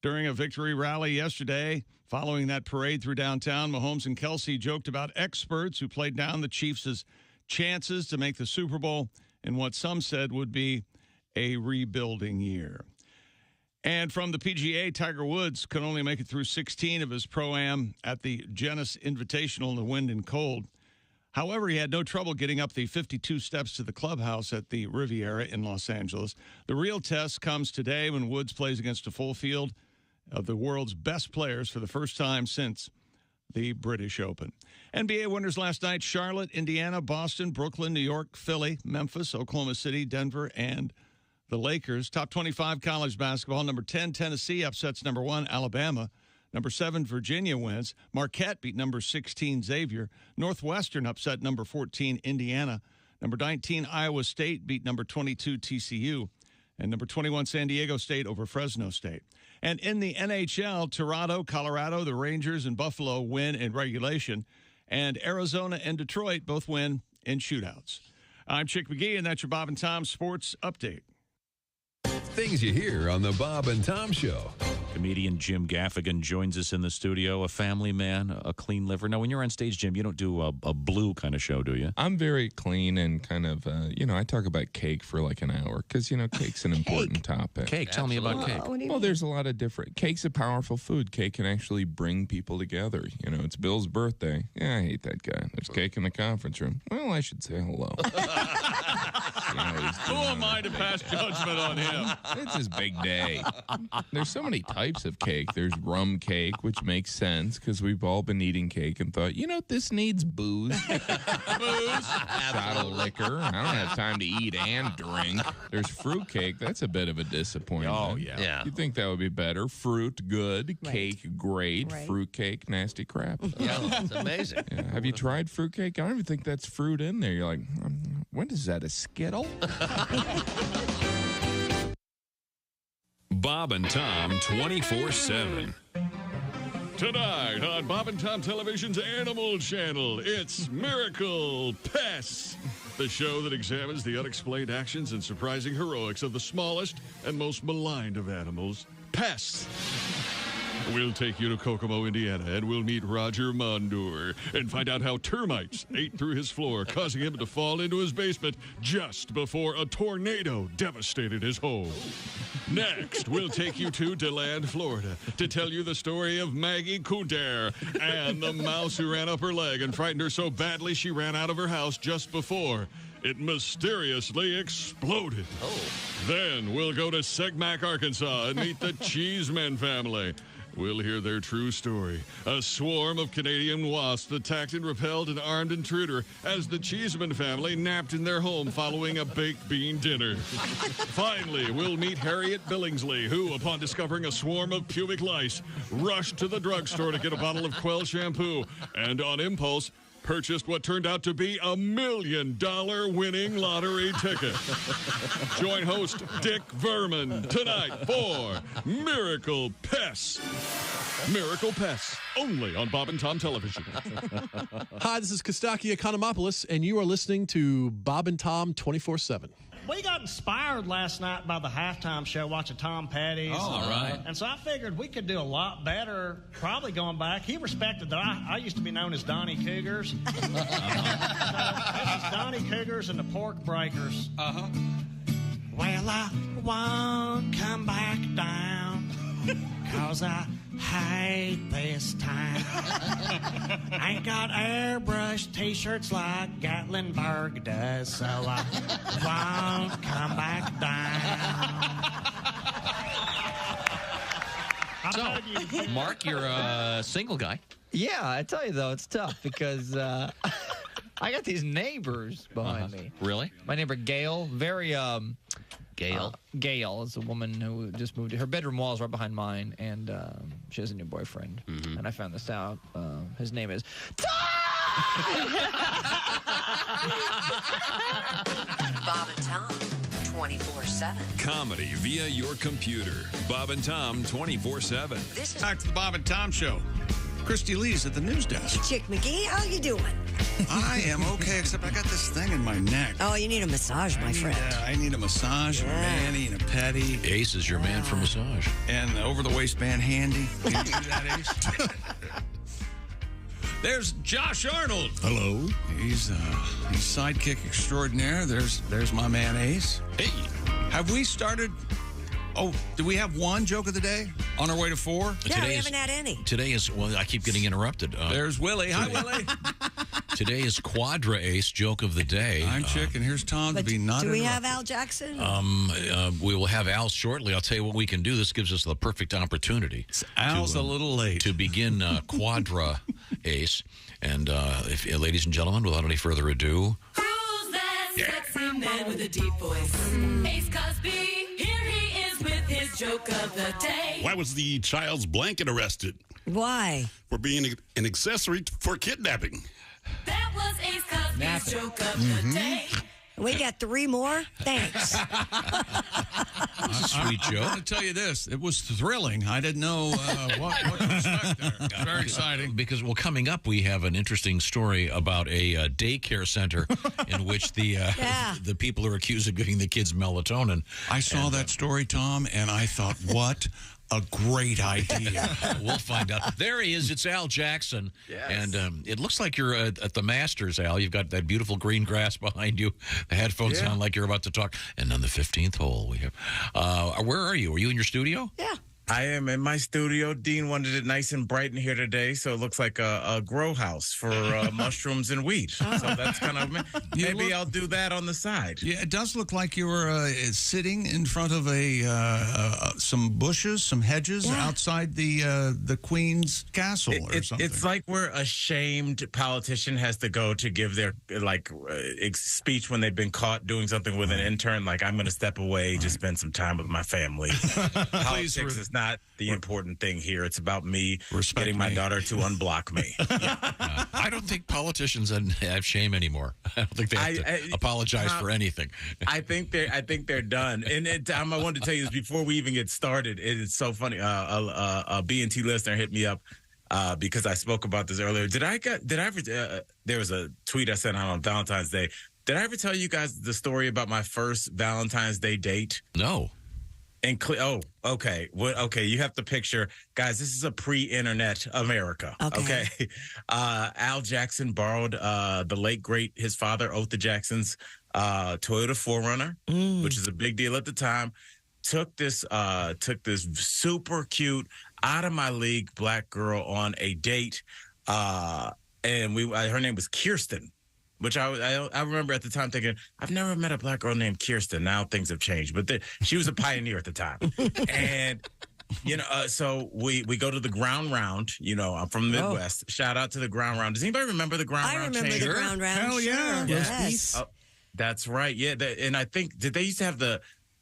During a victory rally yesterday, following that parade through downtown, Mahomes and Kelce joked about experts who played down the Chiefs' chances to make the Super Bowl in what some said would be a rebuilding year. And from the PGA, Tiger Woods could only make it through 16 of his Pro-Am at the Genesis Invitational in the wind and cold. However, he had no trouble getting up the 52 steps to the clubhouse at the Riviera in Los Angeles. The real test comes today when Woods plays against a full field of the world's best players for the first time since the British Open. NBA winners last night: Charlotte, Indiana, Boston, Brooklyn, New York, Philly, Memphis, Oklahoma City, Denver, and the Lakers. Top 25 college basketball. Number 10, Tennessee upsets number 1, Alabama. Number 7, Virginia wins. Marquette beat number 16, Xavier. Northwestern upset number 14, Indiana. Number 19, Iowa State beat number 22, TCU. And number 21, San Diego State over Fresno State. And in the NHL, Toronto, Colorado, the Rangers, and Buffalo win in regulation. And Arizona and Detroit both win in shootouts. I'm Chick McGee, and that's your Bob and Tom Sports Update. Things you hear on the Bob and Tom Show. Comedian Jim Gaffigan joins us in the studio, a family man, a clean liver. Now, when you're on stage, Jim, you don't do a blue kind of show, do you? I'm very clean and kind of, I talk about cake for like an hour because, cake's an important topic. Cake, tell me about cake. Well, there's a lot of different. Cake's a powerful food. Cake can actually bring people together. It's Bill's birthday. Yeah, I hate that guy. There's cake in the conference room. Well, I should say hello. Who am I to pass judgment on him? It's his big day. There's so many types of cake. There's rum cake, which makes sense because we've all been eating cake and thought, this needs booze. Shot of liquor. I don't have time to eat and drink. There's fruit cake. That's a bit of a disappointment. Oh, yeah. You'd think that would be better. Fruit, good. Right. Cake, great. Right. Fruit cake, nasty crap. Yeah, it's amazing. Yeah. Have you tried fruit cake? I don't even think that's fruit in there. You're like, when is that, a Skittle? Bob and Tom 24/7. Tonight on Bob and Tom Television's Animal Channel, it's Miracle Pests, the show that examines the unexplained actions and surprising heroics of the smallest and most maligned of animals, pests. We'll take you to Kokomo, Indiana, and we'll meet Roger Mondor and find out how termites ate through his floor, causing him to fall into his basement just before a tornado devastated his home. Next, we'll take you to DeLand, Florida, to tell you the story of Maggie Kuder and the mouse who ran up her leg and frightened her so badly she ran out of her house just before it mysteriously exploded. Then we'll go to Segmack, Arkansas, and meet the Cheeseman family. We'll hear their true story. A swarm of Canadian wasps attacked and repelled an armed intruder as the Cheeseman family napped in their home following a baked bean dinner. Finally, we'll meet Harriet Billingsley, who, upon discovering a swarm of pubic lice, rushed to the drugstore to get a bottle of Quell shampoo and, on impulse, purchased what turned out to be $1 million winning lottery ticket. Join host Dick Verman tonight for Miracle Pests. Miracle Pests, only on Bob and Tom Television. Hi, this is Kostaki Economopoulos, and you are listening to Bob and Tom 24/7. We got inspired last night by the halftime show watching Tom Petty's. Oh, all right. And so I figured we could do a lot better, probably going back. He respected that I used to be known as Donnie Cougars. This is Donnie Cougars and the Pork Breakers. Uh-huh. Well, I won't come back down, 'cause I hate this town. Ain't got airbrush t-shirts like Gatlinburg does, so I won't come back down. So, Mark, you're a single guy. Yeah, I tell you, though, it's tough because I got these neighbors behind me. Really? My neighbor, Gail, very... Gail? Gail is a woman who just moved. Her bedroom wall is right behind mine, and she has a new boyfriend. And I found this out. His name is Bob and Tom, 24/7. Comedy via your computer. Bob and Tom 24/7. This is back to the Bob and Tom Show. Christy Lee's at the news desk. Chick McGee, how you doing? I am okay, except I got this thing in my neck. Oh, you need a massage, my friend. I need a massage, and a mani, and a petty. Ace is your man for massage. And over-the-waistband handy. Can you do that, Ace? There's Josh Arnold. Hello. He's sidekick extraordinaire. There's my man Ace. Hey. Have we started... Oh, do we have one joke of the day on our way to 4? Yeah, we haven't had any. Today is, well, I keep getting interrupted. There's Willie. Hi, Willie. Today is Quadra Ace joke of the day. I'm Chick, and here's Tom to be not Do we have Al Jackson? We will have Al shortly. I'll tell you what we can do. This gives us the perfect opportunity. Al's a little late. To begin Quadra Ace. And if ladies and gentlemen, without any further ado... Who's that sexy man with a deep voice? Ace Cosby. Here he is with his joke of the day. Why was the child's blanket arrested? Why? For being an accessory for kidnapping. That was Ace Cosby's joke of the day. We got 3 more? Thanks. That's a sweet joke. I'm going to tell you this. It was thrilling. I didn't know what to expect there. It's very exciting. Because, well, coming up, we have an interesting story about a daycare center in which the people are accused of giving the kids melatonin. I saw that story, Tom, and I thought, what a great idea. We'll find out. There he is. It's Al Jackson. Yes. And it looks like you're at the Masters, Al. You've got that beautiful green grass behind you. The headphones sound like you're about to talk. And on the 15th hole, we have... where are you? Are you in your studio? Yeah. I am in my studio. Dean wanted it nice and bright in here today, so it looks like a grow house for mushrooms and wheat. So that's kind of... Maybe I'll do that on the side. Yeah, it does look like you were sitting in front of some bushes, some hedges outside the Queen's castle or something. It's like where a shamed politician has to go to give their speech when they've been caught doing something with an intern. Like, I'm going to step away, just spend some time with my family. Politics is not the important thing here. It's about me getting my daughter to unblock me. I don't think politicians have shame anymore. I don't think they have to apologize for anything. I think they're done. And I wanted to tell you this before we even get started. It's so funny. A B&T listener hit me up because I spoke about this earlier. There was a tweet I sent out on Valentine's Day. Did I ever tell you guys the story about my first Valentine's Day date? No. And okay. Okay, you have to picture, guys, this is a pre-internet America. Okay. Al Jackson borrowed the late, great, his father, Otha Jackson's Toyota 4Runner, which is a big deal at the time. Took this super cute, out of my league black girl on a date. And her name was Kirsten. Which I remember at the time thinking, I've never met a black girl named Kirsten. Now things have changed. But she was a pioneer at the time. And, so we go to the ground round. I'm from the Midwest. Shout out to the ground round. Does anybody remember the ground round? I remember the ground round. Hell yeah. Yes. That's right. Yeah. And I think, did they used to have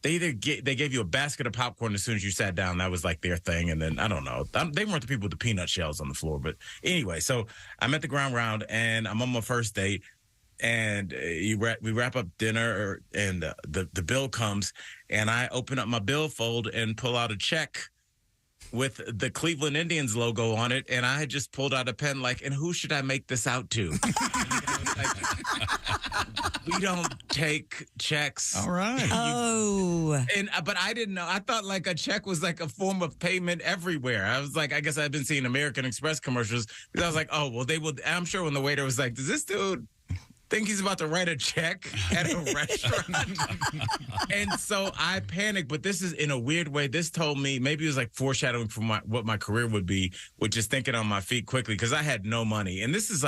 they gave you a basket of popcorn as soon as you sat down. That was like their thing. And then, I don't know. They weren't the people with the peanut shells on the floor. But anyway, so I'm at the ground round and I'm on my first date. And we wrap up dinner, and the bill comes, and I open up my billfold and pull out a check with the Cleveland Indians logo on it, and I had just pulled out a pen, and who should I make this out to? We don't take checks. All right. But I didn't know. I thought a check was a form of payment everywhere. I was I guess I've been seeing American Express commercials because I was like, oh, well, they will. I'm sure when the waiter was like, does this dude think he's about to write a check at a restaurant? And so I panicked, but this is in a weird way. This told me, maybe it was foreshadowing for what my career would be, with just thinking on my feet quickly, because I had no money. And this is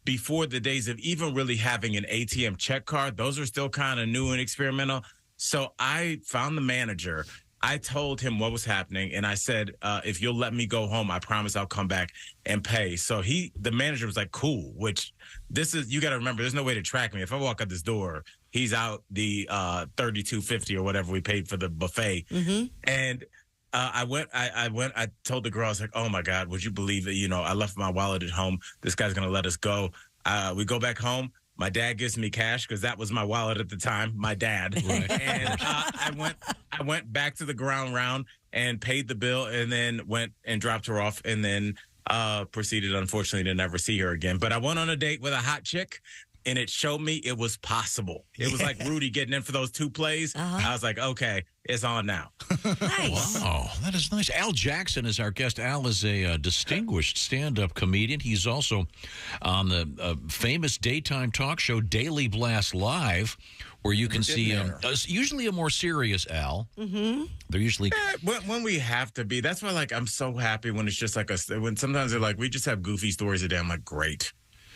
before the days of even really having an ATM check card. Those are still kind of new and experimental. So I found the manager. I told him what was happening, and I said, if you'll let me go home, I promise I'll come back and pay. So the manager was like, cool, which you got to remember, there's no way to track me. If I walk out this door, he's out the $32.50 or whatever we paid for the buffet. Mm-hmm. And I told the girl, I was like, oh my God, would you believe it? I left my wallet at home. This guy's going to let us go. We go back home. My dad gives me cash because that was my wallet at the time, my dad. Right. And I went back to the ground round and paid the bill, and then went and dropped her off, and then proceeded, unfortunately, to never see her again. But I went on a date with a hot chick, and it showed me it was possible. It was like Rudy getting in for those 2 plays. Uh-huh. I was like, okay, it's on now. Nice. Wow, that is nice. Al Jackson is our guest. Al is a distinguished stand-up comedian. He's also on the famous daytime talk show Daily Blast Live, where you can see usually a more serious Al. Mm-hmm. They're usually when we have to be. That's why, I'm so happy when it's just when sometimes they're like, we just have goofy stories a day. I'm like, great.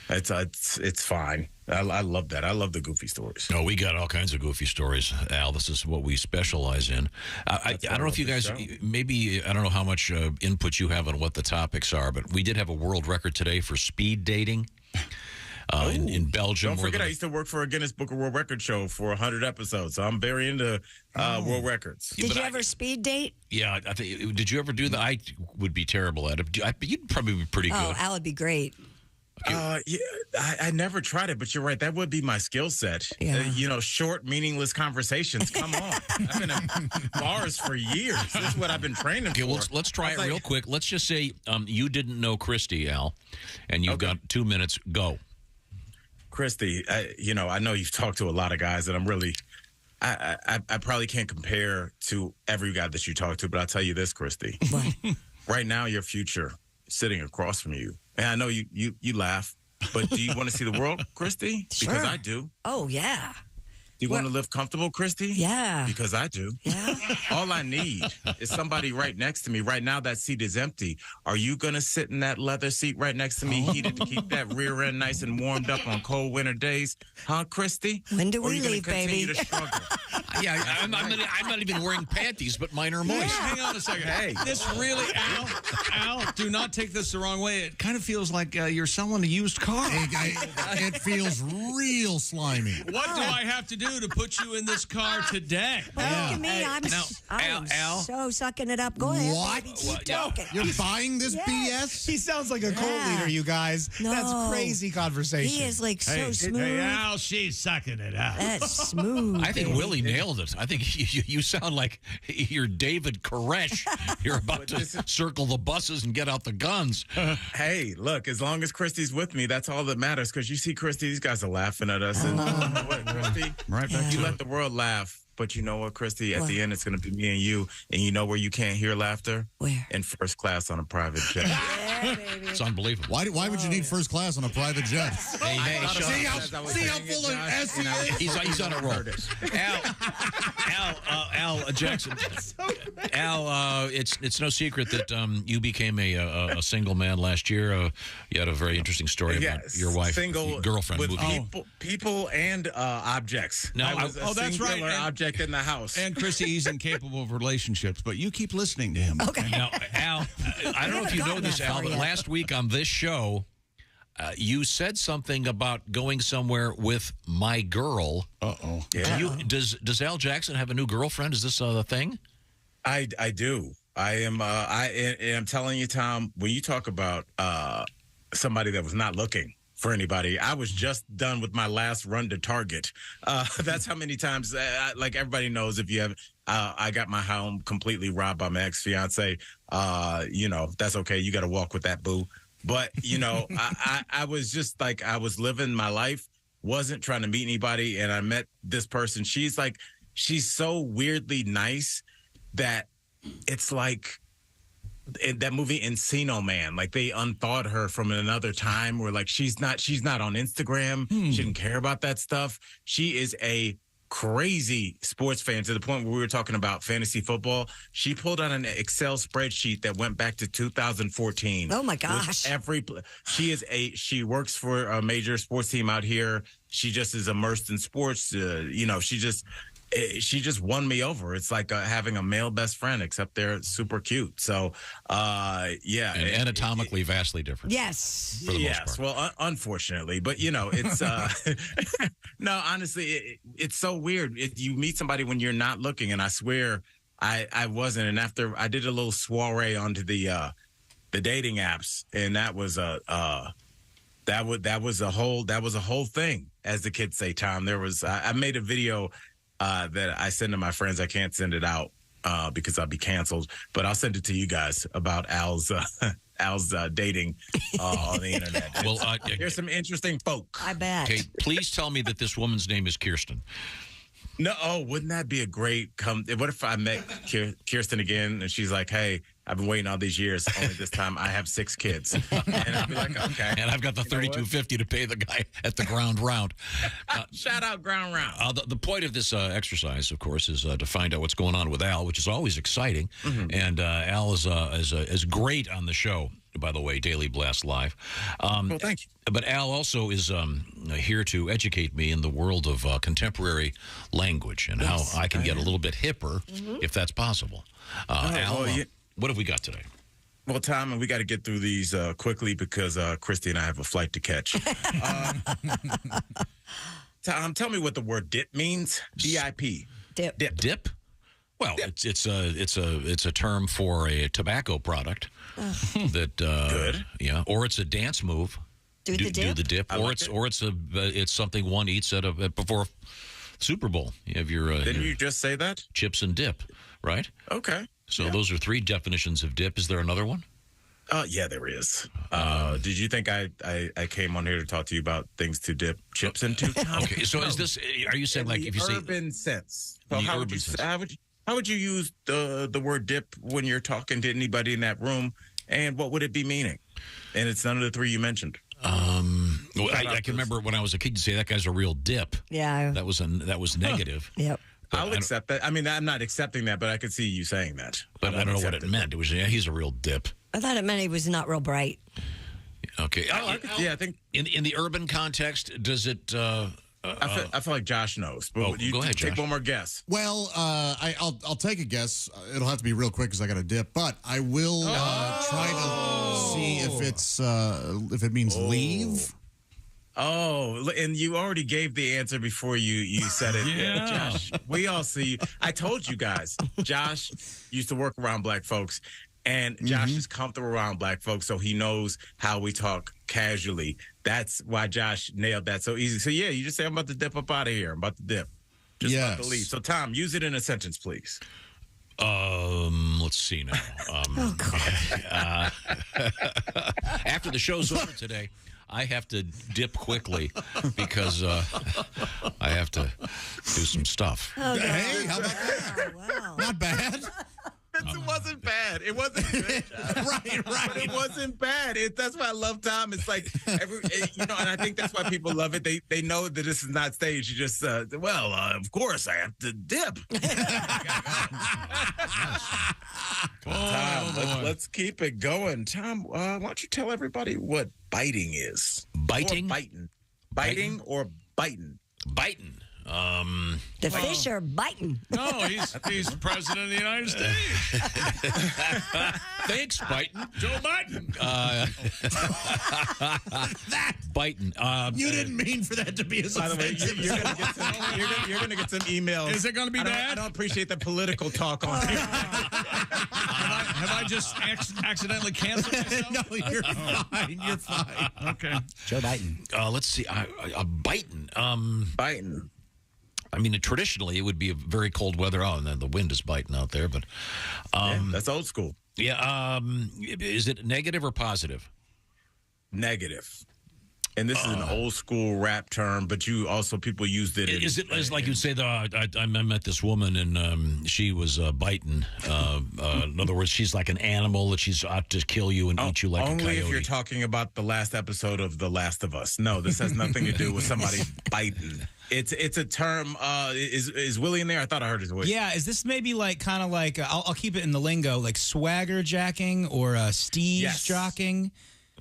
It's fine. I love that. I love the goofy stories. Oh, we got all kinds of goofy stories, Al. This is what we specialize in. I don't know if you guys, maybe, I don't know how much input you have on what the topics are, but we did have a world record today for speed dating in Belgium. Don't forget, I used to work for a Guinness Book of World Records show for 100 episodes, so I'm very into world records. Did you ever speed date? Yeah. Did you ever do that? I would be terrible at it. You'd probably be pretty good. Oh, Al would be great. Yeah, I never tried it, but you're right. That would be my skill set. Yeah. Short, meaningless conversations. Come on. I've been at bars for years. This is what I've been training for. Let's try it real quick. Let's just say you didn't know Christy, Al, and you've got 2 minutes. Go. Christy, I know you've talked to a lot of guys, and I'm really... I probably can't compare to every guy that you talk to, but I'll tell you this, Christy. What? Right now, your future is sitting across from you. And I know you laugh, but do you want to see the world, Christy? Sure. Because I do. Oh, yeah. Do you want to live comfortable, Christy? Yeah. Because I do. Yeah. All I need is somebody right next to me. Right now, that seat is empty. Are you going to sit in that leather seat right next to me, heated to keep that rear end nice and warmed up on cold winter days? Huh, Christy? When do or we are you leave, continue baby? To struggle? Yeah, I'm not even wearing panties, but mine are moist. Yeah. Hang on a second. Hey, this really, Al, do not take this the wrong way. It kind of feels like you're selling a used car. It feels real slimy. What do I have to do to put you in this car today? Well, look at me. I'm so sucking it up. Go ahead. What? Baby. Keep talking. You're buying this BS? He sounds like a cult leader, you guys. No. That's crazy conversation. He is so smooth. Hey, Al, she's sucking it out. That's smooth. I think Willie nailed it. I think you sound like you're David Koresh. You're about to circle the buses and get out the guns. Hey, look, as long as Christy's with me, that's all that matters. Because you see, Christy, these guys are laughing at us. And Christy, right back you let the world laugh. But you know what, Christy? At the end, it's going to be me and you. And you know where you can't hear laughter? Where? In first class on a private jet. Yeah, baby. It's unbelievable. Why would you need first class on a private jet? Hey, See how full of S he is? He's on a roll. Al Jackson. Al, it's no secret that you became a single man last year. You had a very interesting story about your wife, single girlfriend with moving. people and objects. No, I was a that's right. singular object in the house. And Christy, he's incapable of relationships, but you keep listening to him. Okay. Now, Al, I don't know if you know this, Al, but last week on this show, you said something about going somewhere with my girl. Uh-oh. Yeah. Does Al Jackson have a new girlfriend? Is this a thing? I do. I am. And I'm telling you, Tom. When you talk about somebody that was not looking for anybody, I was just done with my last run to Target. That's how many times. Like everybody knows, if you have, I got my home completely robbed by my ex-fiance. That's okay. You got to walk with that, boo. But I was just like, I was living my life, wasn't trying to meet anybody, and I met this person. She's so weirdly nice that it's like in that movie Encino Man, like they unthawed her from another time where like she's not on Instagram. She didn't care about that stuff. She is a crazy sports fan to the point where we were talking about fantasy football. She pulled out an Excel spreadsheet that went back to 2014. Oh my gosh. She works for a major sports team out here. She just is immersed in sports. She just won me over. It's like having a male best friend, except they're super cute. So, yeah. And anatomically vastly different. Yes. For the most part. Well, unfortunately. But, it's, no, honestly, it's so weird. You meet somebody when you're not looking, and I swear I wasn't. And after I did a little soiree onto the dating apps, and that was that was a whole thing, as the kids say, Tom. I made a video that I send to my friends. I can't send it out because I'll be canceled, but I'll send it to you guys about Al's dating on the internet. Well, there's some interesting folk. I bet. Okay, please tell me that this woman's name is Kirsten. No, wouldn't that be a great what if I met Kirsten again and she's like, hey, I've been waiting all these years. Only this time I have 6 kids. And I'd be like, okay. And I've got the $32.50 to pay the guy at the ground round. Shout out ground round. The point of this exercise, of course, is to find out what's going on with Al, which is always exciting. Mm-hmm. And Al is great on the show, by the way, Daily Blast Live. Well, thank you. But Al also is here to educate me in the world of contemporary language and how I can get a little bit hipper, if that's possible. Al, what have we got today? Well, Tom, and we got to get through these quickly because Christy and I have a flight to catch. Tom, tell me what the word dip means. D-I-P. Dip? Well, it's a term for a tobacco product that good. Yeah, or it's a dance move. Do the dip, or it's something one eats before Super Bowl. You have your didn't you just say that? Chips and dip, right? Okay. So those are 3 definitions of dip. Is there another one? Yeah, there is. Did you think I came on here to talk to you about things to dip chips into? Okay, so is this? Are you saying like if you say urban sense? So how would you use the word dip when you're talking to anybody in that room, and what would it be meaning? And it's none of the 3 you mentioned. Well, I can remember when I was a kid, you say that guy's a real dip. Yeah, that was negative. Yep. I'll accept that. I mean, I'm not accepting that, but I could see you saying that. But I don't know what it meant. It was he's a real dip. I thought it meant he was not real bright. Okay. Yeah, I think in the urban context, does it? I feel like Josh knows. But go ahead, take Josh. one more guess. Well, I'll take a guess. It'll have to be real quick because I got a dip. But I will try to see if it means leave. Oh, and you already gave the answer before you said it. Yeah. Josh, we all see. I told you guys, Josh used to work around black folks, and Josh is comfortable around black folks, so he knows how we talk casually. That's why Josh nailed that so easy. So, yeah, you just say, I'm about to dip up out of here. I'm about to dip. Just about to leave. So, Tom, use it in a sentence, please. Let's see now. Oh, God. After the show's over today, I have to dip quickly because I have to do some stuff. Oh, Hey, how about that? wow. Not bad. It wasn't bad. It wasn't good. Right. But it wasn't bad. That's why I love Tom. It's like, and I think that's why people love it. They know that this is not staged. You just, of course I have to dip. Tom, let's keep it going. Tom, why don't you tell everybody what biting is? Biting? Or biting. Biting or biting? Biting. The fish are biting. No, he's president of the United States. Thanks, Biden. Joe Biden. Biden. You didn't mean for that to be as By the way, offensive. you're going to get some emails. Is it going to be bad? I don't appreciate the political talk on here. Have I just accidentally canceled myself? No, you're fine. You're fine. Okay. Joe Biden. Let's see. Biting. Biting. I mean, traditionally, it would be a very cold weather. Oh, and then the wind is biting out there. But that's old school. Yeah. Is it negative or positive? Negative. And this is an old school rap term, but people used it. Is like you'd say, I met this woman and she was biting. In other words, she's like an animal that she's out to kill you and eat you like a coyote. Only if you're talking about the last episode of The Last of Us. No, this has nothing to do with somebody biting. It's a term. Is Willie in there? I thought I heard his voice. Yeah, is this maybe like kind of like I'll keep it in the lingo, like swagger jacking or steez jocking?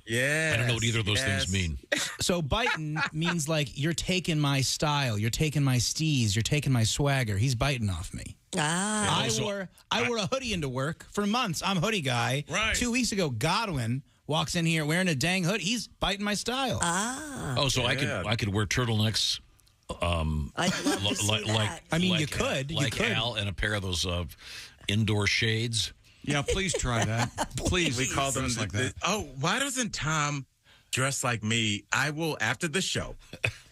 Yeah, I don't know what either of those things mean. So biting means like you're taking my style, you're taking my steez, you're taking my swagger. He's biting off me. Ah. I wore a hoodie into work for months. I'm a hoodie guy. Right. 2 weeks ago, Godwin walks in here wearing a dang hood. He's biting my style. Ah. Oh, so I could wear turtlenecks. I'd love to see that. I mean, you could. Al, and a pair of those indoor shades. Yeah, please try that. Please. We call them like that. Why doesn't Tom dress like me? I will, after the show,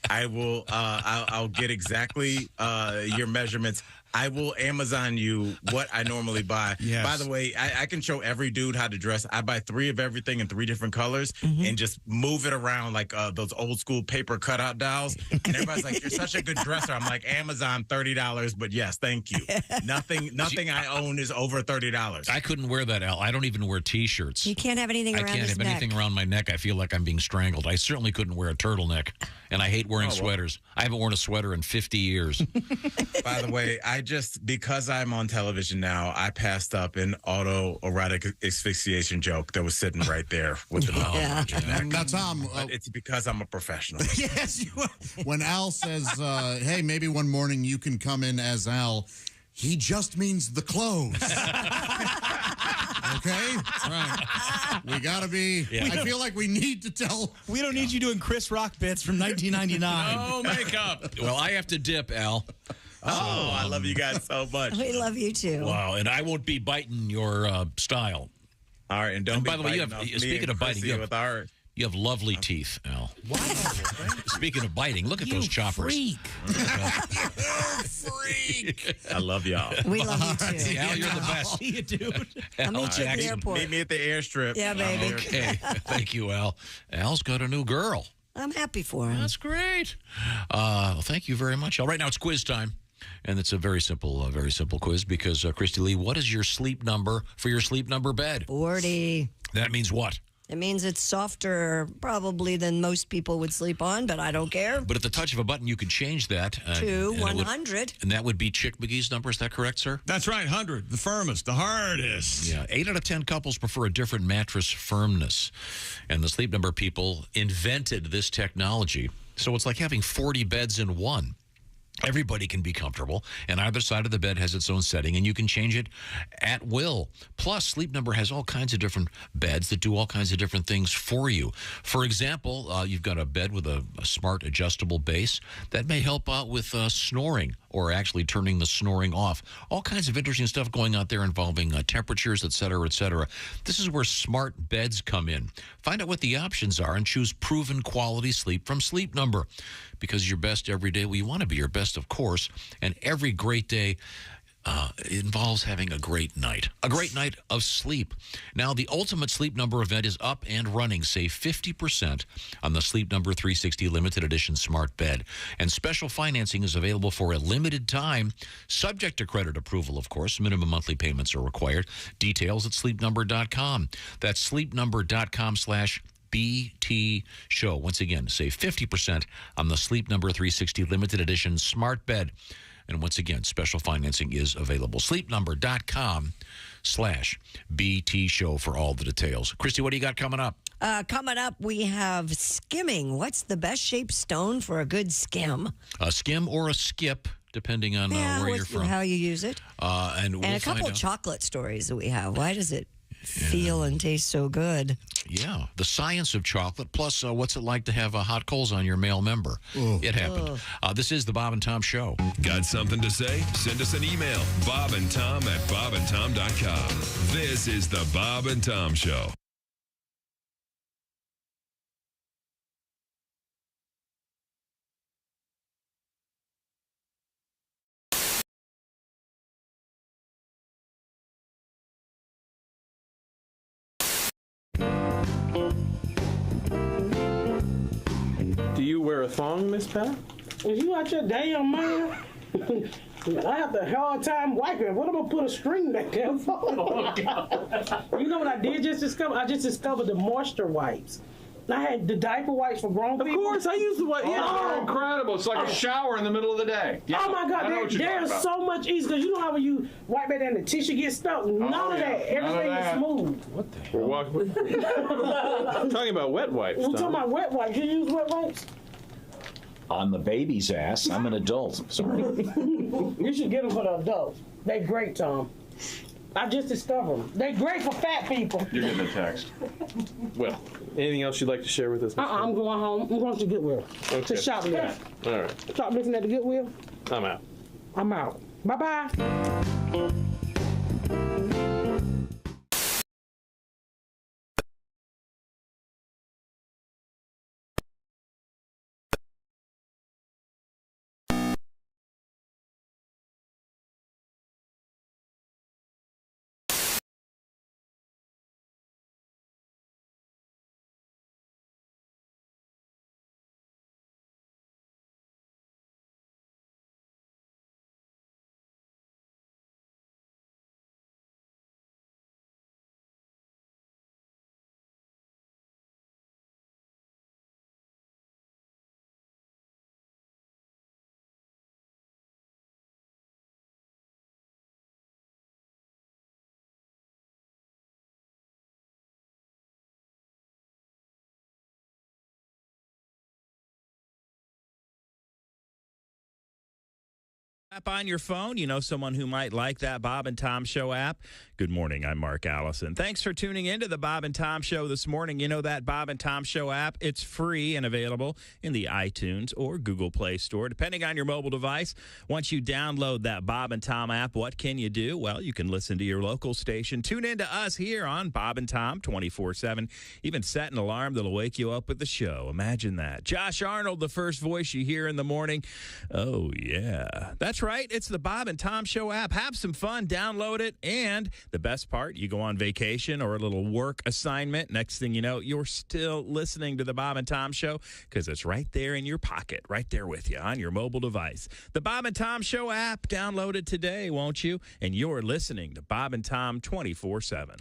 I'll get exactly your measurements. I will Amazon you what I normally buy. Yes. By the way, I can show every dude how to dress. I buy 3 of everything in 3 different colors and just move it around like those old school paper cutout dolls. And everybody's like, "You're such a good dresser." I'm like, Amazon, $30, but yes, thank you. Nothing I own is over $30. I couldn't wear that, Al. I don't even wear T-shirts. You can't have anything around I can't his have neck. anything around my neck. I feel like I'm being strangled. I certainly couldn't wear a turtleneck, and I hate wearing sweaters. I haven't worn a sweater in 50 years. By the way, because I'm on television now, I passed up an autoerotic asphyxiation joke that was sitting right there with the mouth. Yeah. Now, Tom, it's because I'm a professional. Yes, you are. When Al says, hey, maybe one morning you can come in as Al, he just means the clothes. Okay? Right. We got to be, I feel like we need to tell. We don't need you doing Chris Rock bits from 1999. No makeup. Well, I have to dip, Al. Oh, I love you guys so much. We love you too. Wow, and I won't be biting your style. All right, and don't be by the way, speaking of biting, you have lovely teeth, Al. Wow. Speaking of biting, look at those choppers. Freak. Freak. I love y'all. We love you too. Al, you're the best. See you, dude. I'll meet you at the airport. Meet me at the airstrip. Yeah, baby. Okay, thank you, Al. Al's got a new girl. I'm happy for him. That's great. Well, thank you very much, Al. Right now it's quiz time. And it's a very simple quiz because, Christy Lee, what is your sleep number for your sleep number bed? 40. That means what? It means it's softer probably than most people would sleep on, but I don't care. But at the touch of a button, you could change that. To 100. And that would be Chick McGee's number. Is that correct, sir? That's right. 100. The firmest. The hardest. Yeah. 8 out of 10 couples prefer a different mattress firmness. And the Sleep Number people invented this technology. So it's like having 40 beds in one. Everybody can be comfortable, and either side of the bed has its own setting, and you can change it at will. Plus, Sleep Number has all kinds of different beds that do all kinds of different things for you. For example, you've got a bed with a smart adjustable base that may help out with snoring or actually turning the snoring off. All kinds of interesting stuff going out there involving temperatures, et cetera, et cetera. This is where smart beds come in. Find out what the options are and choose proven quality sleep from Sleep Number. Because your best every day, well, you want to be your best, of course, and every great day involves having a great night of sleep. Now, the Ultimate Sleep Number event is up and running. Save 50% on the Sleep Number 360 Limited Edition Smart Bed. And special financing is available for a limited time, subject to credit approval, of course. Minimum monthly payments are required. Details at sleepnumber.com. That's sleepnumber.com/BT Show. Once again, save 50% on the Sleep Number 360 Limited Edition Smart Bed. And once again, special financing is available. Sleepnumber.com/BT Show for all the details. Christy, what do you got coming up? Coming up, we have skimming. What's the best shaped stone for a good skim? A skim or a skip, depending on where you're from. How you use it. And we'll a couple find out. chocolate stories that we have. Why does it feel and taste so good? Yeah, the science of chocolate, plus what's it like to have hot coals on your male member. It happened. This is the Bob and Tom Show. Got something to say? Send us an email, bobandtom@bobandtom.com. This is the Bob and Tom Show. Do you wear a thong, Miss Pat? Is you out your damn mind? I have a hard time wiping. What am I gonna put a string back there for? You know what I did just discover? I just discovered the moisture wipes. I had the diaper wipes for grown people. Of course, I use the wipe. Oh, incredible. It's like a shower in the middle of the day. Yeah. Oh, my God. I know what you're There's talking so much easier. Because you know how when you wipe it and the tissue gets stuck? None of that. Everything is smooth. What the hell? I'm talking about wet wipes. We're talking about wet wipes. You use wet wipes? On the baby's ass. I'm an adult. Sorry. You should get them for the adults. They're great, Tom. I just discovered them. They're great for fat people. You're getting a text. Well, anything else you'd like to share with us? I'm going home. I'm going to Goodwill. Okay. To shoplift. All right. Shoplifting at the Goodwill? I'm out. I'm out. Bye-bye. App on your phone, you know someone who might like that Bob and Tom Show app. Good morning, I'm Mark Allison. Thanks for tuning into the Bob and Tom Show this morning. You know that Bob and Tom Show app, it's free and available in the iTunes or Google Play Store, depending on your mobile device. Once you download that Bob and Tom app, what can you do? Well, you can listen to your local station. Tune in to us here on Bob and Tom 24/7. Even set an alarm that'll wake you up with the show. Imagine that. Josh Arnold, the first voice you hear in the morning. Oh, yeah. That's right. It's the Bob and Tom Show app. Have some fun. Download it. And the best part, you go on vacation or a little work assignment. Next thing you know, you're still listening to the Bob and Tom Show because it's right there in your pocket, right there with you on your mobile device. The Bob and Tom Show app. Download it today, won't you? And you're listening to Bob and Tom 24/7.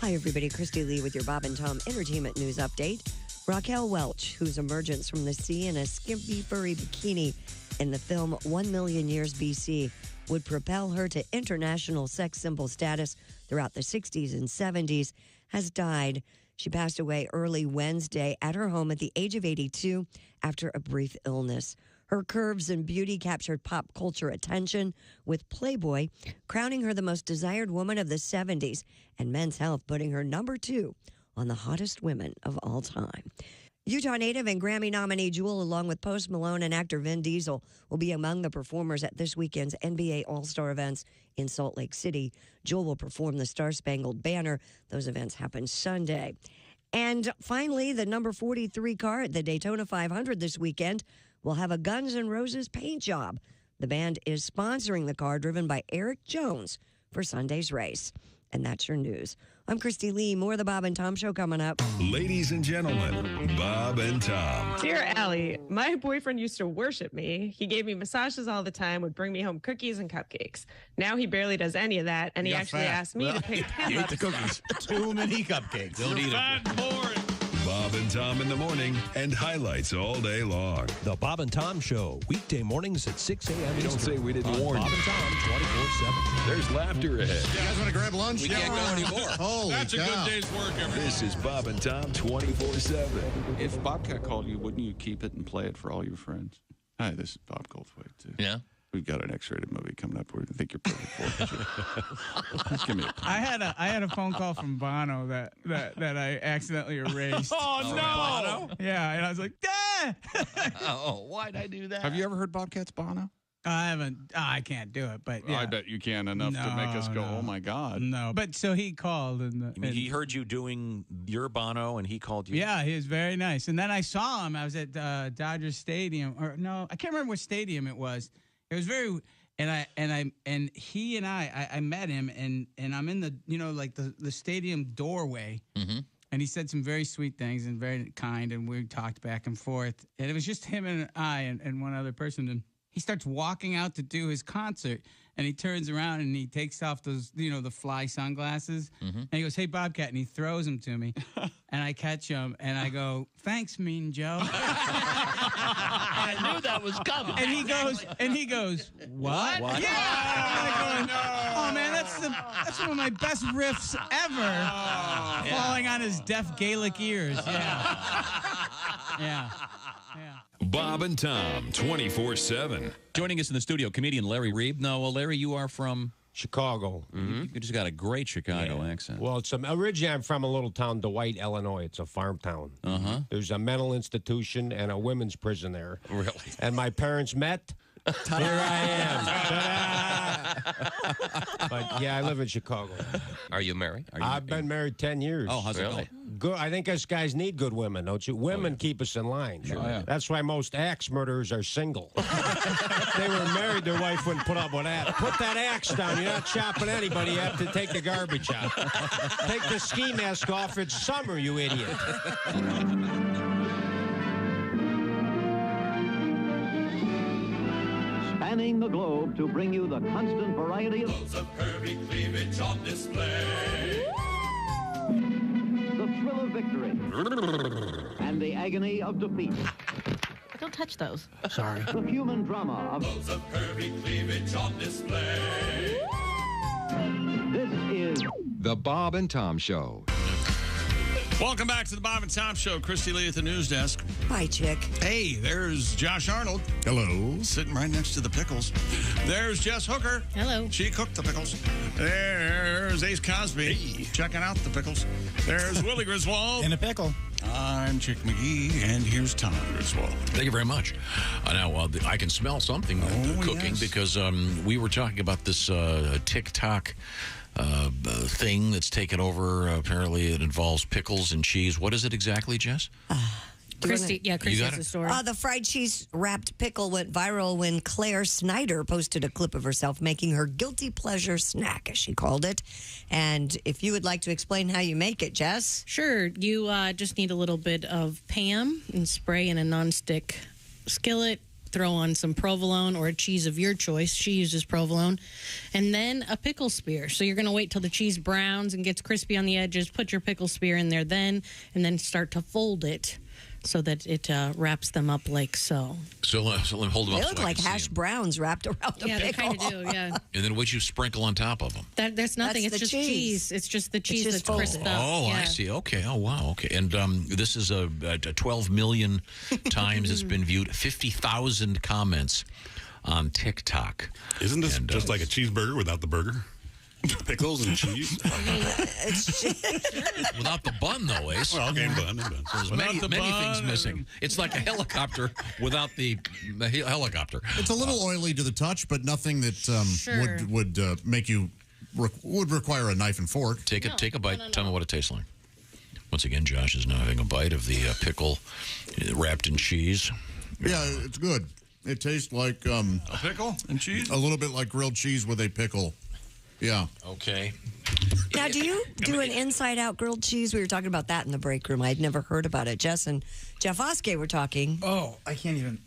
Hi, everybody. Christy Lee with your Bob and Tom Entertainment News Update. Raquel Welch, whose emergence from the sea in a skimpy furry bikini in the film 1 Million Years BC would propel her to international sex symbol status throughout the 60s and 70s, has died. She passed away early Wednesday at her home at the age of 82 after a brief illness. Her curves and beauty captured pop culture attention, with Playboy crowning her the most desired woman of the 70s and Men's Health putting her number 2 on the hottest women of all time. Utah native and Grammy nominee Jewel, along with Post Malone and actor Vin Diesel, will be among the performers at this weekend's NBA All-Star events in Salt Lake City. Jewel will perform the Star-Spangled Banner. Those events happen Sunday. And finally, the number 43 car at the Daytona 500 this weekend will have a Guns N' Roses paint job. The band is sponsoring the car driven by Eric Jones for Sunday's race. And that's your news. I'm Christy Lee. More of the Bob and Tom Show coming up. Ladies and gentlemen, Bob and Tom. Dear Allie, my boyfriend used to worship me. He gave me massages all the time, would bring me home cookies and cupcakes. Now he barely does any of that, and he actually asked me to pay $10. You ate the cookies. Too many cupcakes. Don't eat them. Bob and Tom in the morning and highlights all day long. The Bob and Tom Show, weekday mornings at 6 a.m. Don't say we didn't warn you. Bob and Tom, 24/7. There's laughter ahead. You guys want to grab lunch? We can't go anymore. Holy That's cow. a good day's work, everybody. This is Bob and Tom 24/7. If Bobcat called you, wouldn't you keep it and play it for all your friends? Hi, this is Bob Goldthwait, too. Yeah? We've got an X-rated movie coming up where I think you're perfect for it. Just give me a call. I had a phone call from Bono that I accidentally erased. Oh, no! Bono? Yeah, and I was like, ah! Oh, why'd I do that? Have you ever heard Bobcat's Bono? I haven't. I can't do it, but yeah. I bet you can enough to make us go, No. oh, my God. No, but so he called. You mean he heard you doing your Bono and he called you? Yeah, he was very nice. And then I saw him. I was at Dodgers Stadium, or no, I can't remember what stadium it was. It was very, and he and I met him, and I'm in the the stadium doorway, and he said some very sweet things and very kind, and we talked back and forth, and it was just him and I and one other person, and he starts walking out to do his concert, and he turns around and he takes off those the fly sunglasses, and he goes, "Hey Bobcat," and he throws them to me, and I catch him, and I go, "Thanks, Mean Joe." I knew that was coming. And he goes, "What?" What? Yeah. I'm like going, "Oh man, that's one of my best riffs ever." Falling on his deaf Gaelic ears. Yeah. Bob and Tom 24/7. Joining us in the studio, comedian Larry Reeb. Now, Larry, you are from Chicago. You just got a great Chicago accent. Well, originally I'm from a little town, DeWitt, Illinois. It's a farm town. There's a mental institution and a women's prison there. Really? And my parents met. Here I am. But yeah, I live in Chicago. Are you married? I've been married 10 years. Oh, how's it going? Good. I think us guys need good women, don't you? Women keep us in line. That's why most axe murderers are single. If they were married, their wife wouldn't put up with that. Put that axe down. You're not chopping anybody. You have to take the garbage out. Take the ski mask off. It's summer, you idiot. Spanning the globe to bring you the constant variety of curvy cleavage on display. the thrill of victory and the agony of defeat. Don't touch those. Sorry. The human drama of curvy cleavage on display. This is The Bob and Tom Show. Welcome back to the Bob and Tom Show. Christy Lee at the news desk. Hi, Chick. Hey, there's Josh Arnold. Hello. Sitting right next to the pickles. There's Jess Hooker. Hello. She cooked the pickles. There's Ace Cosby. Checking out the pickles. There's Willie Griswold. In a pickle. I'm Chick McGee, and here's Tom Griswold. Thank you very much. Now, I can smell something cooking because we were talking about this TikTok thing that's taken over. Apparently, it involves pickles and cheese. What is it exactly, Jess? Christy has the story. The fried cheese wrapped pickle went viral when Claire Snyder posted a clip of herself making her guilty pleasure snack, as she called it. And if you would like to explain how you make it, Jess? Sure. You just need a little bit of Pam and spray in a nonstick skillet. Throw on some provolone or a cheese of your choice. She uses provolone. And then a pickle spear. So you're going to wait till the cheese browns and gets crispy on the edges. Put your pickle spear in there then, and then start to fold it so that it wraps them up like so. So let me hold them up. They look like hash browns wrapped around a pickle. Yeah, they kind of do, yeah. And then what you sprinkle on top of them? That's nothing. That's it's the just cheese. It's just the cheese just that's crisped up. Oh, yeah. I see. Okay. Oh, wow. Okay. And this is a 12 million times it's been viewed. 50,000 comments on TikTok. Isn't this just like a cheeseburger without the burger? Pickles and cheese? Without the bun, though, Ace. Well, okay, bun. So there's many things missing. It's like a helicopter without the helicopter. It's a little oily to the touch, but nothing that would make you would require a knife and fork. Take a bite. Tell me what it tastes like. Once again, Josh is now having a bite of the pickle wrapped in cheese. Yeah, it's good. It tastes like a pickle and cheese. A little bit like grilled cheese with a pickle. Yeah. Okay. Now, do you do an inside-out grilled cheese? We were talking about that in the break room. I'd never heard about it. Jess and Jeff Oskey were talking. Oh, I can't even.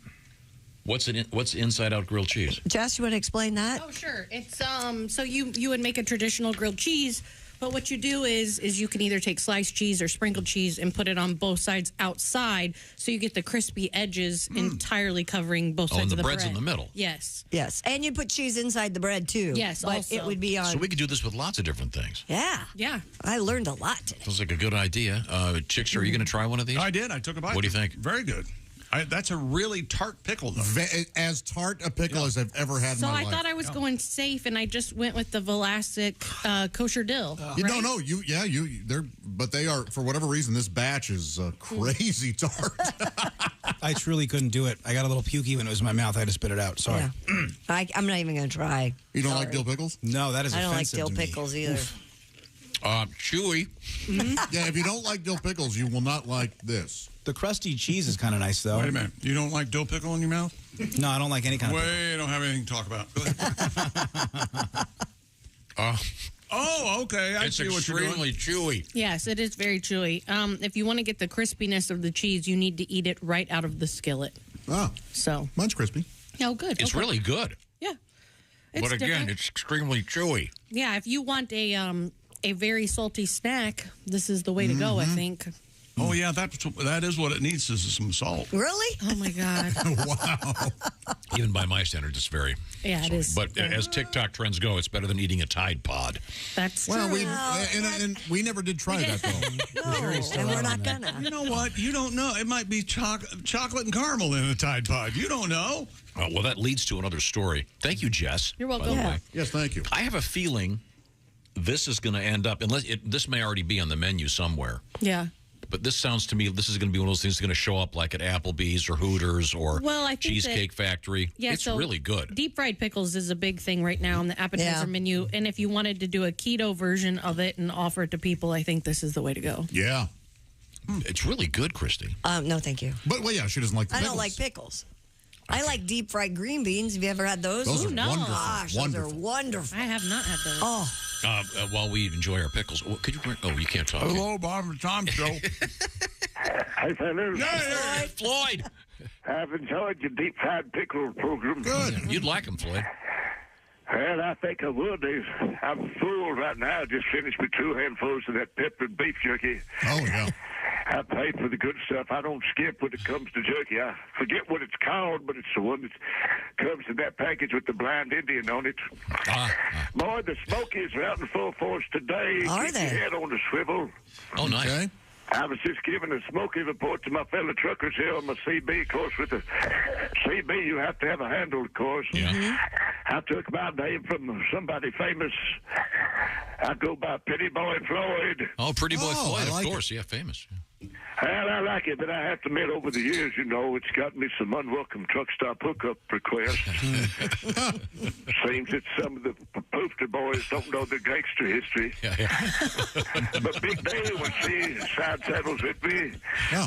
What's inside out grilled cheese? Jess, you want to explain that? Oh, sure. It's so you would make a traditional grilled cheese, but what you do is you can either take sliced cheese or sprinkled cheese and put it on both sides outside, so you get the crispy edges entirely covering both sides and of the the bread's bread. in the middle. Yes. Yes, and you put cheese inside the bread too. Yes, but also. it would be on. So we could do this with lots of different things. Yeah, yeah. I learned a lot today. Sounds like a good idea. Chicks, are you going to try one of these? I did. I took a bite. What do you think? Very good. That's a really tart pickle, though. As tart a pickle as I've ever had So in my I life. thought I was going safe, and I just went with the Vlasic kosher dill. Right? No, but they are, for whatever reason, this batch is crazy tart. I truly couldn't do it. I got a little pukey when it was in my mouth. I had to spit it out. Sorry. Yeah. I'm not even going to try. You don't Sorry. like dill pickles? No, that is I don't like offensive dill to me. pickles either. Chewy. Yeah, if you don't like dill pickles, you will not like this. The crusty cheese is kind of nice, though. Wait a minute. You don't like dill pickle in your mouth? No, I don't like any kind of pickle. We don't have anything to talk about. Go ahead. Oh, okay. I It's see what you're doing. extremely chewy. Yes, it is very chewy. If you want to get the crispiness of the cheese, you need to eat it right out of the skillet. Oh. So. Mine's crispy. Oh, good. It's Okay. really good. Yeah. It's But again, different. it's extremely chewy. Yeah, if you want a very salty snack, this is the way to go, I think. Oh, yeah, that is what it needs is some salt. Really? Oh, my God. Wow. Even by my standards, it's very. Yeah, it is. But as TikTok trends go, it's better than eating a Tide Pod. That's Well, true. and we never did try that, though. No, and we're not gonna. You know what? You don't know. It might be chocolate and caramel in a Tide Pod. You don't know. Well, that leads to another story. Thank you, Jess. You're welcome. by the Yeah. way. Yes, thank you. I have a feeling this is going to end up, this may already be on the menu somewhere. Yeah. But this sounds to me, this is going to be one of those things that's going to show up like at Applebee's or Hooters or Well, I think Cheesecake Factory. Yeah, it's so really good. Deep fried pickles is a big thing right now on the appetizer menu. And if you wanted to do a keto version of it and offer it to people, I think this is the way to go. Yeah. It's really good, Christy. No, thank you. But, well, yeah, she doesn't like the I pickles. don't like pickles. I like deep fried green beans. Have you ever had those? Those are no. wonderful. Gosh, wonderful. those are wonderful. I have not had those. Oh, While we enjoy our pickles, could you bring? Oh, you can't talk. Hello, Bob and Tom Show. Hi, fellas. Floyd. I've enjoyed your deep fried pickle program. Good. You'd like them, Floyd. Well, I think I would. I'm full right now. Just finished with 2 handfuls of that peppered beef jerky. Oh, yeah. I pay for the good stuff. I don't skip when it comes to jerky. I forget what it's called, but it's the one that comes in that package with the blind Indian on it. Boy, the Smokies are out in full force today. Are Keep they? your head on the swivel. Oh, nice. Okay. I was just giving a Smoky report to my fellow truckers here on my CB. Of course, with the CB, you have to have a handle, of course. Yeah. I took my name from somebody famous. I go by Pretty Boy Floyd. Oh, Pretty Boy Oh, Floyd, I of like course. Yeah, famous. Well, I like it, but I have to admit, over the years, it's got me some unwelcome truck stop hookup requests. Seems that some of the poofter boys don't know their gangster history. But Big D, when she side saddles with me,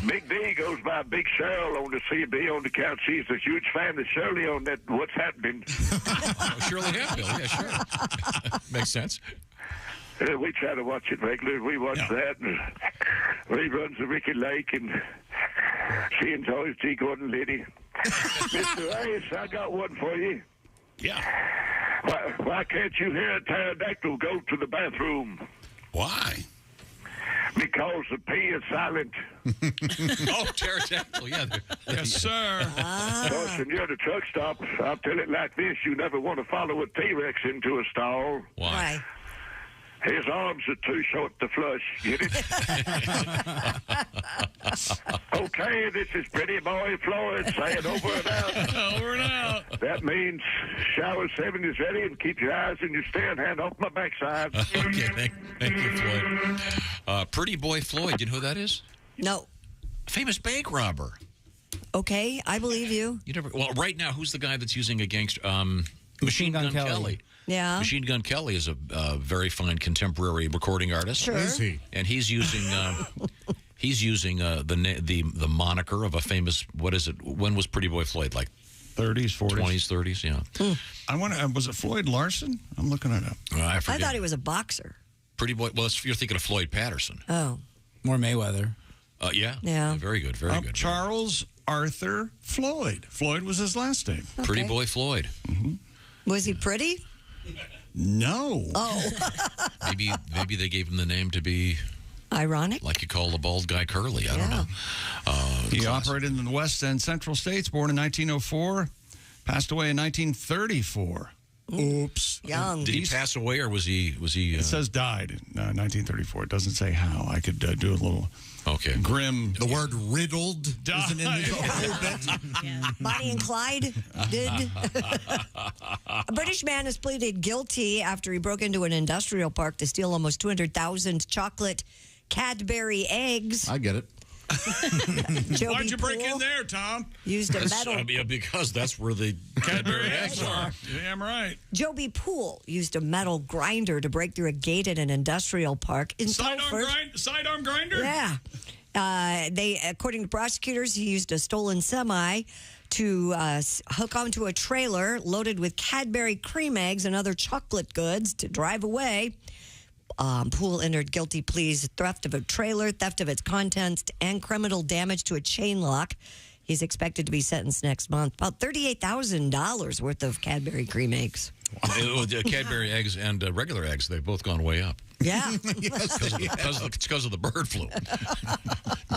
Big D goes by Big Cheryl on the CB on the couch. She's a huge fan of Shirley on that What's Happening. Shirley Hatfield, yeah, sure. Makes sense. We try to watch it regularly. We watch that and reruns of Ricky Lake, and she enjoys G. Gordon Liddy. Mr. Ace, I got one for you. Yeah. Why can't you hear a pterodactyl go to the bathroom? Why? Because the P is silent. Oh, pterodactyl, yeah. Yes, sir. Because when you're at a truck stop, I'll tell it like this, you never want to follow a T-Rex into a stall. Why? His arms are too short to flush. Get it? Okay, this is Pretty Boy Floyd saying over and out. Over and out. That means shower 7 is ready, and keep your eyes and your steering hand off my backside. Okay, thank you, Floyd. Pretty Boy Floyd, you know who that is? no. Famous bank robber. Okay, I believe you. You never. Well, right now, who's the guy that's using a gangster? Machine Gun Kelly. Yeah. Machine Gun Kelly is a very fine contemporary recording artist. Sure. Is he? And he's using the moniker of a famous. What is it? When was Pretty Boy Floyd? Like 30s, 40s. 20s, 30s, yeah. I want to. Was it Floyd Larson? I'm looking it up. I I forget. thought he was a boxer. Pretty boy. Well, you're thinking of Floyd Patterson. Oh. More Mayweather. Yeah. Yeah. Very good. Very good. Charles Arthur Floyd. Floyd was his last name. Pretty boy Floyd. Was he pretty? No. Oh. Maybe they gave him the name to be ironic, like you call the bald guy Curly. I don't know. He operated in the West and Central States. Born in 1904, passed away in 1934. Oops, young. Did he pass away, or was he? It says died in 1934. It doesn't say how. I could do a little. Okay. Grim. The word riddled isn't in the Bonnie and Clyde did. A British man has pleaded guilty after he broke into an industrial park to steal almost 200,000 chocolate Cadbury eggs. I get it. Why'd you break in there, Tom? Used a metal. Because that's where the Cadbury eggs are. Damn right. Joby Poole used a metal grinder to break through a gate at an industrial park in Telford. Sidearm grinder? Yeah. According to prosecutors, he used a stolen semi to hook onto a trailer loaded with Cadbury cream eggs and other chocolate goods to drive away. Poole entered guilty pleas: theft of a trailer, theft of its contents, and criminal damage to a chain lock. He's expected to be sentenced next month. About $38,000 worth of Cadbury cream eggs. Cadbury eggs and regular eggs, they've both gone way up. Yeah. It's because of the bird flu.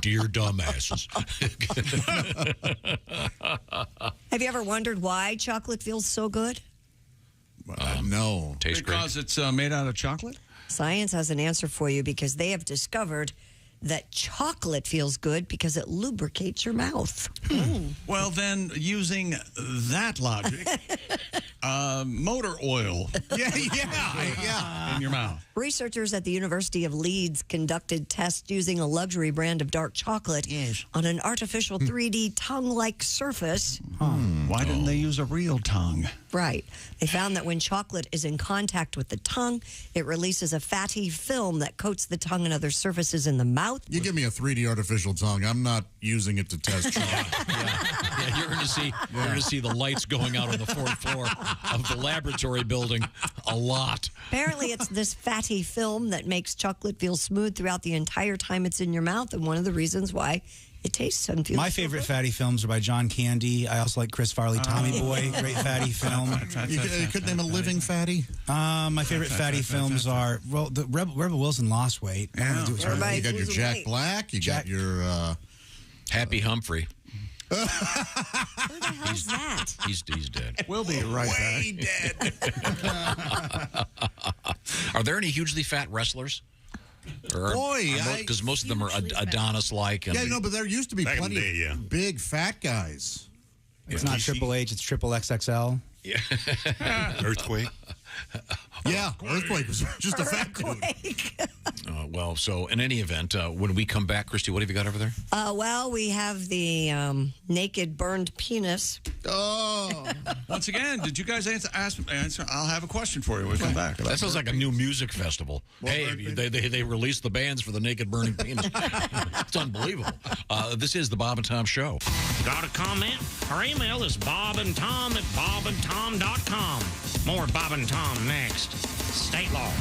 Dear dumbasses. Have you ever wondered why chocolate feels so good? No. Tastes because it's made out of chocolate? Science has an answer for you because they have discovered that chocolate feels good because it lubricates your mouth. Well, then, using that logic, motor oil. Yeah. In your mouth. Researchers at the University of Leeds conducted tests using a luxury brand of dark chocolate on an artificial 3D tongue-like surface. Why didn't they use a real tongue? Right. They found that when chocolate is in contact with the tongue, it releases a fatty film that coats the tongue and other surfaces in the mouth. You give me a 3D artificial tongue, I'm not using it to test chocolate. Yeah, you're going to see the lights going out on the fourth floor of the laboratory building a lot. Apparently, it's this fatty film that makes chocolate feel smooth throughout the entire time it's in your mouth, and one of the reasons why it tastes and feels My favorite fatty films are by John Candy. I also like Chris Farley, Tommy Boy, great fatty film. You could name a living fatty? My favorite fatty films are, well, the Rebel Wilson lost weight. You got your Jack Black, you got your... Happy Humphrey. Who the hell's that? He's dead. We'll be right back. Are there any hugely fat wrestlers? Because most of them are Adonis-like. Yeah, no, but there used to be plenty of big fat guys. It's not Triple H, it's Triple XXL. Yeah. Earthquake. Yeah, Earthquake was just a fat dude. Well, so in any event, when we come back, Christy, what have you got over there? Well, we have the naked burned penis. Oh. Once again, did you guys answer? I'll have a question for you when we come back. That sounds like a new music festival. They released the bands for the naked burning penis. It's unbelievable. This is the Bob and Tom Show. Got a comment? Our email is bobandtom@bobandtom.com. More Bob and Tom next. State law.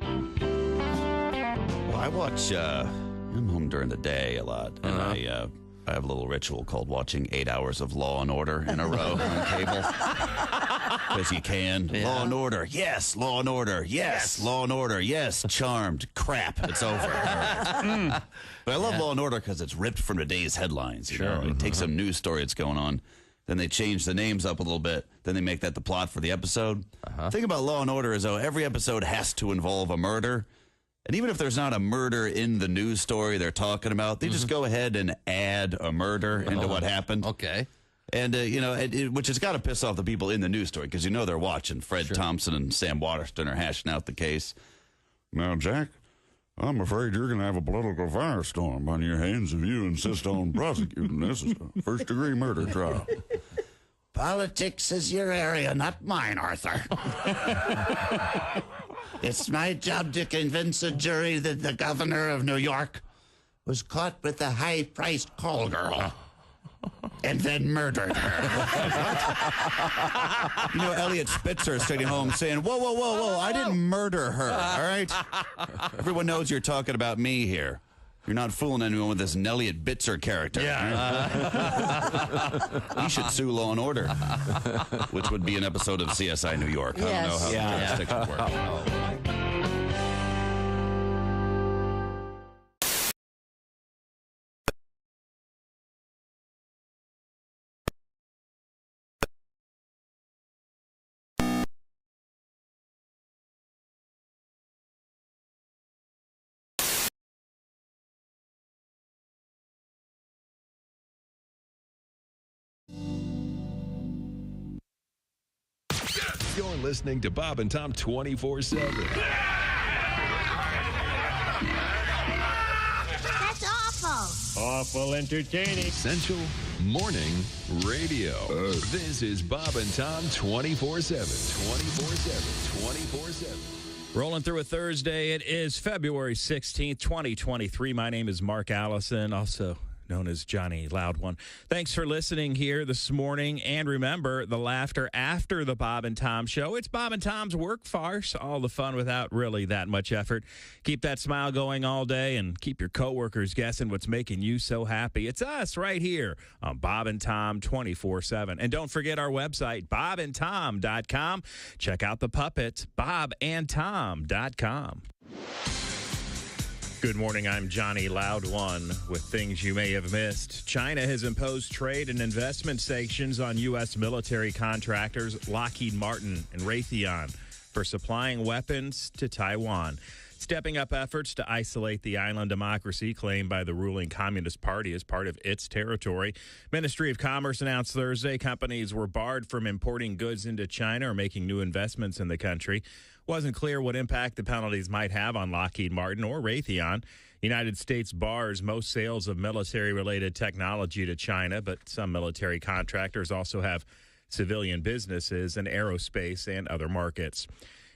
Well, I watch, I'm home during the day a lot, and I have a little ritual called watching 8 hours of Law and Order in a row on cable. Because you can. Yeah. Law and Order, yes. Law and Order, yes. Law and Order, yes. Charmed, crap, it's over. But I love Law and Order because it's ripped from today's headlines. You know? You take some news story that's going on, then they change the names up a little bit, then they make that the plot for the episode. The thing about Law and Order is, though, every episode has to involve a murder. And even if there's not a murder in the news story they're talking about, they just go ahead and add a murder into what happened. Okay. And, which has got to piss off the people in the news story, because they're watching. Fred Thompson and Sam Waterston are hashing out the case. Now, Jack, I'm afraid you're going to have a political firestorm on your hands if you insist on prosecuting this as a first-degree murder trial. Politics is your area, not mine, Arthur. It's my job to convince a jury that the governor of New York was caught with a high-priced call girl and then murdered her. You know, Elliot Spitzer is sitting home saying, whoa, whoa, whoa, whoa, I didn't murder her, all right? Everyone knows you're talking about me here. You're not fooling anyone with this Elliot Bitzer character. Yeah. Right? We should sue Law and Order, which would be an episode of CSI New York. I don't know how the jurisdiction works. You're listening to Bob and Tom 24/7. That's awful. Awful entertaining. Essential Morning Radio. This is Bob and Tom 24/7. 24/7. 24/7. Rolling through a Thursday. It is February 16th, 2023. My name is Mark Allison, also known as Johnny Loud One. Thanks for listening here this morning. And remember, the laughter after the Bob and Tom show. It's Bob and Tom's work farce. All the fun without really that much effort. Keep that smile going all day and keep your coworkers guessing what's making you so happy. It's us right here on Bob and Tom 24/7. And don't forget our website, bobandtom.com. Check out the puppet, bobandtom.com. Good morning, I'm Johnny Loud One with things you may have missed. China has imposed trade and investment sanctions on U.S. military contractors Lockheed Martin and Raytheon for supplying weapons to Taiwan, stepping up efforts to isolate the island democracy claimed by the ruling Communist Party as part of its territory. Ministry of Commerce announced Thursday companies were barred from importing goods into China or making new investments in the country. Wasn't clear what impact the penalties might have on Lockheed Martin or Raytheon. The United States bars most sales of military-related technology to China, but some military contractors also have civilian businesses in aerospace and other markets.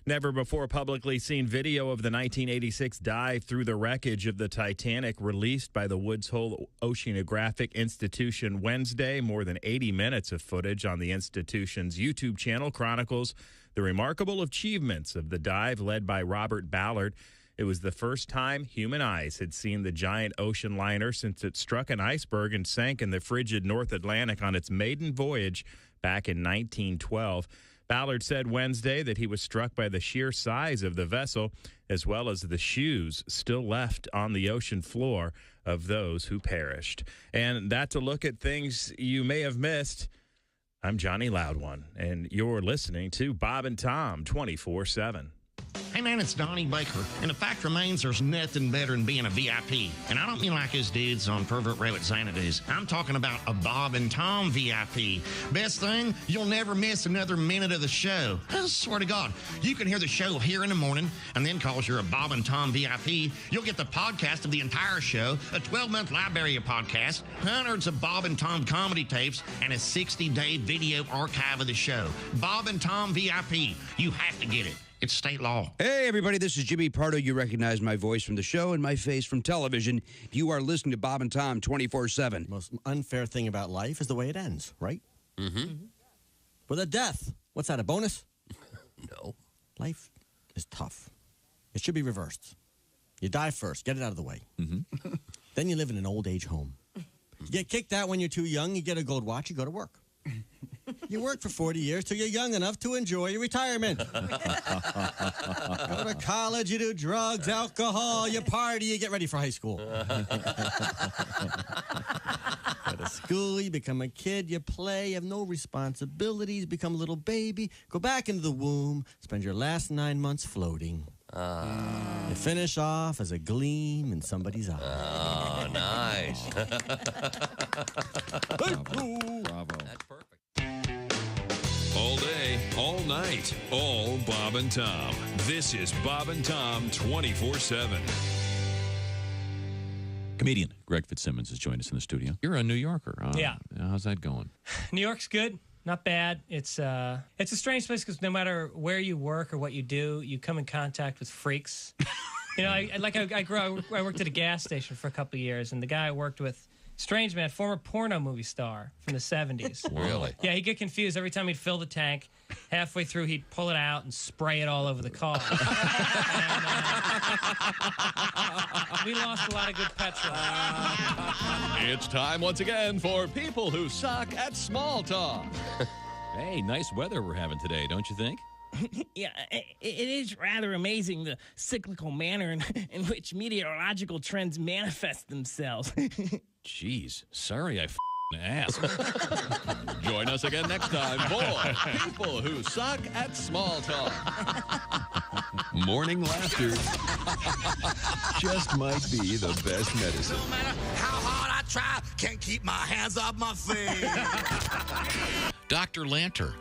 Never before publicly seen video of the 1986 dive through the wreckage of the Titanic released by the Woods Hole Oceanographic Institution Wednesday. More than 80 minutes of footage on the institution's YouTube channel chronicles the remarkable achievements of the dive led by Robert Ballard. It was the first time human eyes had seen the giant ocean liner since it struck an iceberg and sank in the frigid North Atlantic on its maiden voyage back in 1912. Ballard said Wednesday that he was struck by the sheer size of the vessel, as well as the shoes still left on the ocean floor of those who perished. And that's a look at things you may have missed. I'm Johnny Loud One, and you're listening to Bob and Tom 24/7. Hey man, it's Donnie Baker, and the fact remains there's nothing better than being a VIP. And I don't mean like us dudes on Pervert Rabbit Xanadu's. I'm talking about a Bob and Tom VIP. Best thing, you'll never miss another minute of the show. I swear to God, you can hear the show here in the morning, and then cause you're a Bob and Tom VIP, you'll get the podcast of the entire show, a 12-month library of podcasts, hundreds of Bob and Tom comedy tapes, and a 60-day video archive of the show. Bob and Tom VIP. You have to get it. It's state law. Hey, everybody, this is Jimmy Pardo. You recognize my voice from the show and my face from television. You are listening to Bob and Tom 24/7. The most unfair thing about life is the way it ends, right? Mm-hmm. With a death. What's that, a bonus? No. Life is tough. It should be reversed. You die first. Get it out of the way. Mm-hmm. Then you live in an old age home. You get kicked out when you're too young. You get a gold watch. You go to work. You work for 40 years till you're young enough to enjoy your retirement. Go to college, you do drugs, alcohol, you party, you get ready for high school. Go to school, you become a kid, you play, you have no responsibilities, become a little baby, go back into the womb, spend your last 9 months floating. You finish off as a gleam in somebody's eye. Oh, nice. Bravo. That's perfect. All day, all night, all Bob and Tom. This is Bob and Tom 24/7. Comedian Greg Fitzsimmons has joined us in the studio. You're a New Yorker. Yeah. How's that going? New York's good. not bad. It's a strange place because no matter where you work or what you do, you come in contact with freaks. You know, I worked at a gas station for a couple of years, and the guy I worked with, strange man, former porno movie star from the 70s. Really? Yeah, he'd get confused every time he'd fill the tank. Halfway through, he'd pull it out and spray it all over the car. We lost a lot of good petrol. It's time once again for people who suck at small talk. Hey, nice weather we're having today, don't you think? Yeah, it is rather amazing the cyclical manner in which meteorological trends manifest themselves. Jeez, sorry I asked. Join us again next time for people who suck at small talk. Morning laughter just might be the best medicine. No matter how hard I try, can't keep my hands off my face. Dr. Lanter.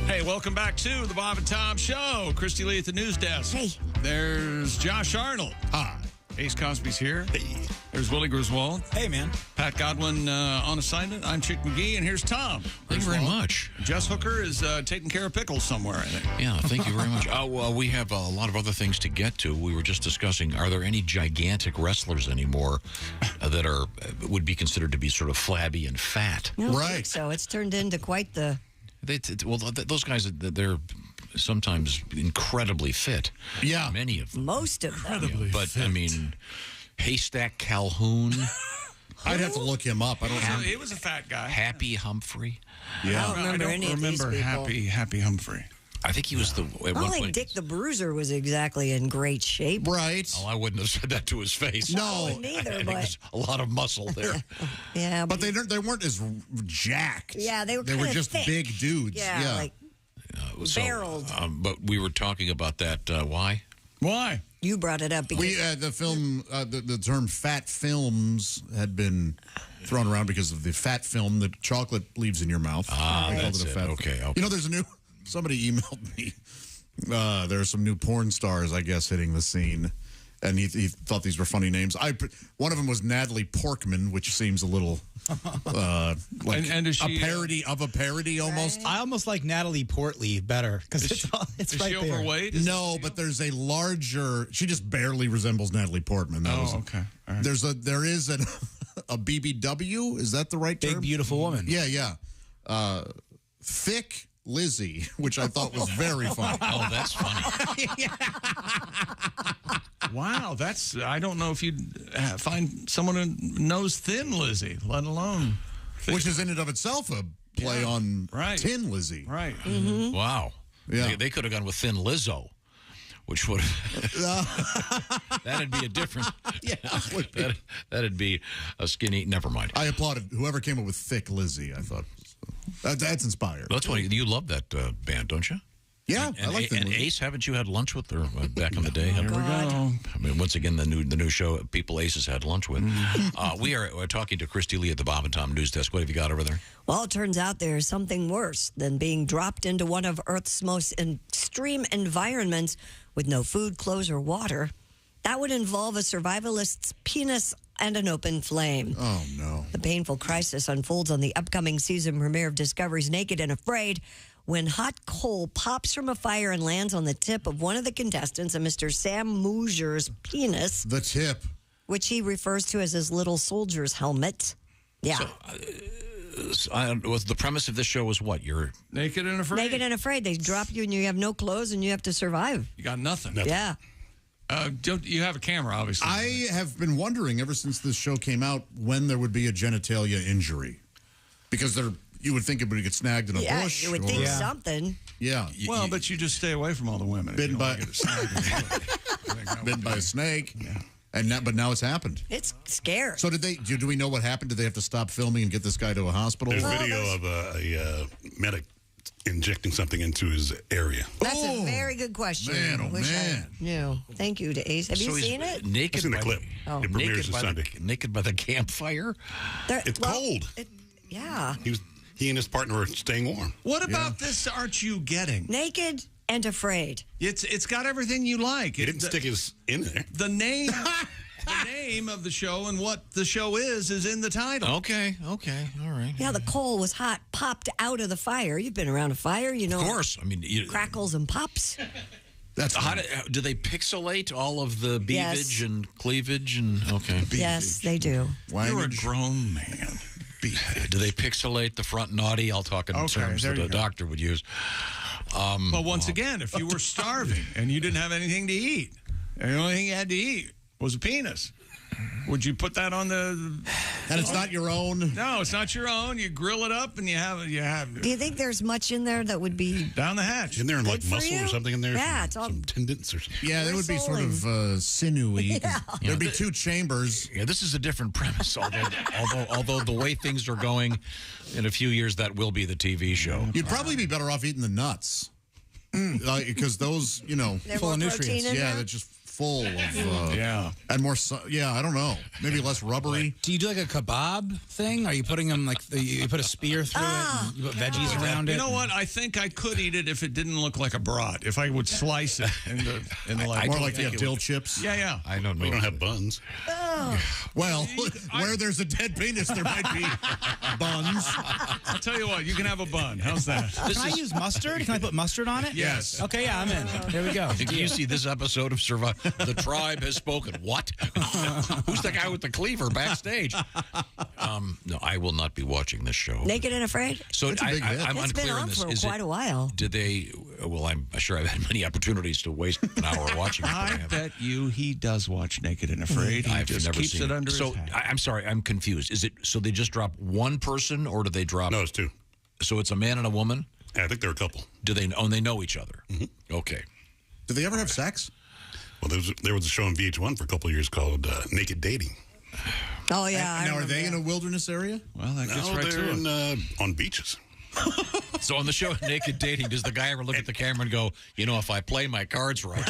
Hey, welcome back to the Bob and Tom Show. Christy Lee at the news desk. Hey. There's Josh Arnold. Hi. Ace Cosby's here. Hey. There's Willie Griswold. Hey, man. Pat Godwin on assignment. I'm Chick McGee, and here's Tom. Thank you very much. Jess Hooker is taking care of Pickle somewhere, I think. Yeah, thank you very much. Well, we have a lot of other things to get to. We were just discussing, are there any gigantic wrestlers anymore that would be considered to be sort of flabby and fat? I don't think so it's turned into quite the... Those guys, they're sometimes incredibly fit. Yeah. Many of them. Most of them. Incredibly But, fit. I mean, Haystack Calhoun. I'd have to look him up. I don't know. He was a fat guy. Happy Humphrey. Yeah. I don't remember any of these people. Happy Humphrey. I think he was at I don't one think point. Dick the Bruiser was exactly in great shape. Right. Oh, I wouldn't have said that to his face. No. I wouldn't either, I think but... there's a lot of muscle there. Yeah, But they weren't as jacked. Yeah, they were They were kinda just thick. big dudes. Yeah, like barreled. But we were talking about that. Why? Why? You brought it up because We the film the term fat films had been thrown around because of the fat film that chocolate leaves in your mouth. That's it. Okay. You know, there's somebody emailed me. There are some new porn stars, I guess, hitting the scene, and he thought these were funny names. One of them was Natalie Portman, which seems a little like and is she, a parody of a parody almost. I almost like Natalie Portly better because it's right she there. overweight? No, but there's a larger. She just barely resembles Natalie Portman. Okay. All right. There is a BBW. Is that the right term? Big beautiful woman. Yeah. Thick Lizzie, which I thought was very funny. Oh, that's funny. Wow, I don't know if you'd find someone who knows Thin Lizzie, let alone... Which is in and of itself a play on Tin Lizzie. Right. Mm-hmm. Wow. Yeah. They could have gone with Thin Lizzo, which would that'd be a different. Yeah. That'd be a skinny. Never mind. I applauded whoever came up with Thick Lizzie. I thought that's inspired. That's why you love that band, don't you? Yeah, and I like Thin Lizzie. Ace, haven't you had lunch with her back in the day? Here we go. I mean, once again, the new show, people Ace has had lunch with. We're talking to Christy Lee at the Bob and Tom News Desk. What have you got over there? Well, it turns out there's something worse than being dropped into one of Earth's most extreme environments with no food, clothes, or water. That would involve a survivalist's penis and an open flame. Oh, no. The painful crisis unfolds on the upcoming season premiere of Discovery's Naked and Afraid when hot coal pops from a fire and lands on the tip of one of the contestants, a Mr. Sam Moser's penis. The tip. Which he refers to as his little soldier's helmet. Yeah. Was the premise of this show was what? You're naked and afraid. Naked and afraid. They drop you and you have no clothes and you have to survive. You got nothing. Yeah. You have a camera, obviously. I have been wondering ever since this show came out when there would be a genitalia injury. Because you would think it would get snagged in a bush. You would think something. Yeah. Well, but you just stay away from all the women. Bitten by a snake. Yeah. But now it's happened. It's scary. So do we know what happened? Did they have to stop filming and get this guy to a hospital? There's video of a medic injecting something into his area. That's a very good question. Man, oh, Wish man. I knew. Thank you to Ace. Have you seen it? Naked I've seen the by clip. Oh. It premieres this Sunday. Naked by the campfire. It's cold. Yeah. He and his partner were staying warm. What about this aren't you getting? Naked and Afraid. It's got everything you like. He didn't stick his in there. The name name of the show and what the show is in the title. Okay, all right. Yeah, the coal was hot, popped out of the fire. You've been around a fire, you know. Of course. I mean, crackles and pops. That's how do they pixelate all of the beavage and cleavage and okay? Yes, they do. You're a grown man. Do they pixelate the front naughty? I'll talk in terms that a doctor would use. Well, once again, if you were starving and you didn't have anything to eat, and the only thing you had to eat was a penis, would you put that on the... And it's not your own? No, it's not your own. You grill it up and you have Do you think there's much in there that would be... Down the hatch. Isn't there like muscle or something in there? Yeah, it's all... Some tendons or something. Yeah, they would be sort of sinewy. Yeah. There'd be two chambers. Yeah, this is a different premise. Although the way things are going, in a few years that will be the TV show. You'd probably be better off eating the nuts. Because those, you know, They're full more of nutrients. protein in Yeah, there? they're just full of and more. I don't know. Maybe less rubbery. Do you do like a kebab thing? Are you putting them like you put a spear through it? And you put veggies around it. You know what? I think I could eat it if it didn't look like a brat. If I would slice it into like more like dill chips. Yeah. I don't know. We don't have buns. Well, where there's a dead penis, there might be buns. I'll tell you what. You can have a bun. How's that? Can I use mustard? Can I put mustard on it? Yes. Okay, yeah, I'm in. There we go. Did you see this episode of Survivor? The tribe has spoken. What? Who's the guy with the cleaver backstage? No, I will not be watching this show. Naked and Afraid? So I'm It's unclear been on on this. for Is quite a while. Did they? Well, I'm sure I've had many opportunities to waste an hour watching it. I bet you he does watch Naked and Afraid. He I've just never keeps seen it under his So hat. I'm sorry, I'm confused. Is it so they just drop one person, or do they drop? No, it's two. So it's a man and a woman. I think they're a couple. Do they? Oh, and they know each other. Mm-hmm. Okay. Do they ever have sex? Well, there was a show on VH1 for a couple of years called Naked Dating. Oh, yeah. Now, are they in a wilderness area? Well, that gets No, right they're to it. on beaches. So on the show Naked Dating, does the guy ever look at the camera and go, you know, if I play my cards right?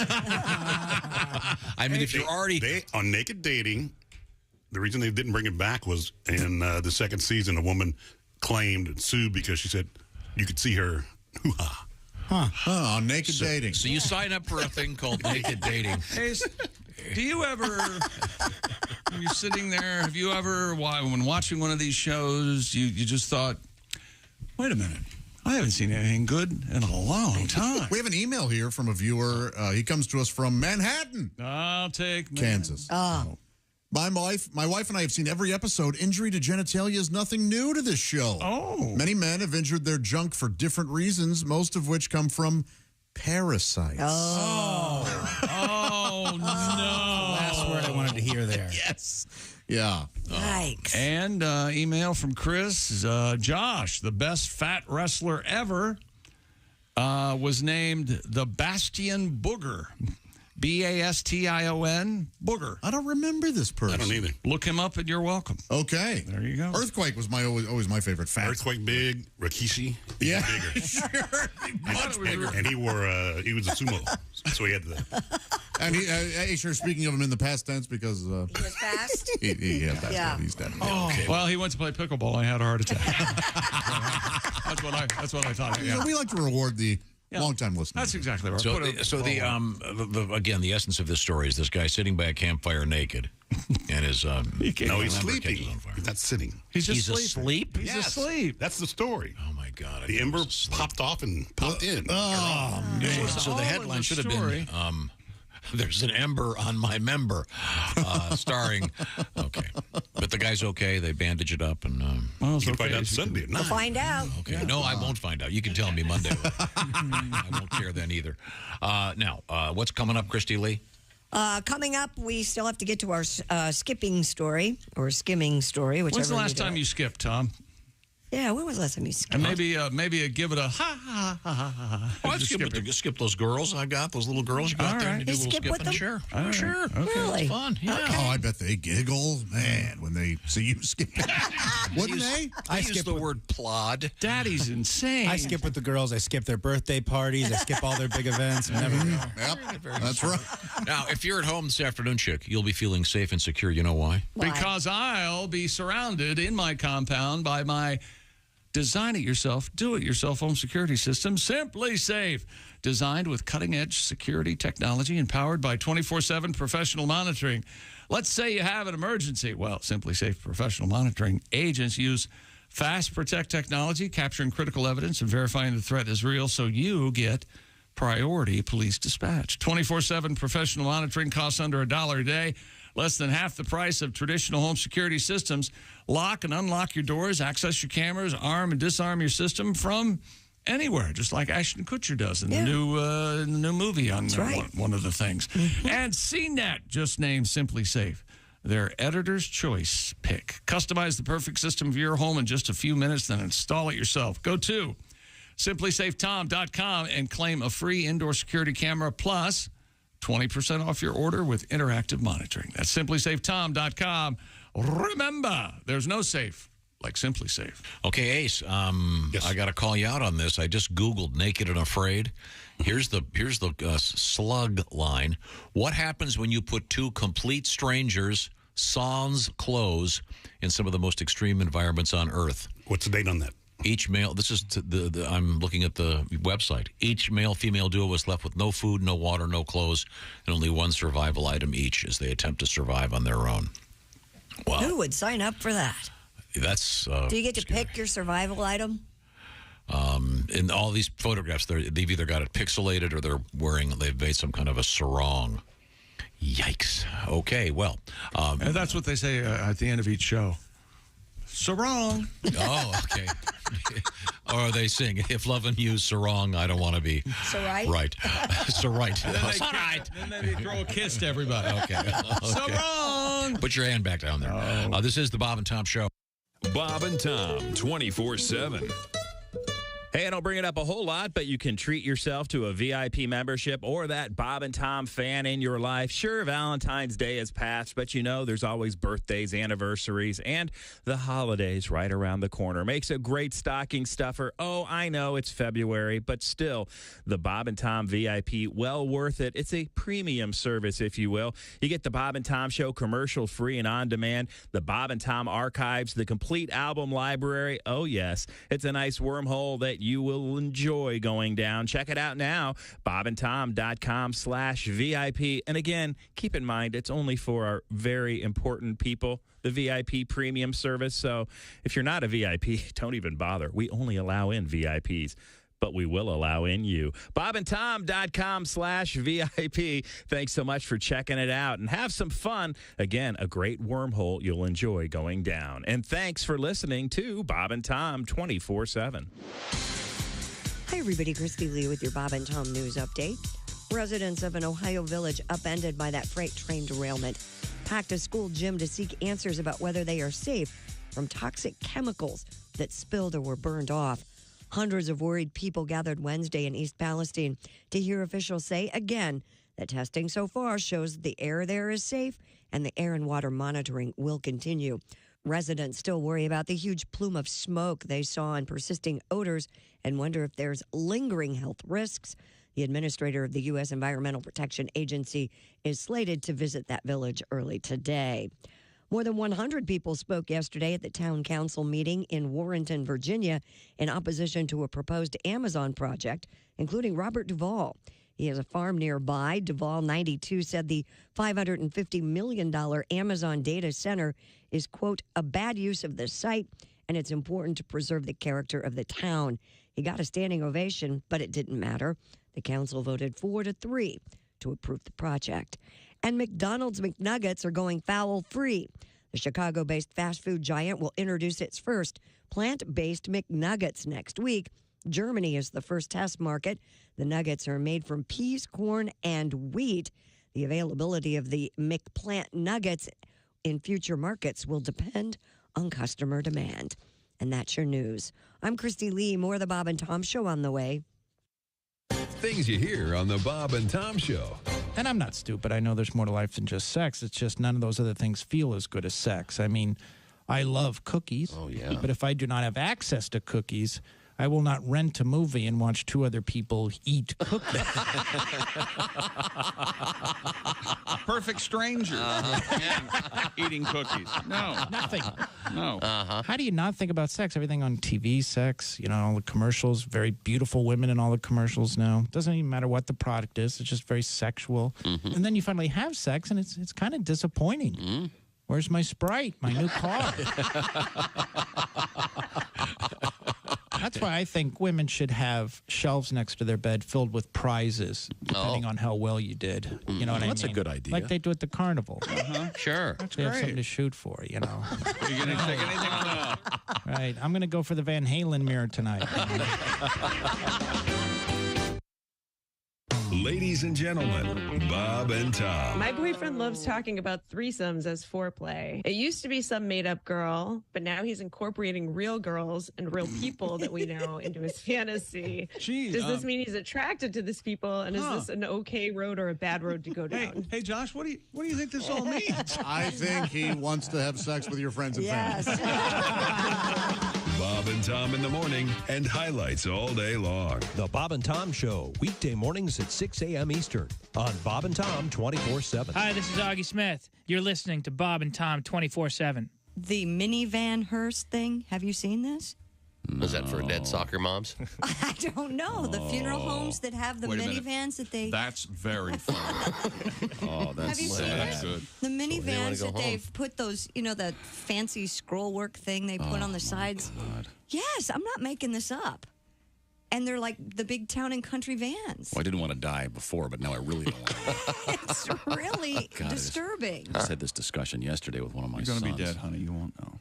I mean, if you're already... on Naked Dating, the reason they didn't bring it back was in the second season, a woman claimed and sued because she said you could see her hoo-ha. On Naked Dating. So you sign up for a thing called Naked Dating. Hey, do you ever, when you're sitting there, have you ever, when watching one of these shows, you just thought, wait a minute, I haven't seen anything good in a long time. We have an email here from a viewer. He comes to us from Manhattan. I'll take Kansas. My wife and I have seen every episode. Injury to genitalia is nothing new to this show. Oh. Many men have injured their junk for different reasons, most of which come from parasites. Oh, no. Last word I wanted to hear there. Yes. Yeah. Yikes. And email from Chris. Josh, the best fat wrestler ever, was named the Bastion Booger. Bastion, Booger. I don't remember this person. I don't either. Look him up and you're welcome. Okay. There you go. Earthquake was always my favorite fat. Earthquake big, Rikishi. Yeah. Bigger. Sure. Much bigger. And he was a sumo. So he had the... And he, sure, speaking of him in the past tense, because... He was fast? he had that. Yeah. He's dead. Oh. Okay. Well, he went to play pickleball. I had a heart attack. That's what I thought. Yeah. We like to reward the long-time listeners. That's exactly right. So again, the essence of this story is this guy sitting by a campfire naked, and his he's sleeping. He's not sitting. He's just asleep. He's asleep. That's the story. Oh my God! The ember popped off and popped in. Oh, man. So the headline should have been. There's an ember on my member, starring. Okay, but the guy's okay. They bandage it up, and you can find out Sunday. We'll find out. Okay, no, I won't find out. You can tell me Monday. I won't care then either. Now, what's coming up, Christy Lee? Coming up, we still have to get to our skipping story or skimming story. When's the last time you skipped, Tom? Yeah, when was the last time you skipped? And maybe give it a ha. Oh, I skip those girls I got, those little girls you got there. And you do a little skip with skipping. them? Sure. Sure. Okay. Really? It's fun. Yeah. Okay. Oh, I bet they giggle, man, when they see you skipping. Wouldn't they? I use the word plod. Daddy's insane. I skip with the girls. I skip their birthday parties. I skip all their big events. And never go. Yep, that's right. Now, if you're at home this afternoon, chick, you'll be feeling safe and secure. You know why? Because I'll be surrounded in my compound by my design-it-yourself, do-it-yourself home security system, Simply Safe. Designed with cutting-edge security technology and powered by 24/7 professional monitoring. Let's say you have an emergency. Well, Simply Safe professional monitoring agents use Fast Protect technology, capturing critical evidence and verifying the threat is real, so you get priority police dispatch. 24/7 professional monitoring costs under $1 a day, less than half the price of traditional home security systems. Lock and unlock your doors, access your cameras, arm and disarm your system from anywhere, just like Ashton Kutcher does in the new movie on one of the things. And CNET just named Simply Safe their editor's choice pick. Customize the perfect system for your home in just a few minutes, then install it yourself. Go to simplysafetom.com and claim a free indoor security camera plus 20% off your order with interactive monitoring. That's simplysafetom.com. Remember, there's no safe like Simply Safe. Okay, Ace, I got to call you out on this. I just Googled Naked and Afraid. Here's the slug line. What happens when you put two complete strangers sans clothes in some of the most extreme environments on Earth? What's the date on that? Each male, this is I'm looking at the website. Each male-female duo was left with no food, no water, no clothes, and only one survival item each as they attempt to survive on their own. Wow. Who would sign up for that? That's Do you get to pick your survival item? In all these photographs, they've either got it pixelated or they've made some kind of a sarong. Yikes. Okay, well. And that's what they say at the end of each show. Sarong. Oh, okay. Or they sing, if loving you's sarong, I don't want to be. So right? Right. So right. And then they throw a kiss to everybody. Okay. Sarong. Put your hand back down there. This is the Bob and Tom Show. Bob and Tom 24/7. Hey, I don't bring it up a whole lot, but you can treat yourself to a VIP membership or that Bob and Tom fan in your life. Sure, Valentine's Day has passed, but you know there's always birthdays, anniversaries, and the holidays right around the corner. Makes a great stocking stuffer. Oh, I know it's February, but still, the Bob and Tom VIP, well worth it. It's a premium service, if you will. You get the Bob and Tom Show commercial-free and on-demand, the Bob and Tom archives, the complete album library. Oh, yes, it's a nice wormhole that you will enjoy going down. Check it out now, bobandtom.com/VIP. And again, keep in mind, it's only for our very important people, the VIP premium service. So if you're not a VIP, don't even bother. We only allow in VIPs, but we will allow in you. bobandtom.com/VIP. Thanks so much for checking it out and have some fun. Again, a great wormhole you'll enjoy going down. And thanks for listening to Bob and Tom 24/7. Hi, everybody. Christy Lee with your Bob and Tom News Update. Residents of an Ohio village upended by that freight train derailment packed a school gym to seek answers about whether they are safe from toxic chemicals that spilled or were burned off. Hundreds of worried people gathered Wednesday in East Palestine to hear officials say again that testing so far shows the air there is safe and the air and water monitoring will continue. Residents still worry about the huge plume of smoke they saw and persisting odors and wonder if there's lingering health risks. The administrator of the U.S. Environmental Protection Agency is slated to visit that village early today. More than 100 people spoke yesterday at the town council meeting in Warrenton, Virginia, in opposition to a proposed Amazon project, including Robert Duvall. He has a farm nearby. Duvall, 92, said the $550 million Amazon data center is, quote, a bad use of the site, and it's important to preserve the character of the town. He got a standing ovation, but it didn't matter. The council voted 4-3 to approve the project. And McDonald's McNuggets are going foul-free. The Chicago-based fast food giant will introduce its first plant-based McNuggets next week. Germany is the first test market. The nuggets are made from peas, corn, and wheat. The availability of the McPlant nuggets in future markets will depend on customer demand. And that's your news. I'm Christy Lee. More of the Bob and Tom Show on the way. Things you hear on the Bob and Tom Show. And I'm not stupid. I know there's more to life than just sex. It's just none of those other things feel as good as sex. I mean, I love cookies. Oh, yeah. But if I do not have access to cookies, I will not rent a movie and watch two other people eat cookies. Perfect stranger. Eating cookies. No. Nothing. No. How do you not think about sex? Everything on TV, sex, all the commercials, very beautiful women in all the commercials now. Doesn't even matter what the product is. It's just very sexual. And then you finally have sex, and it's kind of disappointing. Where's my Sprite, my new car? That's why I think women should have shelves next to their bed filled with prizes, depending on how well you did. You know what I mean? That's a good idea. Like they do at the carnival. Sure. They have something to shoot for, Are you going to take anything or no? Right. I'm going to go for the Van Halen mirror tonight. Ladies and gentlemen, Bob and Tom. My boyfriend loves talking about threesomes as foreplay. It used to be some made-up girl, but now he's incorporating real girls and real people that we know into his fantasy. Does this mean he's attracted to these people, and is this an okay road or a bad road to go down? Hey, Josh, what do you think this all means? I think he wants to have sex with your friends and family. Bob and Tom in the morning and highlights all day long. The Bob and Tom Show, weekday mornings at 6 a.m. Eastern on Bob and Tom 24/7. Hi, this is Augie Smith. You're listening to Bob and Tom 24/7. The minivan hearse thing, have you seen this? Was that for dead soccer moms? I don't know. The funeral homes that have the minivans that they... That's very funny. Have you seen that's it? good. The minivans that they've put those, that fancy scroll work thing they put on the sides. God. Yes, I'm not making this up. And they're like the big town and country vans. Well, I didn't want to die before, but now I really don't want to. It's really disturbing. I just had this discussion yesterday with one of my sons. You're going to be dead, honey. You won't know.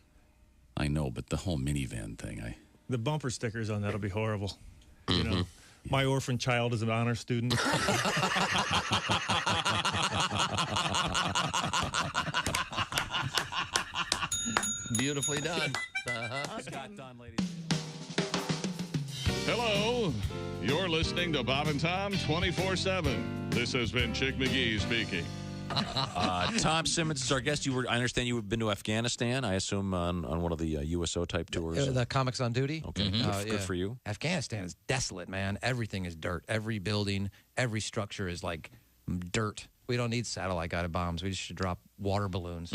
I know, but the whole minivan thing, The bumper stickers on that'll be horrible. My orphan child is an honor student. Beautifully done. Scott Dunn, ladies. Hello. You're listening to Bob and Tom 24/7. This has been Chick McGee speaking. Tom Simmons is our guest. I understand you've been to Afghanistan, I assume, on one of the USO type tours. The Comics on Duty. Okay, good for you. Afghanistan is desolate, man. Everything is dirt. Every building, every structure is like dirt. We don't need satellite-guided bombs. We just should drop water balloons.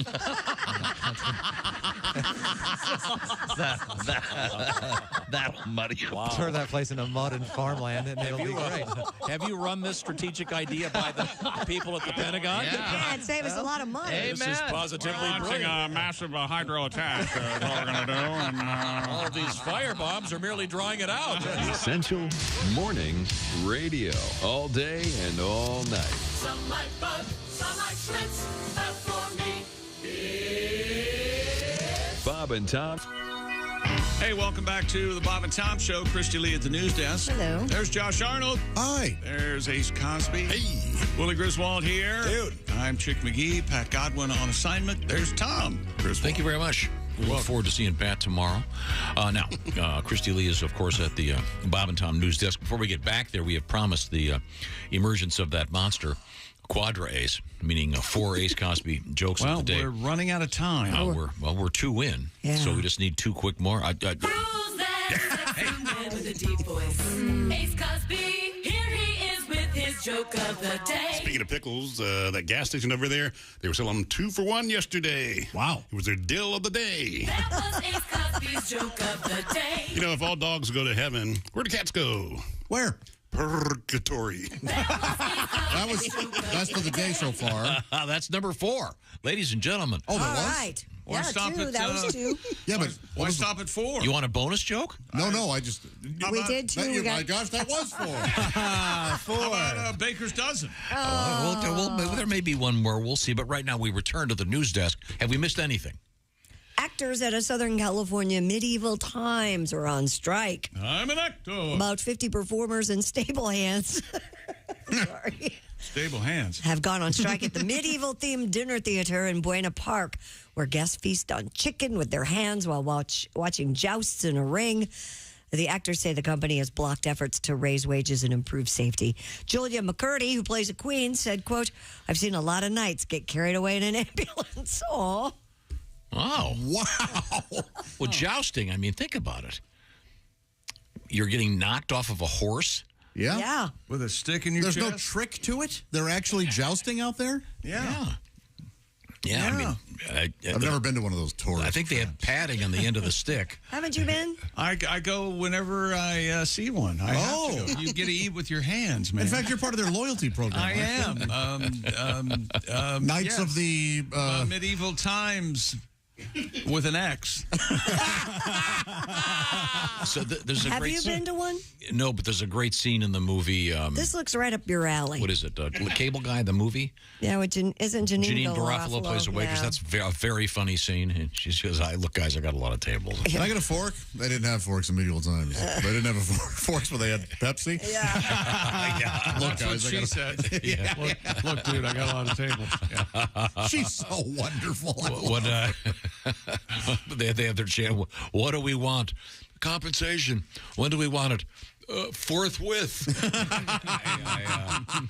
That'll muddy you. Wow. Turn that place into mud and farmland, and it'll be great. Have you run this strategic idea by the people at the Pentagon? Yeah, it'd save us a lot of money. This is positively launching brilliant. a massive hydro attack. That's what we're going to do. And, all of these firebombs are merely drying it out. Essential Morning Radio. All day and all night. Some might bug, some might schmitz, but for me, Bob and Tom. Hey, welcome back to the Bob and Tom Show. Christy Lee at the news desk. Hello. There's Josh Arnold. Hi. There's Ace Cosby. Hey. Willie Griswold here. Dude. I'm Chick McGee. Pat Godwin on assignment. There's Tom Griswold. Thank you very much. We look forward to seeing Pat tomorrow. Now, Christy Lee is, of course, at the Bob and Tom news desk. Before we get back there, we have promised the emergence of that monster, Quadra Ace, meaning 4 Ace Cosby jokes of the day. We're running out of time. We're 2 in, so we just need 2 quick more. with a deep voice. Ace Cosby, here he is with his joke of the day. Speaking of pickles, that gas station over there, they were selling them 2 for $1 yesterday. Wow. It was their deal of the day. That was Ace Cosby's joke of the day. If all dogs go to heaven, where do cats go? Where? Purgatory. That was best of the day so far. That's number 4, ladies and gentlemen. Oh, that All was? right. Why stop two. at, That was 2. Yeah, but Why stop at 4? You want a bonus joke? No, I just... We did 2. My gosh, that was 4. 4. How about Baker's dozen? There may be one more. We'll see. But right now, we return to the news desk. Have we missed anything? Actors at a Southern California medieval times are on strike. I'm an actor. About 50 performers and stable hands Stable hands. have gone on strike at the medieval-themed dinner theater in Buena Park, where guests feast on chicken with their hands while watching jousts in a ring. The actors say the company has blocked efforts to raise wages and improve safety. Julia McCurdy, who plays a queen, said, quote, "I've seen a lot of knights get carried away in an ambulance." Aw. Wow. Well, jousting, think about it. you're getting knocked off of a horse. Yeah? Yeah. With a stick in your There's chest? no trick to it? They're actually jousting out there? Yeah. Yeah, I mean, I've never been to one of those tours. I think they had padding on the end of the stick. Haven't you been? I go whenever I see one. I have to go. You get to eat with your hands, man. In fact, you're part of their loyalty program. I am. Knights of the medieval times with an X. So there's a Have great you been to one? No, but there's a great scene in the movie. This looks right up your alley. What is it? Cable Guy, the movie? Yeah, which isn't Janine Garofalo plays a waitress. Yeah. That's a very funny scene. And she says, "Look, guys, I got a lot of tables." Can I get a fork? They didn't have forks in medieval times. They didn't have forks, but they had Pepsi. Yeah. Look, That's guys, what she said. Yeah. Look, dude, I got a lot of tables. Yeah. She's so wonderful. What they have their channel. What do we want? Compensation. When do we want it? Forthwith.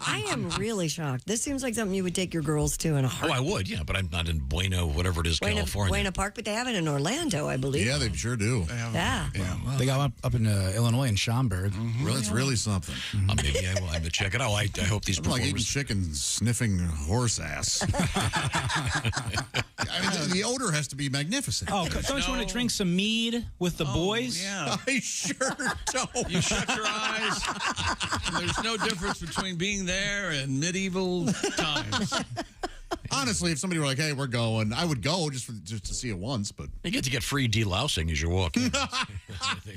I am really shocked. This seems like something you would take your girls to in a heartbeat. I would, yeah, but I'm not in Bueno, whatever it is, California. Buena Park, but they have it in Orlando, I believe. Yeah, they sure do. Yeah. Well, they got one up in Illinois in Schaumburg. Really? That's really something. Maybe I will have to check it out. I hope these I'm like eating performers... chicken sniffing horse ass. I mean, the odor has to be magnificent. Oh, don't you want to drink some mead with the boys? Yeah. I sure don't. You shut your eyes. There's no difference between being there and medieval times. Honestly, if somebody were like, "Hey, we're going," I would go just to see it once. But you get to get free delousing as you walk in.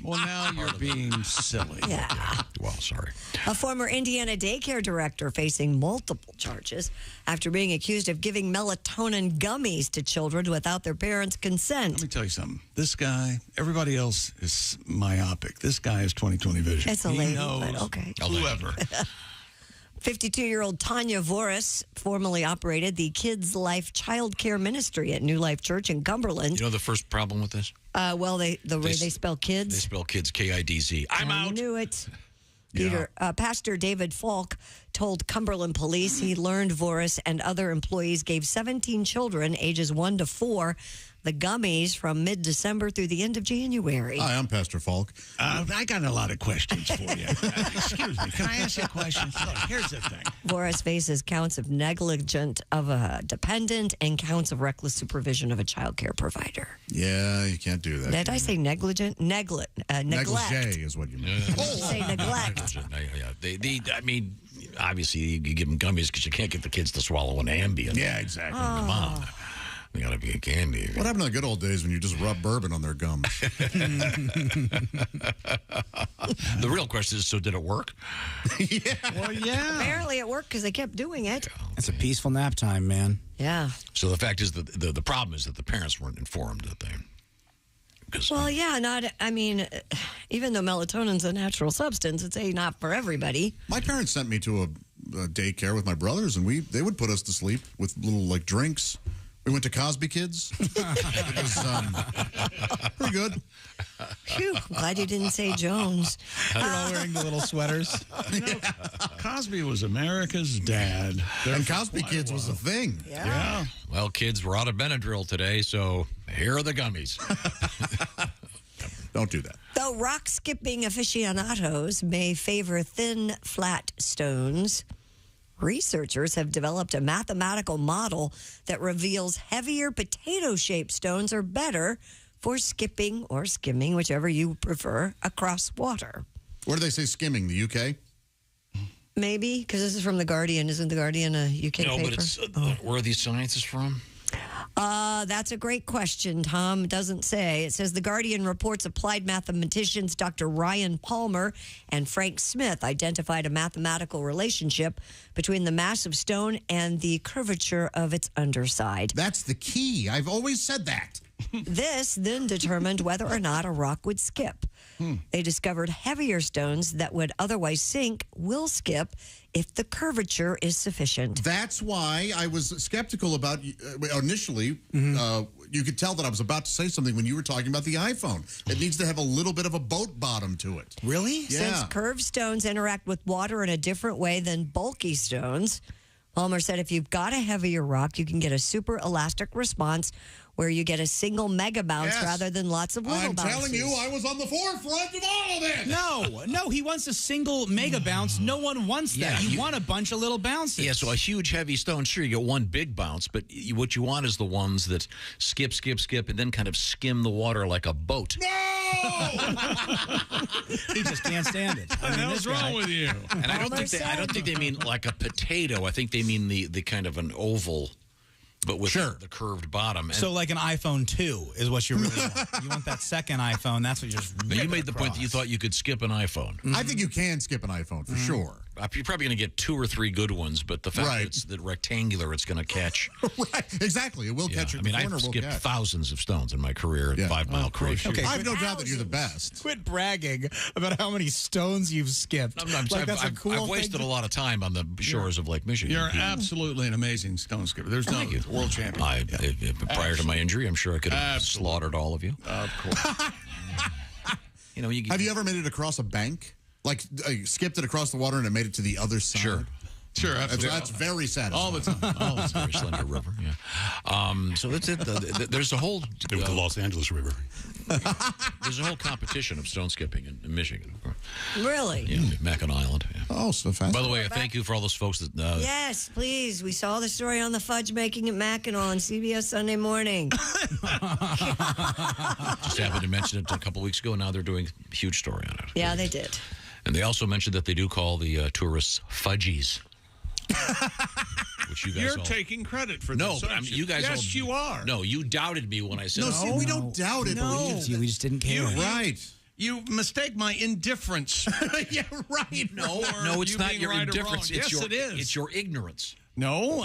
Well, now you're being silly. Yeah. Well, sorry. A former Indiana daycare director facing multiple charges after being accused of giving melatonin gummies to children without their parents' consent. Let me tell you something. This guy, everybody else is myopic. This guy is 20/20 vision. It's a He lady, knows but okay. whoever. 52-year-old Tanya Voris formerly operated the Kids Life Child Care Ministry at New Life Church in Cumberland. You know the first problem with this? The way they spell kids. They spell kids Kidz. I'm I out. knew it. Pastor David Falk told Cumberland police he learned Voris and other employees gave 17 children ages 1 to 4 the gummies from mid-December through the end of January. Hi, I'm Pastor Falk. I got a lot of questions for you. Excuse me. Can I ask you a question? Look, here's the thing. Voris faces counts of negligent of a dependent and counts of reckless supervision of a child care provider. Yeah, you can't do that. Did I say negligent? Neglect. Negligee is what you mean. Say neglect. Yeah. I mean, obviously, you give them gummies because you can't get the kids to swallow an Ambien. Yeah, exactly. Come on. They got to be a candy. What happened to the good old days when you just rub bourbon on their gums? The real question is, so did it work? Yeah. Well, yeah. Apparently it worked because they kept doing it. It's a peaceful nap time, man. Yeah. So the fact is that the problem is that the parents weren't informed that they... Well, yeah, even though melatonin's a natural substance, it's not for everybody. My parents sent me to a daycare with my brothers, and they would put us to sleep with little drinks. We went to Cosby Kids. It was pretty good. Phew, glad you didn't say Jones. They're all wearing the little sweaters. Cosby was America's dad. And Cosby Kids was a thing. Yeah. Well, kids, we're out of Benadryl today, so here are the gummies. Don't do that. Though rock skipping aficionados may favor thin, flat stones, researchers have developed a mathematical model that reveals heavier potato-shaped stones are better for skipping or skimming, whichever you prefer, across water. Where do they say skimming? The UK? Maybe, because this is from The Guardian. Isn't The Guardian a UK paper? No, but it's where are these scientists from? That's a great question, Tom. It doesn't say. It says The Guardian reports applied mathematicians Dr. Ryan Palmer and Frank Smith identified a mathematical relationship between the mass of stone and the curvature of its underside. That's the key. I've always said that. This then determined whether or not a rock would skip. They discovered heavier stones that would otherwise sink will skip if the curvature is sufficient. That's why I was skeptical about initially. You could tell that I was about to say something when you were talking about the iPhone. It needs to have a little bit of a boat bottom to it. Really? Yeah. Since curved stones interact with water in a different way than bulky stones, Palmer said if you've got a heavier rock, you can get a super elastic response where you get a single mega bounce Yes. rather than lots of little I'm bounces. telling you, I was on the forefront of all of this. No, he wants a single mega bounce. No one wants that. Yeah, you want a bunch of little bounces. Yeah, so a huge, heavy stone, sure, you get one big bounce, but what you want is the ones that skip, and then kind of skim the water like a boat. He just can't stand it. What the hell's wrong with you? And I don't think they mean like a potato. I think they mean the kind of an oval, but with the curved bottom. And So like an iPhone 2 is what you really want. You want that second iPhone. That's what you're just you made the point that you thought you could skip an iPhone. I think you can skip an iPhone for sure. You're probably going to get 2 or 3 good ones, but the fact that it's the rectangular, it's going to catch. Right, exactly. It will catch it. I mean, I've skipped thousands of stones in my career at 5 Mile Creek. Okay, I have no doubt that you're the best. Quit bragging about how many stones you've skipped. I've wasted a lot of time on the shores of Lake Michigan. You're absolutely an amazing stone skipper. There's no world champion. Prior to my injury, I'm sure I could have slaughtered all of you. Of course. Have you ever made it across a bank? Like skipped it across the water and it made it to the other side? Sure, absolutely. That's very satisfying. All the time. Oh, it's a very slender river, so that's it. There's a whole... the Los Angeles River. There's a whole competition of stone skipping in Michigan. Really? Yeah, Mackinac Island. Yeah. Oh, so fast. By the way, thank you for all those folks that... Yes, please. We saw the story on the fudge making at Mackinac on CBS Sunday Morning. Just happened to mention it a couple weeks ago, and now they're doing a huge story on it. Yeah, they did. And they also mentioned that they do call the tourists fudgies. Which you guys You're taking credit for no, this. but you guys yes, you are. No, you doubted me when I said no. See, we don't doubt it. No. We just didn't care. Right. You mistake my indifference. Yeah, right. No, it's not your indifference. Yes, it is. It's your ignorance. No,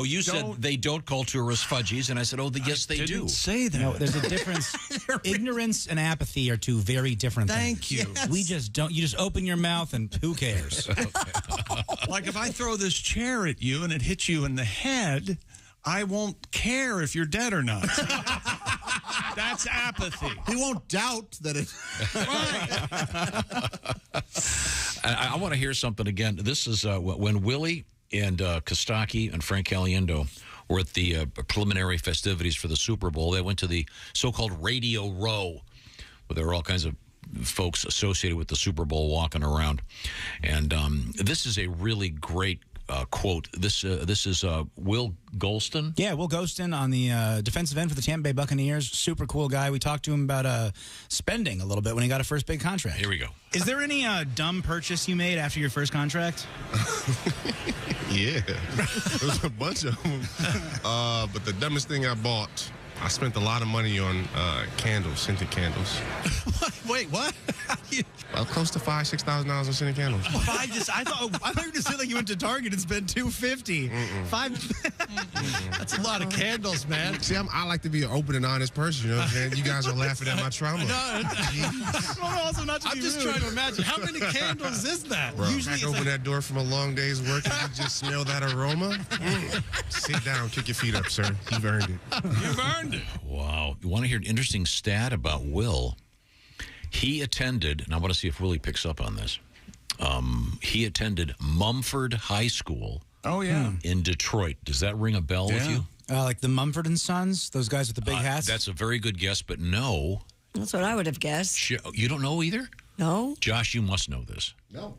you said they don't call tourists fudgies, and I said, yes, they do. Didn't say that. No, there's a difference. Ignorance and apathy are two very different things. Thank you. Yes. We just don't. You just open your mouth and who cares? Like if I throw this chair at you and it hits you in the head, I won't care if you're dead or not. That's apathy. He won't doubt that it. I want to hear something again. This is when Willie and Kostaki and Frank Caliendo were at the preliminary festivities for the Super Bowl. They went to the so-called Radio Row, where there were all kinds of folks associated with the Super Bowl walking around. And this is a really great quote. This is Will Golston. Yeah, Will Golston on the defensive end for the Tampa Bay Buccaneers. Super cool guy. We talked to him about spending a little bit when he got a first big contract. Here we go. Is there any dumb purchase you made after your first contract? Yeah, there was a bunch of them. But the dumbest thing I bought, I spent a lot of money on candles, scented candles. Wait, what? Close to $5,000, $6,000 on scented candles. I thought you were going to say like you went to Target and spent $250. That's a lot of candles, man. See, I like to be an open and honest person. You know what I'm saying? You guys are laughing at my trauma. I'm just trying to imagine how many candles is that? Bro, usually open that door from a long day's work and you just smell that aroma. Sit down, kick your feet up, sir. You've earned it. You've earned it. Wow. You want to hear an interesting stat about Will? He attended, and I want to see if Willie picks up on this. He attended Mumford High School. Oh, yeah. In Detroit. Does that ring a bell with you? Like the Mumford and Sons, those guys with the big hats? That's a very good guess, but no. That's what I would have guessed. You don't know either? No. Josh, you must know this. No.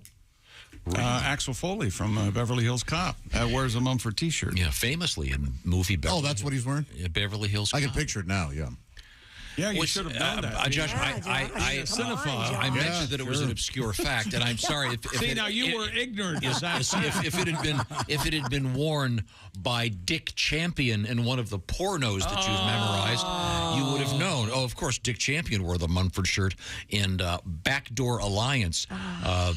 Axel Foley from Beverly Hills Cop wears a Mumford T-shirt. Yeah, famously in the movie Beverly. Oh, that's what he's wearing? Beverly Hills Cop. I can picture it now, yeah. Yeah, you should have known that. Josh, I mentioned that it was an obscure fact, and I'm sorry if you were ignorant. If it had been worn by Dick Champion in one of the pornos that you've memorized, you would have known. Oh, of course, Dick Champion wore the Mumford shirt in Backdoor Alliance,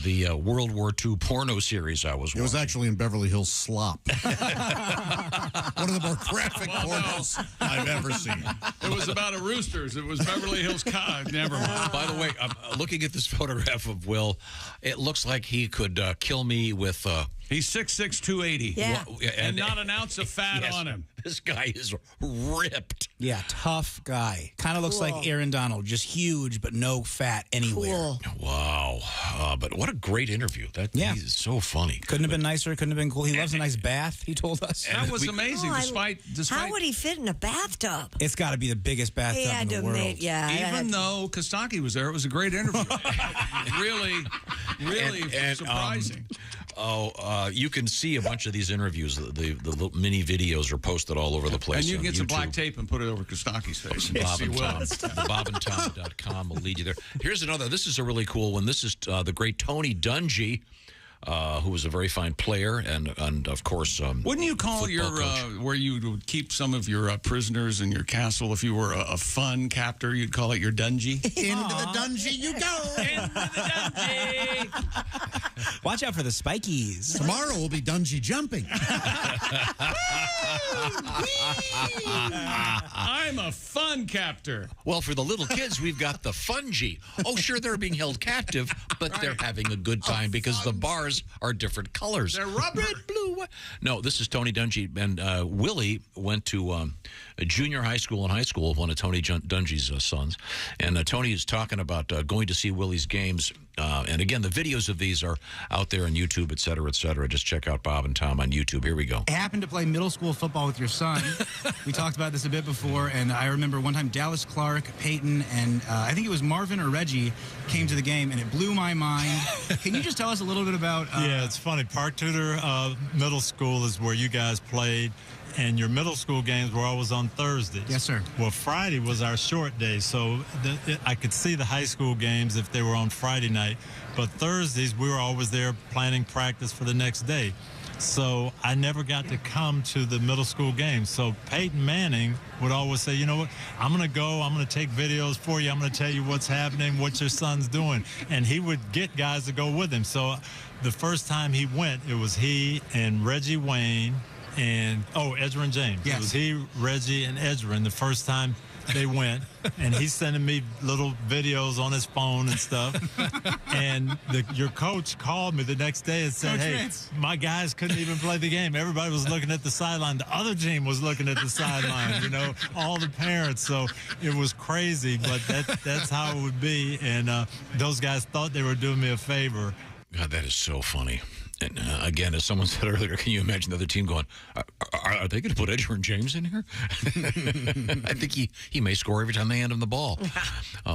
the World War II porno series I was watching. It was actually in Beverly Hills Slop. One of the more graphic pornos I've ever seen. It was about a roosters. It was Beverly Hills Cop. Never mind. By the way, I'm looking at this photograph of Will. It looks like he could kill me with He's 6'6", 280. Yeah. And not an ounce of fat Yes, on him. This guy is ripped. Yeah, tough guy. Kind of looks like Aaron Donald, just huge, but no fat anywhere. Wow. But what a great interview. He's so funny. Couldn't have been nicer. Couldn't have been cool. He loves a nice bath, he told us. That was amazing, despite... How would he fit in a bathtub? It's got to be the biggest bathtub in the world. Even though Kostaki was there, it was a great interview. really surprising. You can see a bunch of these interviews. The little mini videos are posted all over the place. And you can on get some YouTube. black tape and put it over Kostaki's face. Bob and Tom. BobandTom.com will lead you there. Here's another. This is a really cool one. This is the great Tony Dungy, who was a very fine player and of course, wouldn't you call your where you would keep some of your prisoners in your castle if you were a fun captor? You'd call it your dungy. Into the dungy you go. Into the dungy. Watch out for the spikies. Tomorrow will be dungy jumping. I'm a fun captor. Well, for the little kids, we've got the fungi. Oh, sure, they're being held captive, but they're having a good time because the bars are different colors. They're rubber. Red, blue, white. No, this is Tony Dungy. And Willie went to a junior high school and high school of one of Tony Dungy's sons. And Tony is talking about going to see Willie's games. And again, the videos of these are out there on YouTube, et cetera, et cetera. Just check out Bob and Tom on YouTube. Here we go. I happened to play middle school football with your son. We talked about this a bit before, and I remember one time Dallas Clark, Peyton, and I think it was Marvin or Reggie came to the game, and it blew my mind. Can you just tell us a little bit about... Yeah, it's funny. Park Tudor Middle School is where you guys played, and your middle school games were always on Thursdays. Yes, sir. Well, Friday was our short day, so I could see the high school games if they were on Friday night. But Thursdays, we were always there planning practice for the next day. So I never got to come to the middle school games. So Peyton Manning would always say, you know what, I'm going to go, I'm going to take videos for you, I'm going to tell you what's happening, what your son's doing. And he would get guys to go with him. So the first time he went, it was he and Reggie Wayne and, Edgerrin James. Yes. It was he, Reggie, and Edgerrin the first time they went, and he's sending me little videos on his phone and stuff. And your coach called me the next day and said, "Hey, my guys couldn't even play the game. Everybody was looking at the sideline. The other team was looking at the sideline, all the parents." So it was crazy, but that's how it would be. And those guys thought they were doing me a favor. God, that is so funny. And again, as someone said earlier, can you imagine the other team going, are they going to put Edgerrin James in here? I think he may score every time they hand him the ball.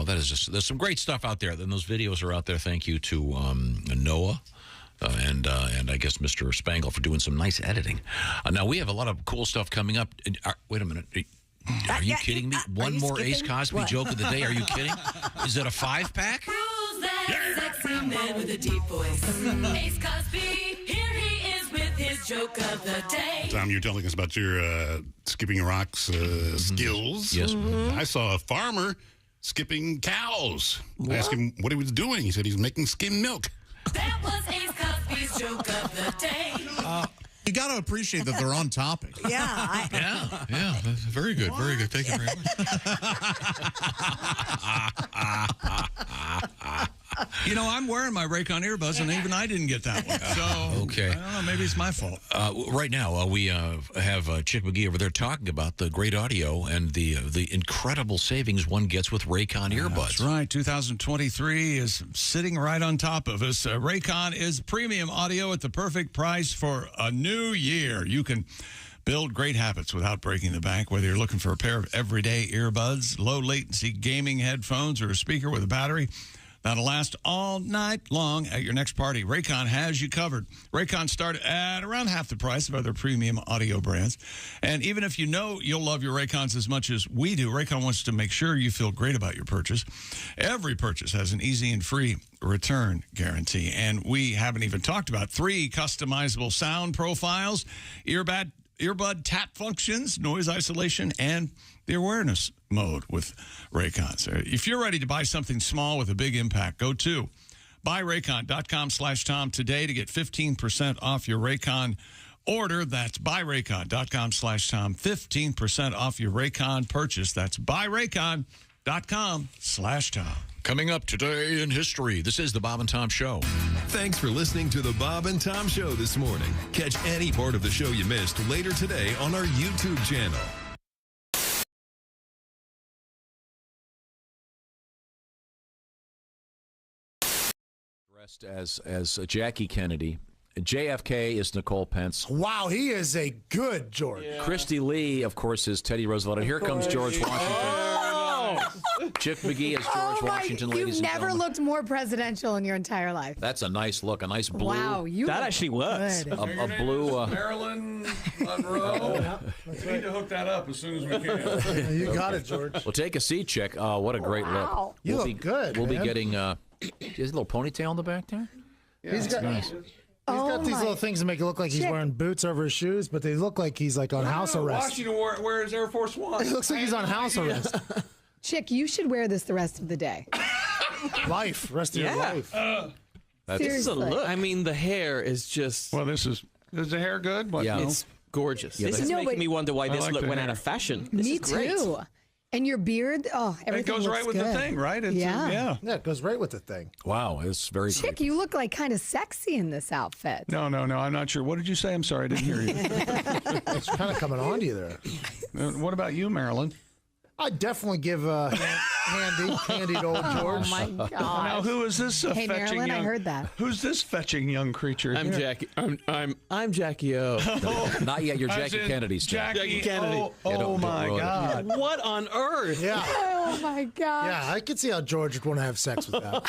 There's some great stuff out there. Then those videos are out there. Thank you to Noah. And I guess Mr. Spangle for doing some nice editing. Now, we have a lot of cool stuff coming up. Wait a minute. Are you kidding me? One more Ace Cosby joke of the day? Are you kidding? Is it a 5-pack? Sexy man with a deep voice. Ace Cosby, here he is with his joke of the day. Tom, you're telling us about your skipping rocks skills. Yes. I saw a farmer skipping cows. I asked him what he was doing. He said he's making skim milk. That was Ace Cosby's joke of the day. You got to appreciate that they're on topic. Yeah. Yeah. Very good. Very good. Thank you very much. I'm wearing my Raycon earbuds, and even I didn't get that one. So, okay. I don't know. Maybe it's my fault. Right now, we have Chick McGee over there talking about the great audio and the incredible savings one gets with Raycon earbuds. That's right. 2023 is sitting right on top of us. Raycon is premium audio at the perfect price for a new year. You can build great habits without breaking the bank, whether you're looking for a pair of everyday earbuds, low-latency gaming headphones, or a speaker with a battery that'll last all night long at your next party. Raycon has you covered. Raycon start at around half the price of other premium audio brands. And even if you know you'll love your Raycons as much as we do, Raycon wants to make sure you feel great about your purchase. Every purchase has an easy and free return guarantee. And we haven't even talked about 3 customizable sound profiles, earbud tap functions, noise isolation, and the awareness mode with Raycon. So if you're ready to buy something small with a big impact, go to buyraycon.com/Tom today to get 15% off your Raycon order. That's buyraycon.com/Tom. 15% off your Raycon purchase. That's buyraycon.com/Tom. Facebook.com/Tom. Coming up today in history, this is the Bob and Tom Show. Thanks for listening to the Bob and Tom Show this morning. Catch any part of the show you missed later today on our YouTube channel. Dressed as Jackie Kennedy. JFK is Nicole Pence. Wow, he is a good George. Yeah. Christy Lee, of course, is Teddy Roosevelt. And here comes George Washington. Chick McGee is George Washington, ladies You've and never gentlemen. looked more presidential in your entire life. That's a nice look, a nice blue. Wow, you that look actually was good. a blue. Marilyn Monroe. We need to hook that up as soon as we can. You got it, George. Well, take a seat, Chick. What a great look. You look good, We'll man. be getting. He has a little ponytail in the back there. He's got, nice. he's got these little things that make it look like he's wearing boots over his shoes, but they look like he's like on house arrest. Washington wears Air Force One. It looks like he's on house arrest. Chick, you should wear this the rest of the day. Rest of your life. This is a look. I mean, the hair is just. Well, is the hair good? What, Yeah. It's gorgeous. Yeah, this is making me wonder why this look went out of fashion. This Me is great. too. And your beard, everything goes looks right with good. the thing, right? It's, yeah. Yeah, it goes right with the thing. Wow, it's very Chick, you look like kind of sexy in this outfit. No, I'm not sure. What did you say? I'm sorry, I didn't hear you. It's kind of coming on to you there. What about you, Marilyn? I'd definitely give handy to old George. Oh my God! Now, who is this Hey, fetching Marilyn, young? I heard that. Who's this fetching young creature? I'm Jackie. I'm Jackie O. Not yet. You're As Jackie in Kennedy. Still. Jackie Kennedy. Oh my God! What on earth? Yeah. Oh my God! Yeah, I could see how George would want to have sex with that.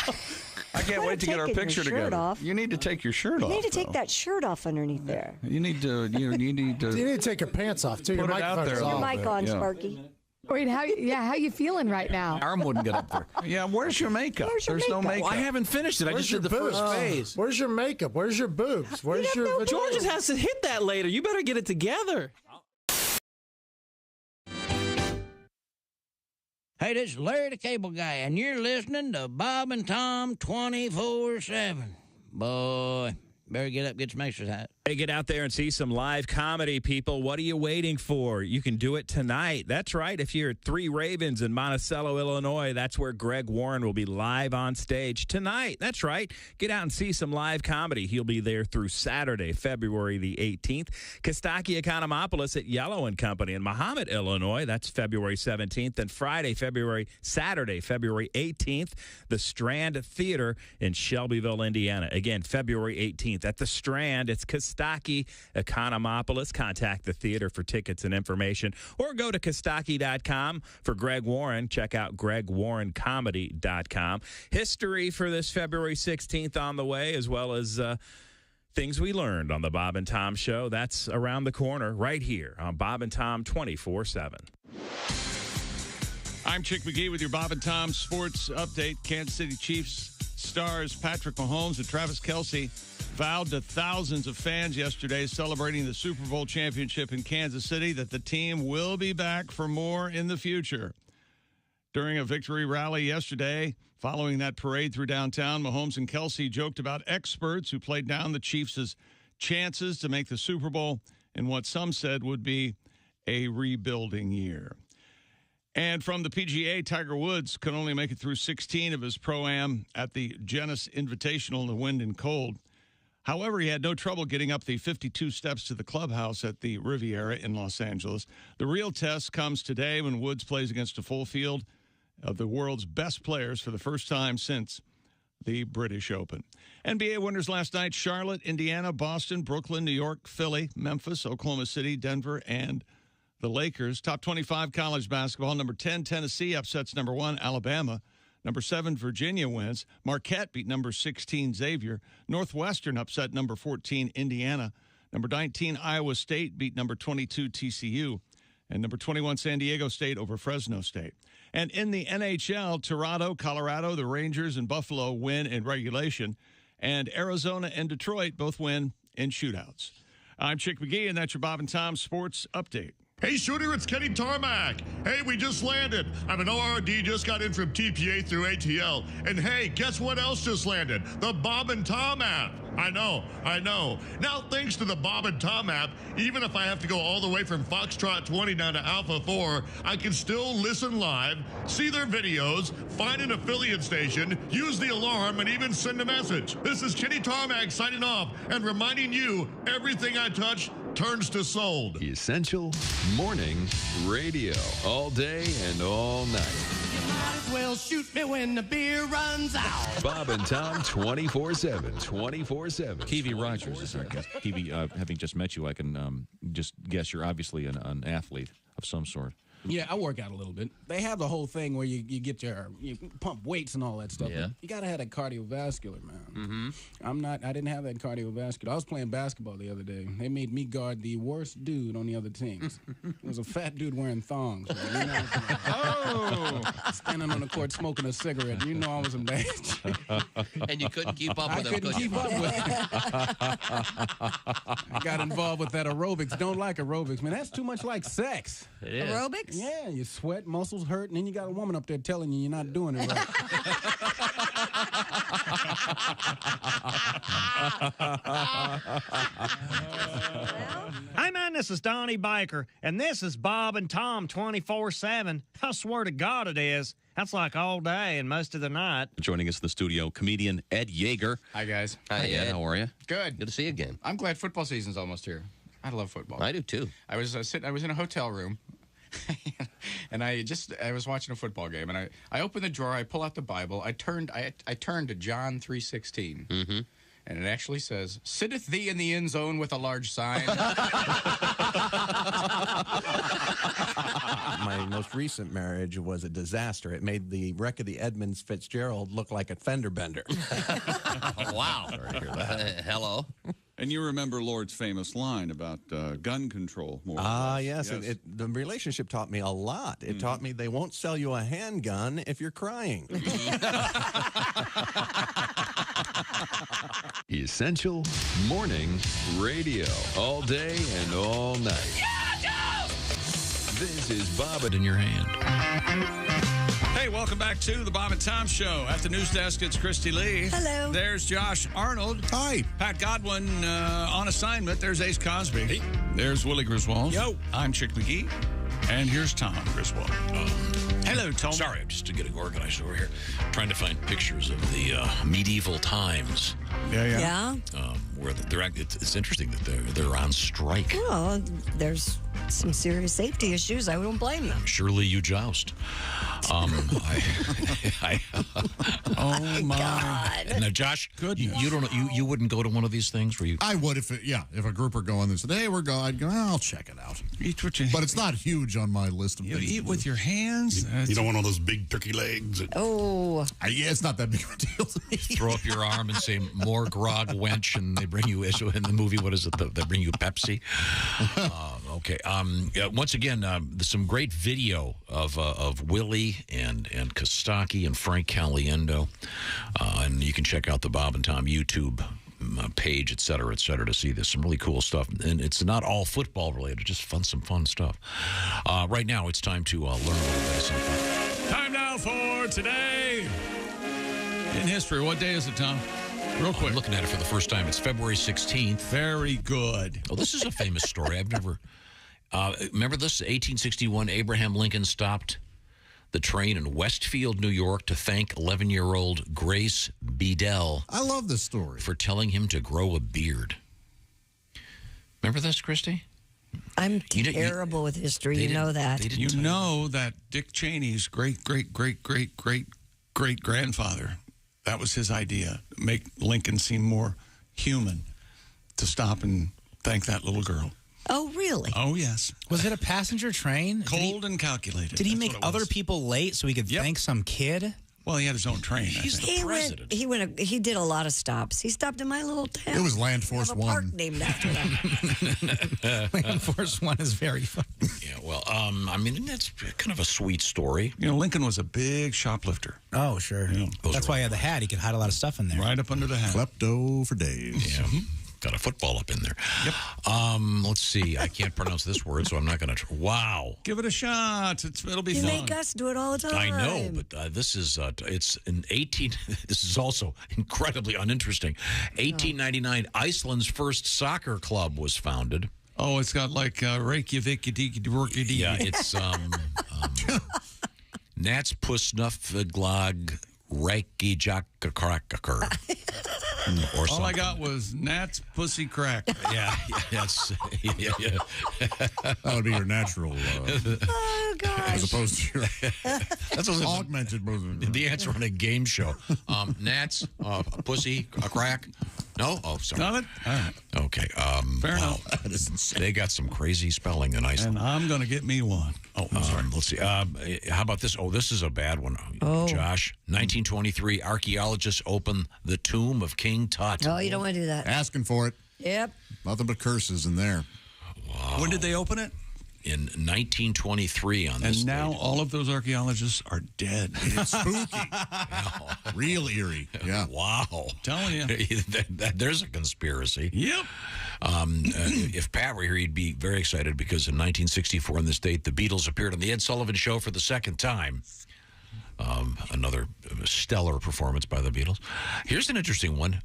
I can't wait to get our taking your picture shirt together. off. You need to take your shirt off. You need to take though. that shirt off underneath there. You need to. You need to. You need to take your pants off too. Your Put it out microphone's there a off. Your mic on, Yeah. Sparky. Wait, how you feeling right now? Arm wouldn't get up there. Yeah, where's your makeup? Where's your There's no makeup? makeup. Well, I haven't finished it. I Where's just your did the first boobs? phase. Where's your makeup? Where's your boobs? Where's your vagina? George just has to hit that later. You better get it together. Hey, this is Larry the Cable Guy, and you're listening to Bob and Tom 24/7. Boy, better get up, get some exercise. Hey, get out there and see some live comedy, people. What are you waiting for? You can do it tonight. That's right. If you're at Three Ravens in Monticello, Illinois, that's where Greg Warren will be live on stage tonight. That's right. Get out and see some live comedy. He'll be there through Saturday, February the 18th. Kostaki Economopoulos at Yellow & Company in Mahomet, Illinois. That's February 17th. And Saturday, February 18th, the Strand Theater in Shelbyville, Indiana. Again, February 18th at the Strand. It's Kostaki Economopoulos. Contact the theater for tickets and information, or go to Kostaki.com for Greg Warren. Check out GregWarrenComedy.com. History for this February 16th on the way, as well as things we learned on the Bob and Tom Show. That's around the corner right here on Bob and Tom 24/7. I'm Chick McGee with your Bob and Tom Sports Update. Kansas City Chiefs stars Patrick Mahomes and Travis Kelce vowed to thousands of fans yesterday celebrating the Super Bowl championship in Kansas City that the team will be back for more in the future. During a victory rally yesterday, following that parade through downtown, Mahomes and Kelce joked about experts who played down the Chiefs' chances to make the Super Bowl in what some said would be a rebuilding year. And from the PGA, Tiger Woods could only make it through 16 of his Pro-Am at the Genesis Invitational in the wind and cold. However, he had no trouble getting up the 52 steps to the clubhouse at the Riviera in Los Angeles. The real test comes today when Woods plays against a full field of the world's best players for the first time since the British Open. NBA winners last night: Charlotte, Indiana, Boston, Brooklyn, New York, Philly, Memphis, Oklahoma City, Denver, and the Lakers. Top 25 college basketball. Number 10, Tennessee upsets number 1, Alabama. Number 7, Virginia wins. Marquette beat number 16, Xavier. Northwestern upset number 14, Indiana. Number 19, Iowa State beat number 22, TCU. And number 21, San Diego State over Fresno State. And in the NHL, Toronto, Colorado, the Rangers, and Buffalo win in regulation. And Arizona and Detroit both win in shootouts. I'm Chick McGee, and that's your Bob and Tom Sports Update. Hey, Shooter, it's Kenny Tarmac. Hey, we just landed. I'm an ORD, just got in from TPA through ATL. And hey, guess what else just landed? The Bob and Tom app. I know. Now, thanks to the Bob and Tom app, even if I have to go all the way from Foxtrot 20 down to Alpha 4, I can still listen live, see their videos, find an affiliate station, use the alarm, and even send a message. This is Kenny Tarmac signing off and reminding you, everything I touch turns to sold. Essential Morning Radio. All day and all night. Might as well shoot me when the beer runs out. Bob and Tom 24/7. 24/7. Kiwi Rodgers is our guest. Kiwi, having just met you, I can just guess you're obviously an athlete of some sort. Yeah, I work out a little bit. They have the whole thing where you pump weights and all that stuff. Yeah. You got to have that cardiovascular, man. Mm-hmm. I didn't have that cardiovascular. I was playing basketball the other day. They made me guard the worst dude on the other teams. It was a fat dude wearing thongs. Man. Standing on the court smoking a cigarette. You know I was in bad shape. And you couldn't keep up with him. I couldn't keep up with him. I got involved with that aerobics. Don't like aerobics, man. That's too much like sex. It is. Aerobics? Yeah, you sweat, muscles hurt, and then you got a woman up there telling you you're not doing it right. Hey, man, this is Donnie Baker, and this is Bob and Tom 24/7. I swear to God it is. That's like all day and most of the night. Joining us in the studio, comedian Ed Yeager. Hi, guys. Hi, Ed. How are you? Good. Good to see you again. I'm glad football season's almost here. I love football. I do, too. I was in a hotel room, and I was watching a football game, and I opened the drawer, I pull out the Bible, I turned to John 3:16, Mm-hmm. and it actually says, "Sitteth thee in the end zone with a large sign." My most recent marriage was a disaster. It made the wreck of the Edmunds Fitzgerald look like a fender bender. Oh, wow. Sorry to hear that. Hello. And you remember Lord's famous line about gun control more. Yes. The relationship taught me a lot. It taught me they won't sell you a handgun if you're crying. Essential Morning Radio. All day and all night. This is Bob In your hand. Hey, welcome back to the Bob and Tom Show. At the news desk, it's Christy Lee. Hello. There's Josh Arnold. Hi. Pat Godwin on assignment. There's Ace Cosby. Hey. There's Willie Griswold. Yo. I'm Chick McGee. And here's Tom Griswold. Hello, Tom. Sorry, I'm just getting organized over here. Trying to find pictures of the medieval times. Yeah? Where it's interesting that they're on strike. Well, there's some serious safety issues. I don't blame them. Surely you joust. Oh, my God. Now, Josh, you wouldn't go to one of these things where you... I would if a group are going and said, hey, we're going, I'd go, I'll check it out. Eat with your But it's not huge on my list of You things eat to with do. your hands? You don't want all those big turkey legs. Oh. Yeah, it's not that big of a deal to me. Throw up your arm and say, more grog, wench, and they bring you, in the movie, what is it? They bring you Pepsi. Okay. Once again, there's some great video of Willie and Kostaki and Frank Caliendo. And you can check out the Bob and Tom YouTube page, et cetera, to see this. Some really cool stuff. And it's not all football related, just some fun stuff. Right now, it's time to learn a little bit of something. Time now for Today in History. What day is it, Tom? Real quick. I'm looking at it for the first time. It's February 16th. Very good. Oh, this is a famous story. I've never... remember this? 1861, Abraham Lincoln stopped the train in Westfield, New York, to thank 11-year-old Grace Bedell. I love this story. For telling him to grow a beard. Remember this, Christy? I'm terrible with history. You know that. You know that Dick Cheney's great-great-great-great-great-great-grandfather, that was his idea, make Lincoln seem more human, to stop and thank that little girl. Oh, really? Oh, yes. Was it a passenger train? Cold and calculated. Did he make other people late so he could thank some kid? Well, he had his own train. He's the president. He did a lot of stops. He stopped in my little town. It was Land Force Have a park One. named after that. Land Force One is very fun. Yeah, well, I mean, that's kind of a sweet story. You know, Lincoln was a big shoplifter. Oh, sure. Yeah. That's why he had the hat. He could hide a lot of stuff in there. Right up under the hat. Klepto for days. Yeah. got a football up in there. Yep. Let's see. I can't pronounce this word, so I'm not going to. Wow. Give it a shot. It'll be You fun. make us do it all the time. I know, but this is it's in 18. This is also incredibly uninteresting. 1899, Iceland's first soccer club was founded. Oh, it's got like Reykjavik. Yeah, it's Nats Pusnufglag Reykjavik. Or all I got was Nat's pussy crack. Yeah, that's yeah. That would be your natural. Oh gosh. As opposed to your that's also augmented. The answer on a game show. Nat's pussy a crack. No? Oh, sorry. Not it? All right. Okay. Fair enough. That is insane. They got some crazy spelling in Iceland. And I'm going to get me one. Oh, sorry. Let's see. How about this? Oh, this is a bad one. Oh. Josh, 1923, archaeologists open the tomb of King Tut. Oh, you don't want to do that. Asking for it. Yep. Nothing but curses in there. Wow. When did they open it? In 1923 on this And now date. all of those archaeologists are dead. It's spooky. Real eerie. Yeah. Wow. Telling you. There's a conspiracy. Yep. If Pat were here, he'd be very excited because in 1964 on this date, the Beatles appeared on The Ed Sullivan Show for the second time. Another stellar performance by the Beatles. Here's an interesting one.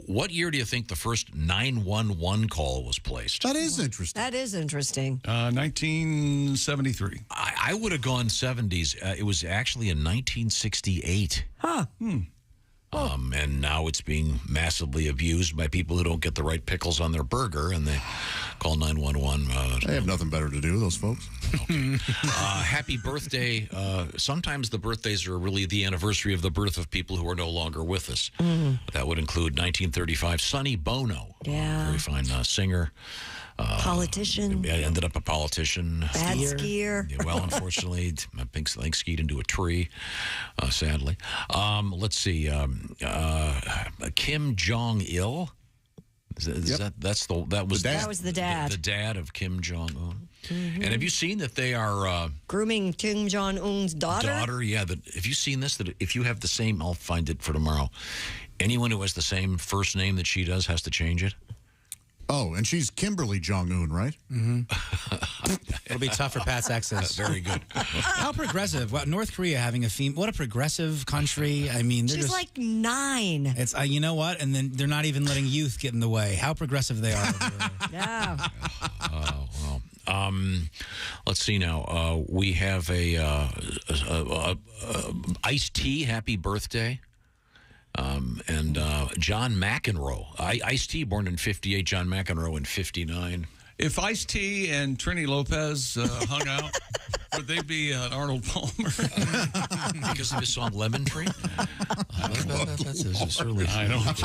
What year do you think the first 911 call was placed? That is interesting. That is interesting. 1973. I would have gone 70s. It was actually in 1968. Huh. And now it's being massively abused by people who don't get the right pickles on their burger, and they call 911. They have nothing better to do, those folks. Happy birthday. Sometimes the birthdays are really the anniversary of the birth of people who are no longer with us. That would include 1935, Sonny Bono. Yeah. Very fine singer. Politician. Ended up a politician. Bad skier. Yeah, well, unfortunately, I think skied into a tree, sadly. Let's see. Kim Jong-il. That was the dad. The dad of Kim Jong-un. And have you seen that they are grooming Kim Jong-un's daughter? Have you seen this? That if you have the same, I'll find it for tomorrow. Anyone who has the same first name that she does has to change it. Oh, and she's Kimberly Jong-un, right? It'll be tough for Pat's exes. Very good. How progressive. Well, North Korea having a theme. What a progressive country. I mean, they're She's just like 9. It's you know what? And then they're not even letting youth get in the way. How progressive they are. Yeah. Let's see now. We have a iced tea. Happy birthday. And John McEnroe. Ice-T born in 58, John McEnroe in 59. If Ice-T and Trini Lopez hung out, would they be Arnold Palmer? Because of his song Lemon Tree? That's really I don't.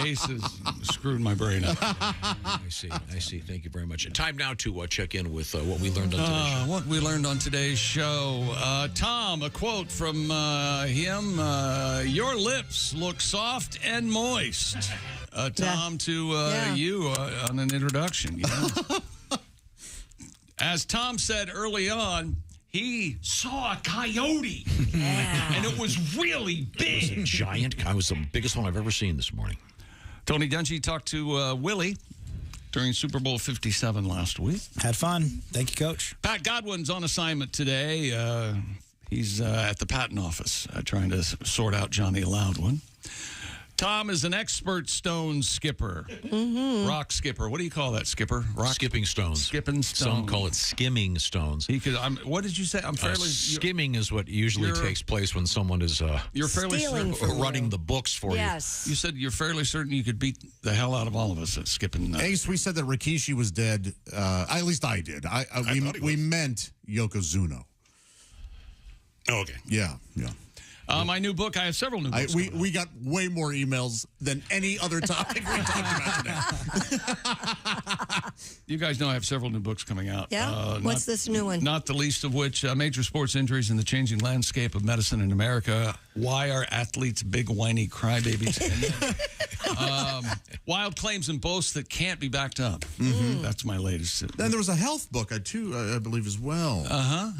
Ace has screwed my brain up. I see. Thank you very much. Time now to check in with what we learned on today's show. What we learned on today's show. Tom, a quote from him. Your lips look soft and moist. Tom, to you on an introduction. As Tom said early on, he saw a coyote. And it was really big. It was a giant. It was the biggest one I've ever seen this morning. Tony Dungy talked to Willie during Super Bowl 57 last week. Had fun. Thank you, Coach. Pat Godwin's on assignment today. He's at the patent office trying to sort out Johnny Loudwin. Tom is an expert stone skipper. Rock skipper. What do you call that, skipper? Rock skipping stones. Skipping stones. Some call it skimming stones. He could. What did you say? I'm fairly skimming is what usually takes place when someone is you're fairly certain running the books for you. You said you're fairly certain you could beat the hell out of all of us at skipping. Ace, we said that Rikishi was dead. At least I did. We meant Yokozuna. Oh, okay. Yeah. My new book, I have several new books. We got way more emails than any other topic we talked about today. You guys know I have several new books coming out. Yeah? What's this new one? Not the least of which, Major Sports Injuries and the Changing Landscape of Medicine in America. Why are athletes big, whiny crybabies? Wild claims and boasts that can't be backed up. That's my latest. Then there was a health book, I believe, as well.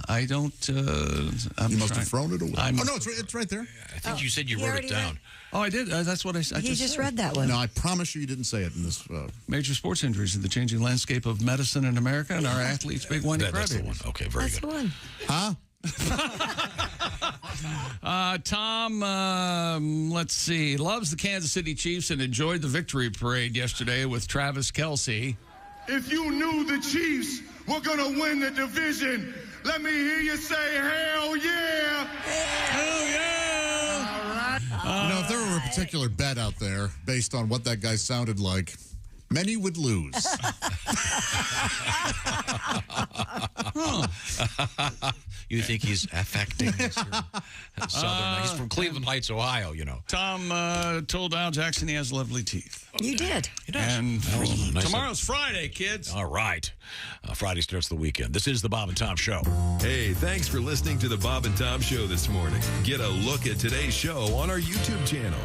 I don't. You must have thrown it away. Oh, no, it's right there. I think you said you wrote it down. Oh, I did. That's what I said. He just read that one. No, I promise you didn't say it in this. Major sports injuries in the changing landscape of medicine in America and our athletes' big one. That's the one. Okay, very That's good. the one. Huh? Tom, let's see, loves the Kansas City Chiefs and enjoyed the victory parade yesterday with Travis Kelce. If you knew the Chiefs were going to win the division, let me hear you say, hell yeah! Hell yeah! All right. If there were a particular bet out there based on what that guy sounded like, many would lose. You think he's affecting Southern? He's from Cleveland Heights, Ohio, you know. Tom told Al Jackson he has lovely teeth. You did. He does. And Nice tomorrow's Friday, kids. All right. Friday starts the weekend. This is the Bob and Tom Show. Hey, thanks for listening to the Bob and Tom Show this morning. Get a look at today's show on our YouTube channel.